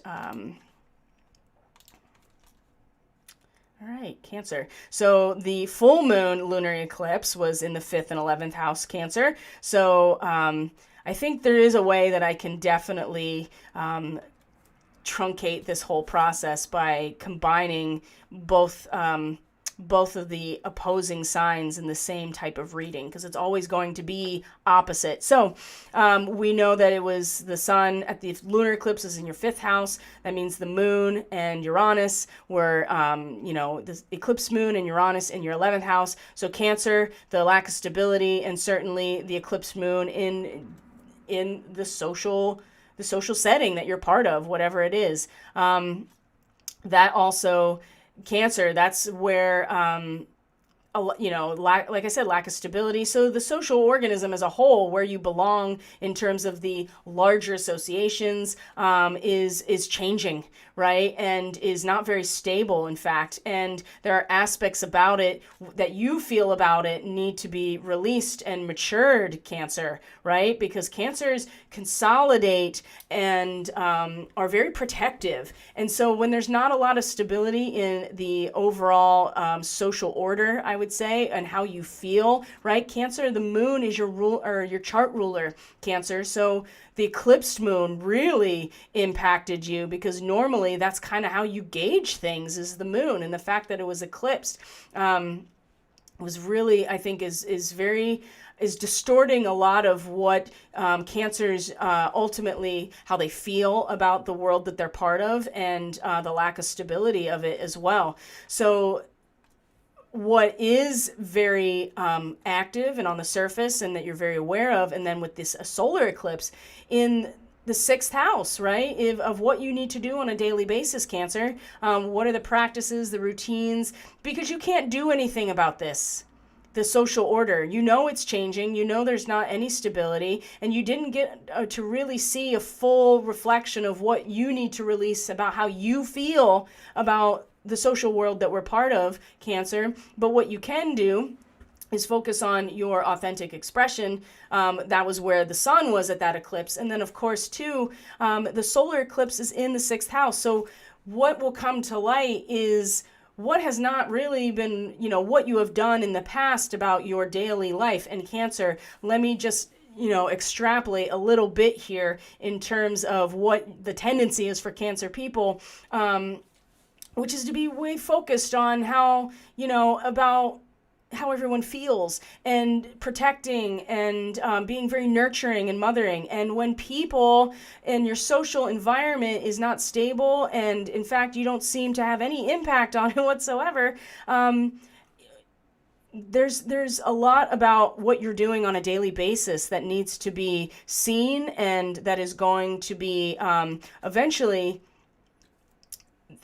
all right, Cancer. So the full moon lunar eclipse was in the 5th and 11th house, Cancer. So I think there is a way that I can definitely truncate this whole process by combining both of the opposing signs in the same type of reading, because it's always going to be opposite. So we know that it was the sun at the lunar eclipse is in your 5th house. That means the moon and Uranus were, the eclipse moon and Uranus in your 11th house. So Cancer, the lack of stability, and certainly the eclipse moon in the social setting that you're part of, whatever it is. That also, Cancer, that's where, like I said, lack of stability. So the social organism as a whole, where you belong in terms of the larger associations, is changing, right? And is not very stable, in fact. And there are aspects about it that you feel about it need to be released and matured, Cancer, right? Because Cancers consolidate and are very protective. And so when there's not a lot of stability in the overall social order, I would say, and how you feel, right? Cancer, the moon is your chart ruler, Cancer. So the eclipsed moon really impacted you, because normally that's kind of how you gauge things, is the moon, and the fact that it was eclipsed was really, I think, is distorting a lot of what Cancers ultimately, how they feel about the world that they're part of, and the lack of stability of it as well. So what is very active and on the surface, and that you're very aware of, and then with this solar eclipse in the sixth house, right? Of what you need to do on a daily basis, Cancer. What are the practices, the routines? Because you can't do anything about this. The social order, you know it's changing, you know there's not any stability, and you didn't get to really see a full reflection of what you need to release about how you feel about the social world that we're part of, Cancer. But what you can do is focus on your authentic expression. That was where the sun was at that eclipse. And then, of course, too, the solar eclipse is in the sixth house. So what will come to light is what has not really been, what you have done in the past about your daily life. And Cancer, let me just extrapolate a little bit here in terms of what the tendency is for Cancer people, which is to be way focused on how, about how everyone feels, and protecting, and being very nurturing and mothering. And when people in your social environment is not stable, and in fact you don't seem to have any impact on it whatsoever, there's a lot about what you're doing on a daily basis that needs to be seen, and that is going to be eventually,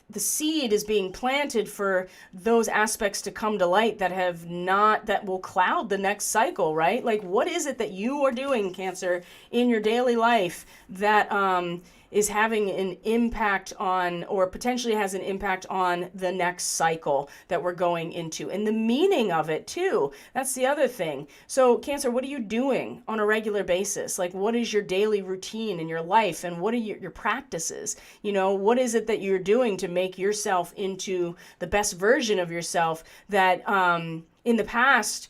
the seed is being planted for those aspects to come to light that will cloud the next cycle, right? Like, what is it that you are doing, Cancer, in your daily life that is having an impact on, or potentially has an impact on, the next cycle that we're going into, and the meaning of it too. That's the other thing. So Cancer, what are you doing on a regular basis? Like, what is your daily routine in your life, and what are your practices? What is it that you're doing to make yourself into the best version of yourself that in the past,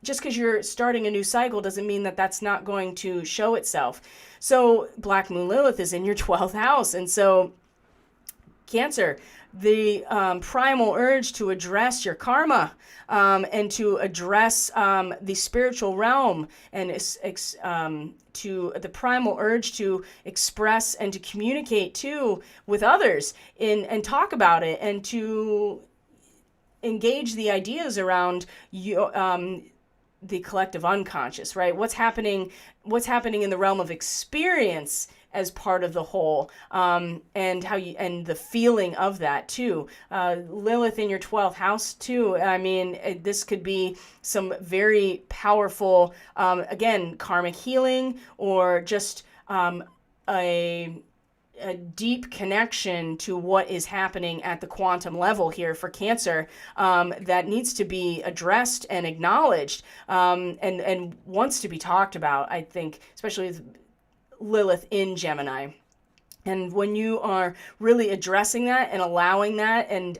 just because you're starting a new cycle doesn't mean that that's not going to show itself. So Black Moon Lilith is in your 12th house. And so Cancer, the primal urge to address your karma, and to address the spiritual realm, and to the primal urge to express and to communicate too with others and talk about it, and to engage the ideas around you, the collective unconscious, right? What's happening in the realm of experience as part of the whole, and the feeling of that too. Lilith in your 12th house too. I mean, this could be some very powerful, again, karmic healing, or just a deep connection to what is happening at the quantum level here for Cancer, that needs to be addressed and acknowledged, and wants to be talked about, I think, especially with Lilith in Gemini. And when you are really addressing that and allowing that, and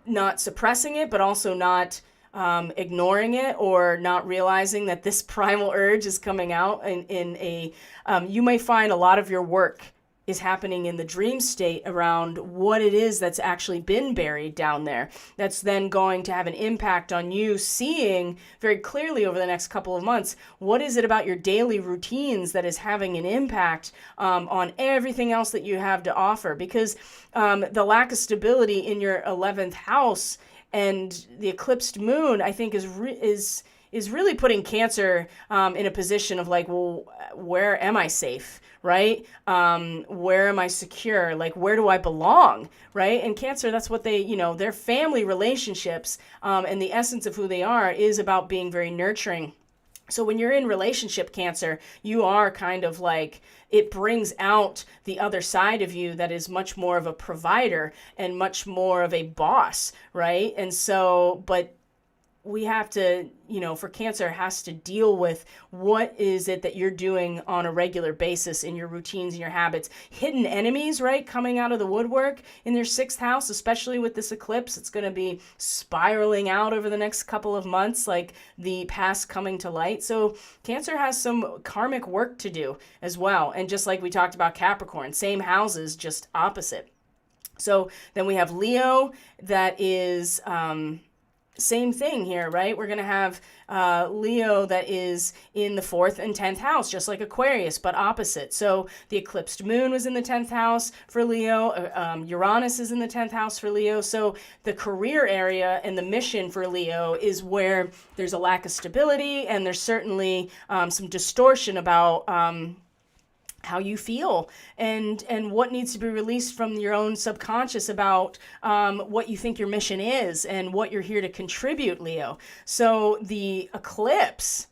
not suppressing it, but also not ignoring it, or not realizing that this primal urge is coming out you may find a lot of your work is happening in the dream state around what it is that's actually been buried down there. That's then going to have an impact on you seeing very clearly over the next couple of months, what is it about your daily routines that is having an impact on everything else that you have to offer? Because the lack of stability in your 11th house and the eclipsed moon, I think, is really putting Cancer in a position of like, well, where am I safe, right? Where am I secure? Like, where do I belong, right? And Cancer, that's what they, their family relationships, and the essence of who they are is about being very nurturing. So when you're in relationship, Cancer, you are kind of like, it brings out the other side of you that is much more of a provider and much more of a boss, right? And so, but we have to, for Cancer, has to deal with what is it that you're doing on a regular basis in your routines and your habits. Hidden enemies, right, coming out of the woodwork in their 6th house, especially with this eclipse. It's going to be spiraling out over the next couple of months, like the past coming to light. So Cancer has some karmic work to do as well. And just like we talked about Capricorn, same houses, just opposite. So then we have Leo, that is same thing here, right? We're going to have Leo that is in the 4th and 10th house, just like Aquarius, but opposite. So the eclipsed moon was in the 10th house for Leo. Uranus is in the 10th house for Leo. So the career area and the mission for Leo is where there's a lack of stability, and there's certainly some distortion about how you feel and what needs to be released from your own subconscious about what you think your mission is and what you're here to contribute, Leo. So the eclipse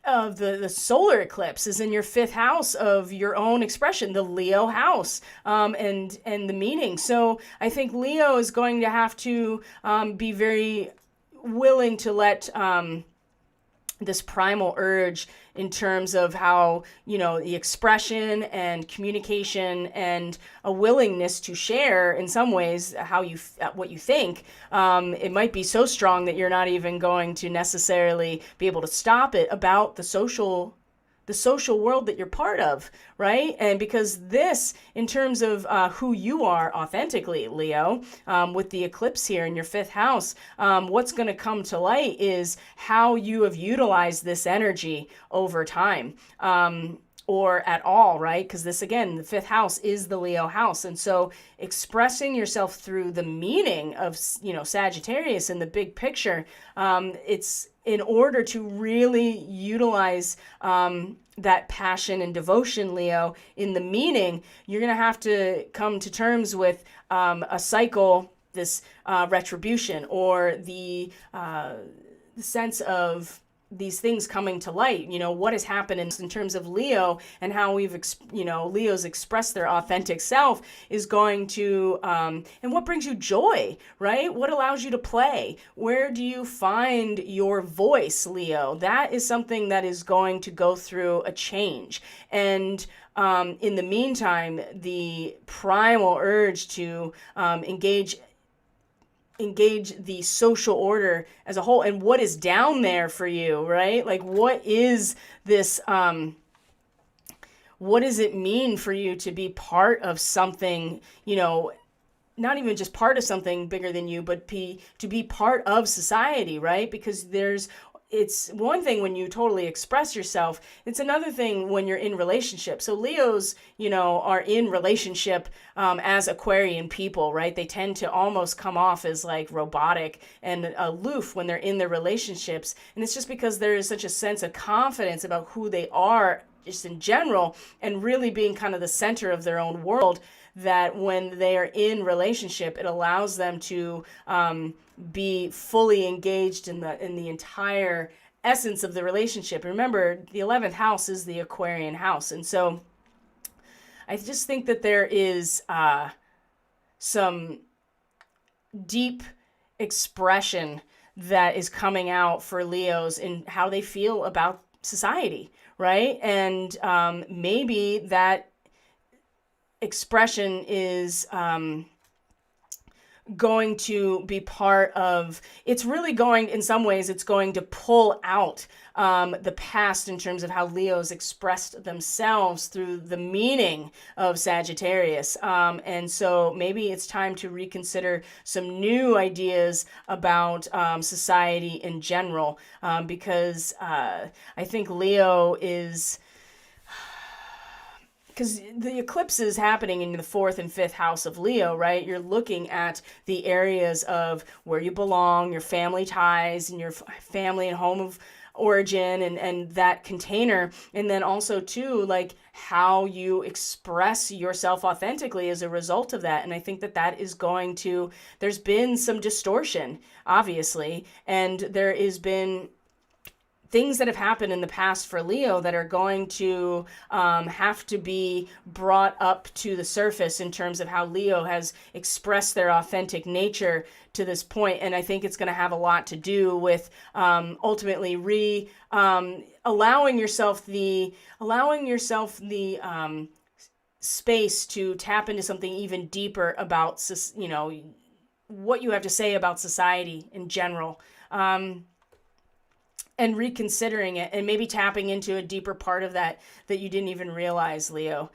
of the solar eclipse is in your 5th house of your own expression, the Leo house, and the meaning. So I think Leo is going to have to be very willing to let this primal urge in terms of how, the expression and communication and a willingness to share in some ways what you think, it might be so strong that you're not even going to necessarily be able to stop it about the social world that you're part of, right? And because this, in terms of who you are authentically, Leo, with the eclipse here in your 5th house, what's going to come to light is how you have utilized this energy over time. Or at all, right? Because this, again, the 5th house is the Leo house. And so expressing yourself through the meaning of, Sagittarius in the big picture, it's in order to really utilize that passion and devotion, Leo, in the meaning, you're going to have to come to terms with a cycle, this retribution, or the sense of these things coming to light, what has happened in terms of Leo and how we've, Leos expressed their authentic self is going to, and what brings you joy, right? What allows you to play? Where do you find your voice, Leo? That is something that is going to go through a change. And in the meantime, the primal urge to engage the social order as a whole and what is down there for you, right? Like, what is this, what does it mean for you to be part of something, not even just part of something bigger than you, but to be part of society, right? Because it's one thing when you totally express yourself. It's another thing when you're in relationship. So Leos, are in relationship as Aquarian people, right? They tend to almost come off as like robotic and aloof when they're in their relationships. And it's just because there is such a sense of confidence about who they are just in general and really being kind of the center of their own world, that when they are in relationship, it allows them to be fully engaged in the entire essence of the relationship. Remember, the 11th house is the Aquarian house. And so I just think that there is some deep expression that is coming out for Leos in how they feel about society, right? And maybe that expression is going to be part of, it's really going, in some ways, it's going to pull out the past in terms of how Leos expressed themselves through the meaning of Sagittarius. And so maybe it's time to reconsider some new ideas about society in general, because I think Leo is... Because the eclipse is happening in the 4th and 5th house of Leo, right? You're looking at the areas of where you belong, your family ties, and your family and home of origin, and that container. And then also, too, like how you express yourself authentically as a result of that. And I think that is going to... There's been some distortion, obviously, and there has been things that have happened in the past for Leo that are going to have to be brought up to the surface in terms of how Leo has expressed their authentic nature to this point. And I think it's going to have a lot to do with ultimately allowing yourself the space to tap into something even deeper about, what you have to say about society in general. And reconsidering it and maybe tapping into a deeper part of that you didn't even realize, Leo.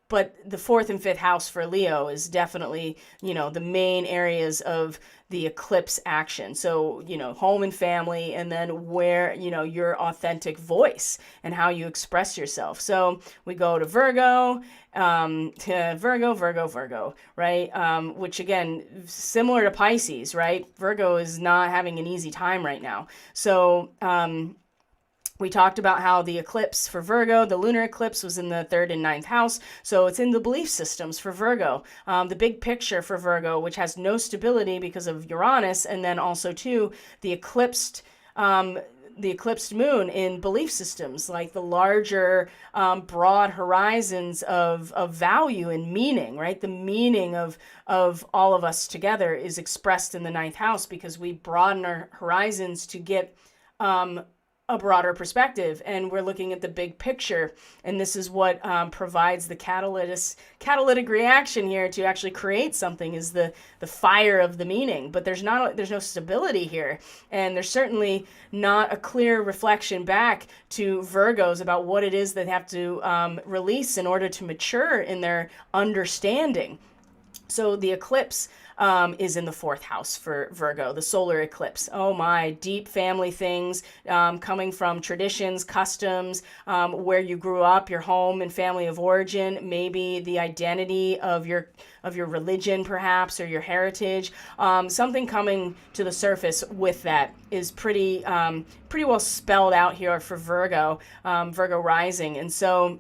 but the 4th and 5th house for Leo is definitely, the main areas of the eclipse action. So, home and family, and then where, your authentic voice and how you express yourself. So we go to Virgo, Virgo, right? Which again, similar to Pisces, right? Virgo is not having an easy time right now. So, we talked about how the eclipse for Virgo, the lunar eclipse, was in the 3rd and 9th house. So it's in the belief systems for Virgo. The big picture for Virgo, which has no stability because of Uranus, and then also too the eclipsed moon in belief systems, like the larger, broad horizons of value and meaning, right? The meaning of all of us together is expressed in the 9th house because we broaden our horizons to get a broader perspective, and we're looking at the big picture, and this is what provides the catalytic reaction here to actually create something, is the fire of the meaning. But there's no stability here, and there's certainly not a clear reflection back to Virgos about what it is they have to release in order to mature in their understanding. So the eclipse is in the 4th house for Virgo, the solar eclipse. Oh my, deep family things coming from traditions, customs, where you grew up, your home and family of origin, maybe the identity of your religion perhaps, or your heritage. Something coming to the surface with that is pretty well spelled out here for Virgo, Virgo rising. And so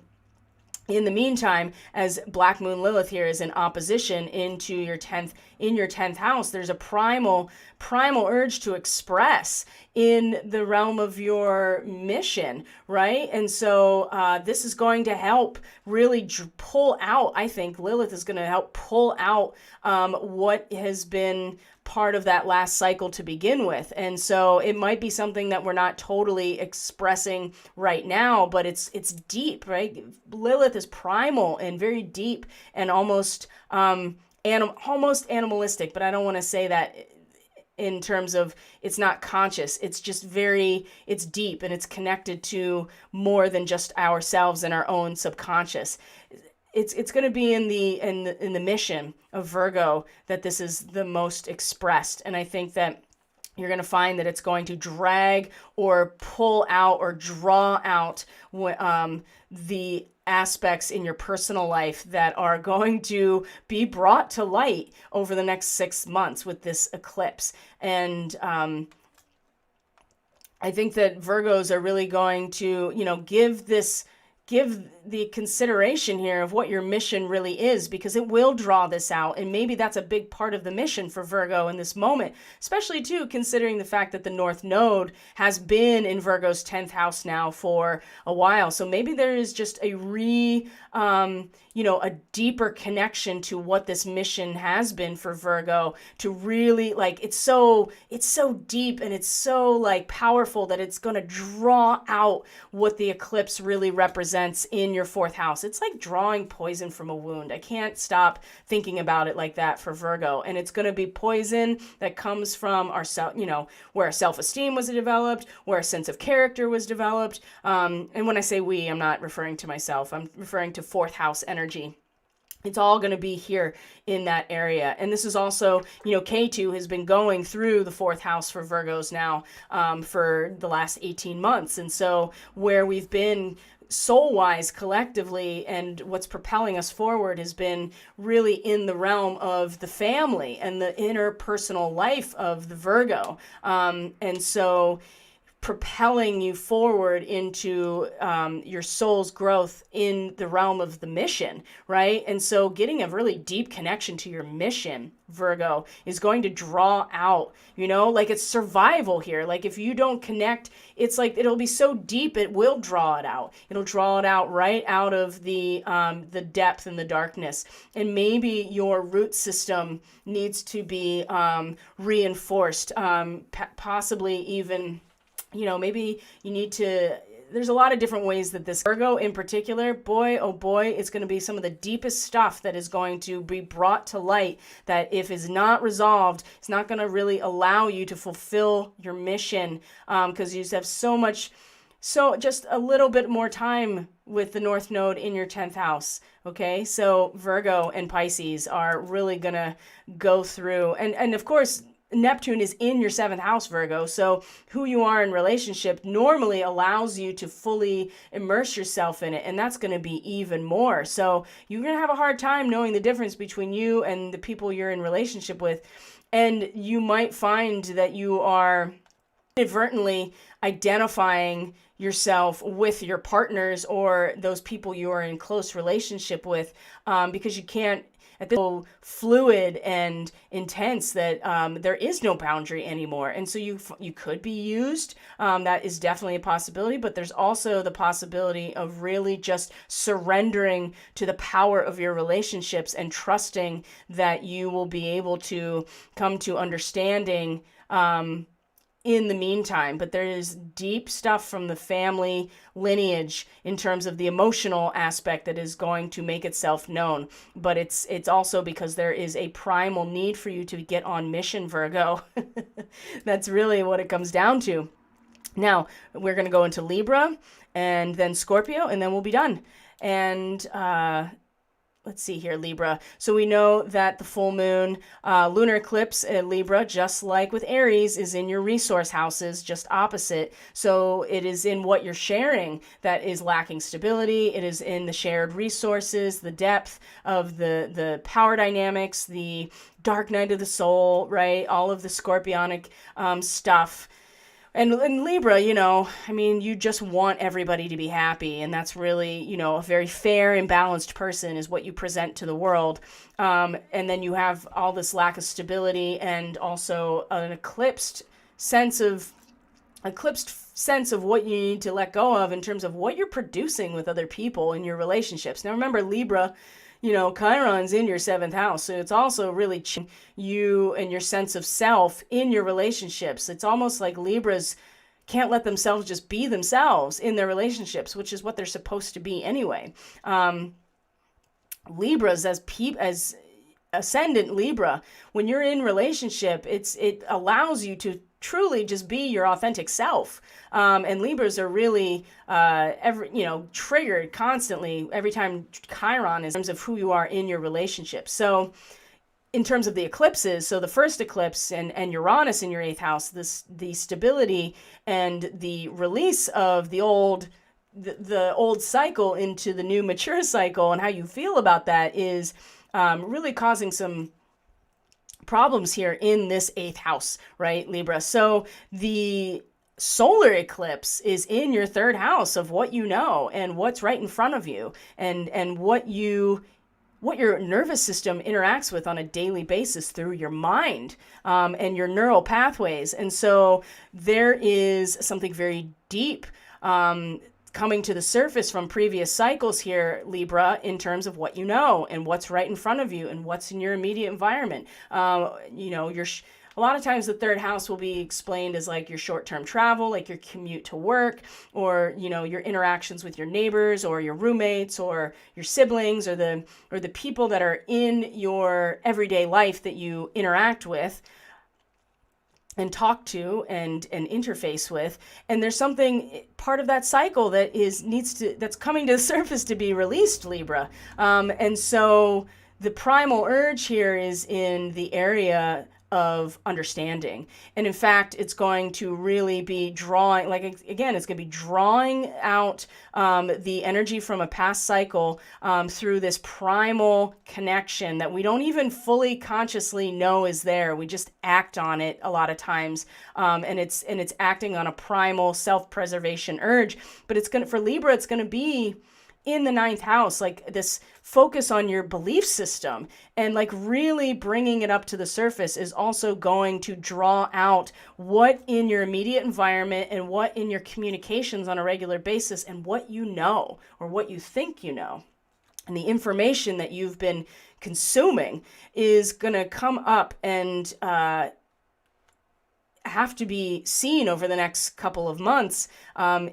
in the meantime, as Black Moon Lilith here is in opposition into your 10th house, there's a primal urge to express in the realm of your mission, right? And so this is going to help really pull out, I think Lilith is going to help pull out what has been part of that last cycle to begin with. And so it might be something that we're not totally expressing right now, but it's deep, right? Lilith is primal and very deep and almost animalistic, but I don't want to say that in terms of it's not conscious. It's just it's deep, and it's connected to more than just ourselves and our own subconscious. It's going to be in the mission of Virgo that this is the most expressed. And I think that you're going to find that it's going to drag or pull out or draw out the aspects in your personal life that are going to be brought to light over the next 6 months with this eclipse. And I think that Virgos are really going to, give the consideration here of what your mission really is, because it will draw this out. And maybe that's a big part of the mission for Virgo in this moment, especially too, considering the fact that the North Node has been in Virgo's 10th house now for a while. So maybe there is just a a deeper connection to what this mission has been for Virgo, to really it's so deep and it's so powerful that it's going to draw out what the eclipse really represents in your 4th house. It's like drawing poison from a wound. I can't stop thinking about it like that for Virgo. And it's going to be poison that comes from where our self-esteem was developed, where a sense of character was developed. And when I say we, I'm not referring to myself. I'm referring to 4th house energy. It's all going to be here in that area. And this is also, K2 has been going through the 4th house for Virgos now for the last 18 months. And so where we've been soul-wise collectively, and what's propelling us forward has been really in the realm of the family and the interpersonal life of the Virgo. And so propelling you forward into your soul's growth in the realm of the mission, right? And so getting a really deep connection to your mission, Virgo, is going to draw out, it's survival here. If you don't connect, it's it'll be so deep, it will draw it out. It'll draw it out right out of the depth and the darkness. And maybe your root system needs to be reinforced, possibly even, maybe you need to, there's a lot of different ways that this Virgo in particular, boy, oh boy, it's going to be some of the deepest stuff that is going to be brought to light, that if it's not resolved, it's not going to really allow you to fulfill your mission, because you just have so much So just a little bit more time with the North Node in your 10th house. Okay, so Virgo and Pisces are really gonna go through, and of course, Neptune is in your 7th house, Virgo. So who you are in relationship normally allows you to fully immerse yourself in it. And that's going to be even more. So you're going to have a hard time knowing the difference between you and the people you're in relationship with. And you might find that you are inadvertently identifying yourself with your partners or those people you are in close relationship with, because you can't, at this so fluid and intense that there is no boundary anymore. And so you could be used. That is definitely a possibility, but there's also the possibility of really just surrendering to the power of your relationships and trusting that you will be able to come to understanding in the meantime. But there is deep stuff from the family lineage in terms of the emotional aspect that is going to make itself known. But it's also because there is a primal need for you to get on mission, Virgo. That's really what it comes down to. Now, we're going to go into Libra and then Scorpio, and then we'll be done. And let's see here, Libra. So we know that the full moon, lunar eclipse in Libra, just like with Aries, is in your resource houses, just opposite. So it is in what you're sharing that is lacking stability. It is in the shared resources, the depth of the power dynamics, the dark night of the soul, right? All of the scorpionic stuff. And in Libra, you just want everybody to be happy. And that's really, a very fair and balanced person is what you present to the world. And then you have all this lack of stability and also an eclipsed sense of what you need to let go of in terms of what you're producing with other people in your relationships. Now, remember, Libra, Chiron's in your 7th house. So it's also really you and your sense of self in your relationships. It's almost like Libras can't let themselves just be themselves in their relationships, which is what they're supposed to be anyway. Libras as ascendant Libra, when you're in relationship, it allows you to truly just be your authentic self. And Libras are really triggered constantly every time Chiron is in terms of who you are in your relationship. So in terms of the eclipses, so the first eclipse and Uranus in your 8th house, the stability and the release of the old cycle into the new mature cycle and how you feel about that is really causing some problems here in this 8th house, right, Libra? So the solar eclipse is in your 3rd house of what you know and what's right in front of you and what your nervous system interacts with on a daily basis through your mind and your neural pathways. And so there is something very deep coming to the surface from previous cycles here, Libra, in terms of what you know and what's right in front of you and what's in your immediate environment. A lot of times the 3rd house will be explained as like your short-term travel, like your commute to work, or your interactions with your neighbors or your roommates or your siblings or the people that are in your everyday life that you interact with and talk to and interface with. And there's something part of that cycle that that's coming to the surface to be released, Libra. And so the primal urge here is in the area of understanding. And in fact, it's going to really be drawing, it's going to be drawing out the energy from a past cycle through this primal connection that we don't even fully consciously know is there. We just act on it a lot of times. And it's acting on a primal self-preservation urge. But for Libra, it's going to be in the 9th house, like this focus on your belief system and like really bringing it up to the surface is also going to draw out what in your immediate environment and what in your communications on a regular basis and what you know or what you think you know. And the information that you've been consuming is going to come up and have to be seen over the next couple of months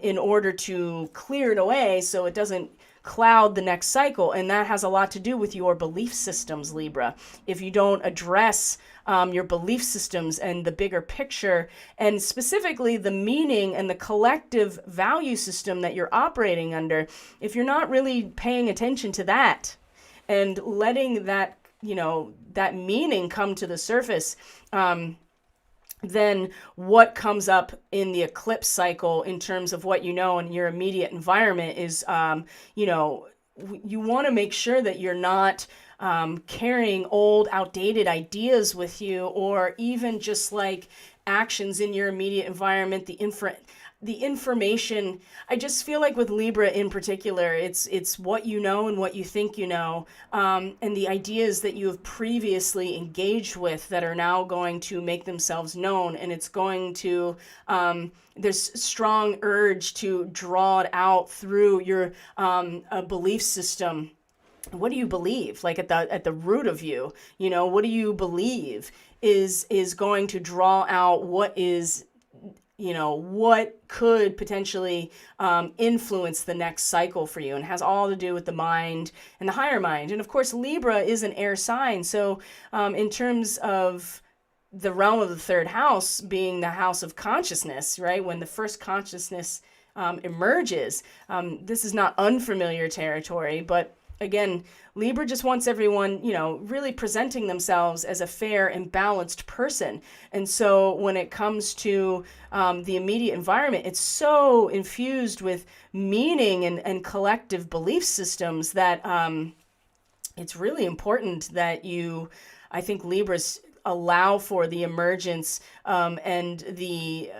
in order to clear it away so it doesn't cloud the next cycle. And that has a lot to do with your belief systems, Libra. If you don't address your belief systems and the bigger picture, and specifically the meaning and the collective value system that you're operating under, if you're not really paying attention to that and letting that, that meaning come to the surface, then what comes up in the eclipse cycle in terms of what you know in your immediate environment is, you want to make sure that you're not carrying old, outdated ideas with you, or even just like actions in your immediate environment, the information. I just feel like with Libra in particular, it's what you know and what you think you know, and the ideas that you have previously engaged with that are now going to make themselves known, and it's going to there's strong urge to draw it out through your a belief system. What do you believe? Like at the root of you, what do you believe is going to draw out what is, what could potentially influence the next cycle for you, and has all to do with the mind and the higher mind. And of course, Libra is an air sign. So in terms of the realm of the third house being the house of consciousness, right? When the first consciousness emerges, this is not unfamiliar territory, but again, Libra just wants everyone, really presenting themselves as a fair and balanced person. And so when it comes to the immediate environment, it's so infused with meaning and collective belief systems that it's really important that I think Libras allow for the emergence and the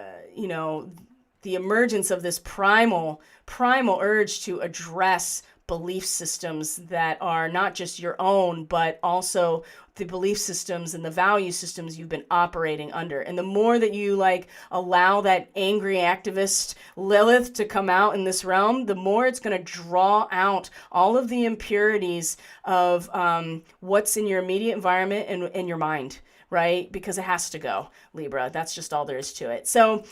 emergence of this primal urge to address belief systems that are not just your own, but also the belief systems and the value systems you've been operating under. And the more that you allow that angry activist Lilith to come out in this realm, the more it's going to draw out all of the impurities of what's in your immediate environment and in your mind, right? Because it has to go, Libra. That's just all there is to it. So,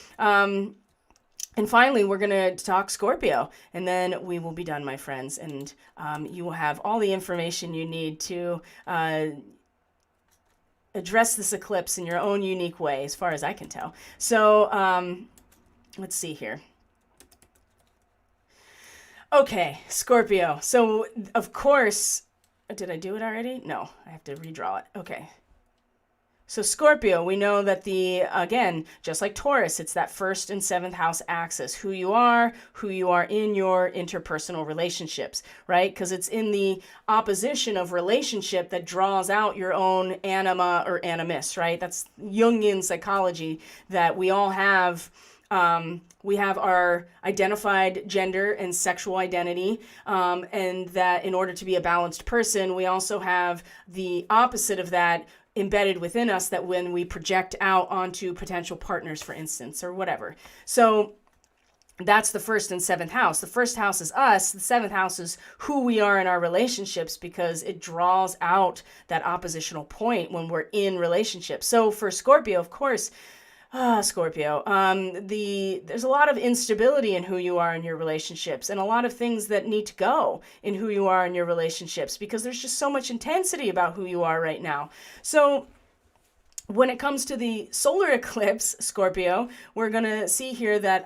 and finally, we're going to talk Scorpio, and then we will be done, my friends. And you will have all the information you need to address this eclipse in your own unique way, as far as I can tell. So let's see here. Okay, Scorpio. So, of course, did I do it already? No, I have to redraw it. Okay. So Scorpio, we know that again, just like Taurus, it's that 1st and 7th house axis, who you are in your interpersonal relationships, right? Because it's in the opposition of relationship that draws out your own anima or animus, right? That's Jungian psychology, that we all have. We have our identified gender and sexual identity, and that in order to be a balanced person, we also have the opposite of that embedded within us, that when we project out onto potential partners, for instance, or whatever. So that's the 1st and 7th house. The 1st house is us. The 7th house is who we are in our relationships, because it draws out that oppositional point when we're in relationships. So for Scorpio, of course, Scorpio, there's a lot of instability in who you are in your relationships, and a lot of things that need to go in who you are in your relationships, because there's just so much intensity about who you are right now. So when it comes to the solar eclipse, Scorpio, we're going to see here that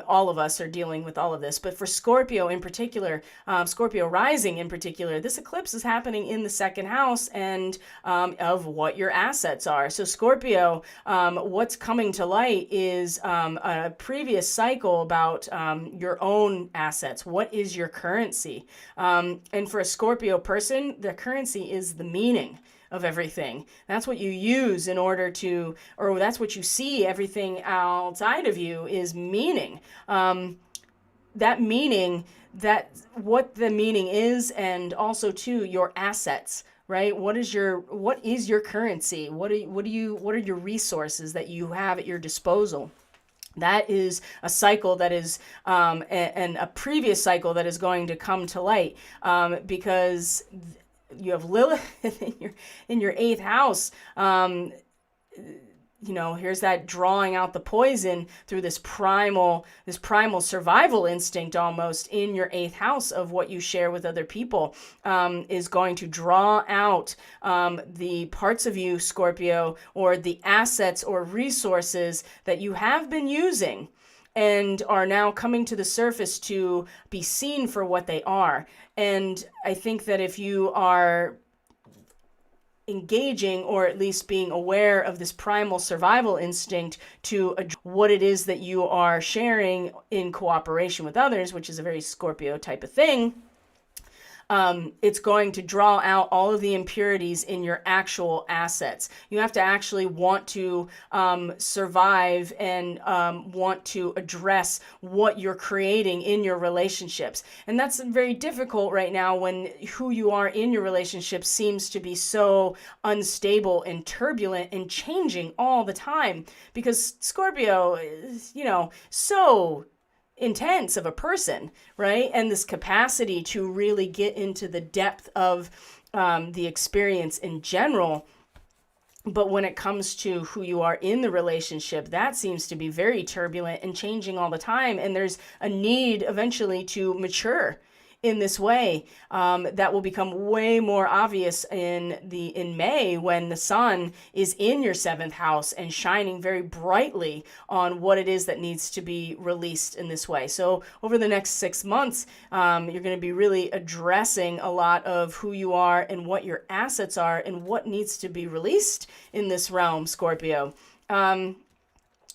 all of us are dealing with all of this. But for Scorpio in particular, Scorpio rising in particular, this eclipse is happening in the 2nd house and of what your assets are. So Scorpio, what's coming to light is a previous cycle about your own assets. What is your currency? And for a Scorpio person, the currency is the meaning of everything. That's what you use in order to, or that's what you see. Everything outside of you is meaning. That meaning, that what the meaning is, and also too your assets, right? What is your currency? What are your resources that you have at your disposal? That is a cycle that is, and a previous cycle that is going to come to light, because you have Lilith in your 8th house, here's that drawing out the poison through this primal survival instinct almost in your 8th house of what you share with other people, is going to draw out the parts of you, Scorpio, or the assets or resources that you have been using and are now coming to the surface to be seen for what they are. And I think that if you are engaging, or at least being aware of this primal survival instinct to what it is that you are sharing in cooperation with others, which is a very Scorpio type of thing, it's going to draw out all of the impurities in your actual assets. You have to actually want to survive and want to address what you're creating in your relationships. And that's very difficult right now when who you are in your relationship seems to be so unstable and turbulent and changing all the time. Because Scorpio is, so intense of a person, right? And this capacity to really get into the depth of the experience in general. But when it comes to who you are in the relationship, that seems to be very turbulent and changing all the time. And there's a need eventually to mature in this way, that will become way more obvious in May, when the sun is in your 7th house and shining very brightly on what it is that needs to be released in this way. So over the next 6 months, you're going to be really addressing a lot of who you are and what your assets are and what needs to be released in this realm, Scorpio.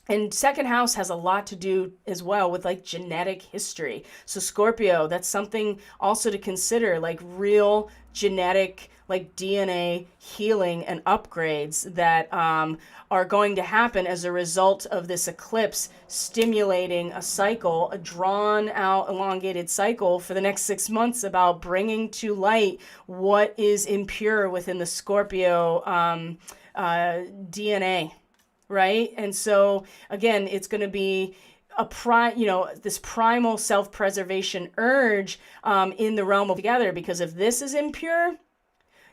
And 2nd house has a lot to do as well with like genetic history. So Scorpio, that's something also to consider, like real genetic, like DNA healing and upgrades that are going to happen as a result of this eclipse stimulating a cycle, a drawn out, elongated cycle for the next 6 months about bringing to light what is impure within the Scorpio DNA. Right? And so again, it's going to be this primal self-preservation urge in the realm of together, because if this is impure,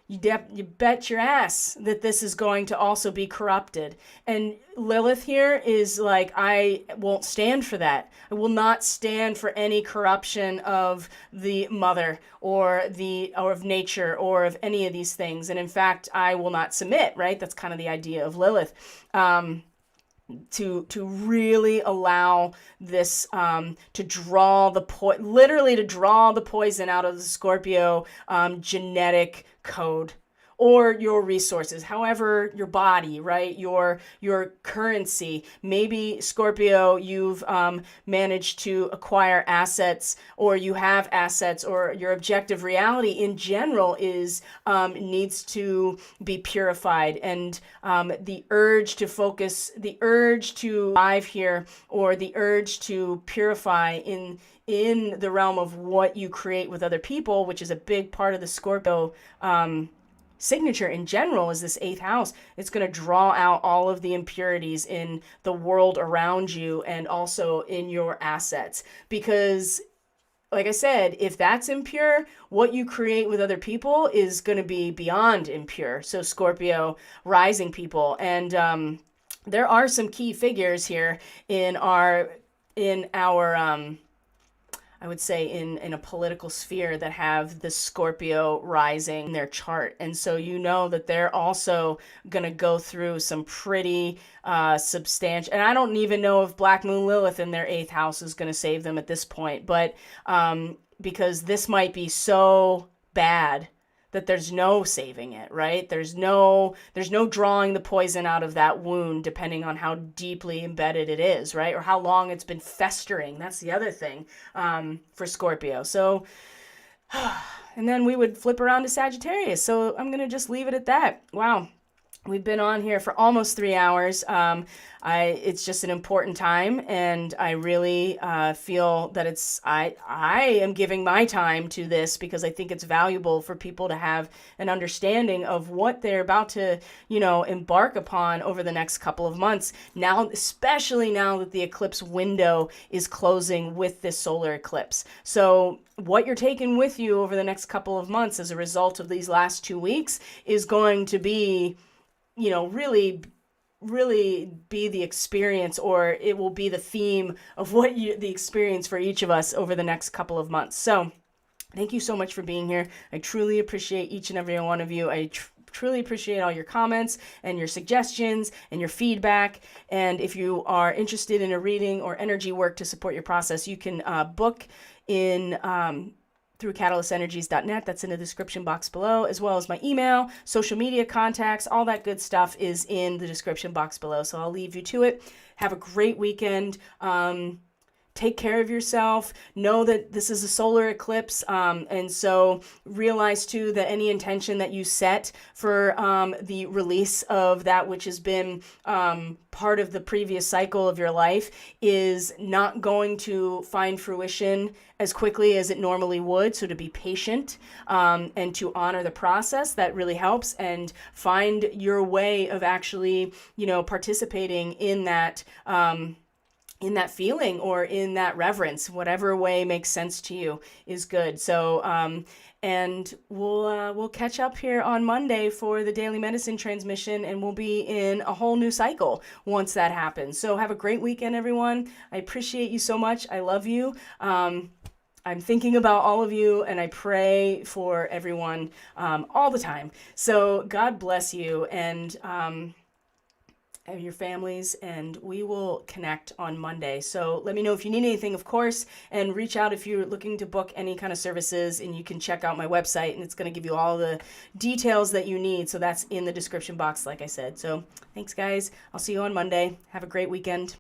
you bet your ass that this is going to also be corrupted. And Lilith here is like, I won't stand for that. I will not stand for any corruption of the mother or of nature or of any of these things. And in fact, I will not submit, right? That's kind of the idea of Lilith. To really allow this to draw literally to draw the poison out of the Scorpio genetic code, or your resources, however, your body, right? Your currency. Maybe Scorpio, you've managed to acquire assets, or you have assets, or your objective reality in general is needs to be purified. And the urge to focus, the urge to live here, or the urge to purify in the realm of what you create with other people, which is a big part of the Scorpio signature in general, is this 8th house. It's going to draw out all of the impurities in the world around you and also in your assets. Because, like I said, if that's impure, what you create with other people is going to be beyond impure. So Scorpio rising people. And there are some key figures here in our I would say in a political sphere that have the Scorpio rising in their chart. And so that they're also going to go through some pretty substantial, and I don't even know if Black Moon Lilith in their 8th house is going to save them at this point, but because this might be so bad that there's no saving it, right? There's no drawing the poison out of that wound, depending on how deeply embedded it is, right? Or how long it's been festering. That's the other thing for Scorpio. So, and then we would flip around to Sagittarius. So I'm going to just leave it at that. Wow. We've been on here for almost 3 hours. It's just an important time, and I really feel that I am giving my time to this because I think it's valuable for people to have an understanding of what they're about to, embark upon over the next couple of months. Now, especially now that the eclipse window is closing with this solar eclipse. So what you're taking with you over the next couple of months as a result of these last 2 weeks is going to be really really be the experience, or it will be the theme of the experience for each of us over the next couple of months. So thank you so much for being here. I truly appreciate each and every one of you. I truly appreciate all your comments and your suggestions and your feedback. And if you are interested in a reading or energy work to support your process, you can book in through catalystenergies.net. That's in the description box below, as well as my email, social media contacts, all that good stuff is in the description box below. So I'll leave you to it. Have a great weekend. Take care of yourself. Know that this is a solar eclipse. And so realize too that any intention that you set for the release of that which has been part of the previous cycle of your life is not going to find fruition as quickly as it normally would. So to be patient and to honor the process, that really helps, and find your way of actually, participating in that feeling or in that reverence. Whatever way makes sense to you is good. So, and we'll catch up here on Monday for the Daily Medicine transmission, and we'll be in a whole new cycle once that happens. So have a great weekend, everyone. I appreciate you so much. I love you. I'm thinking about all of you, and I pray for everyone all the time. So God bless you, and your families, and we will connect on Monday. So let me know if you need anything, of course, and reach out if you're looking to book any kind of services, and you can check out my website, and it's going to give you all the details that you need. So that's in the description box, like I said. So thanks, guys. I'll see you on Monday. Have a great weekend.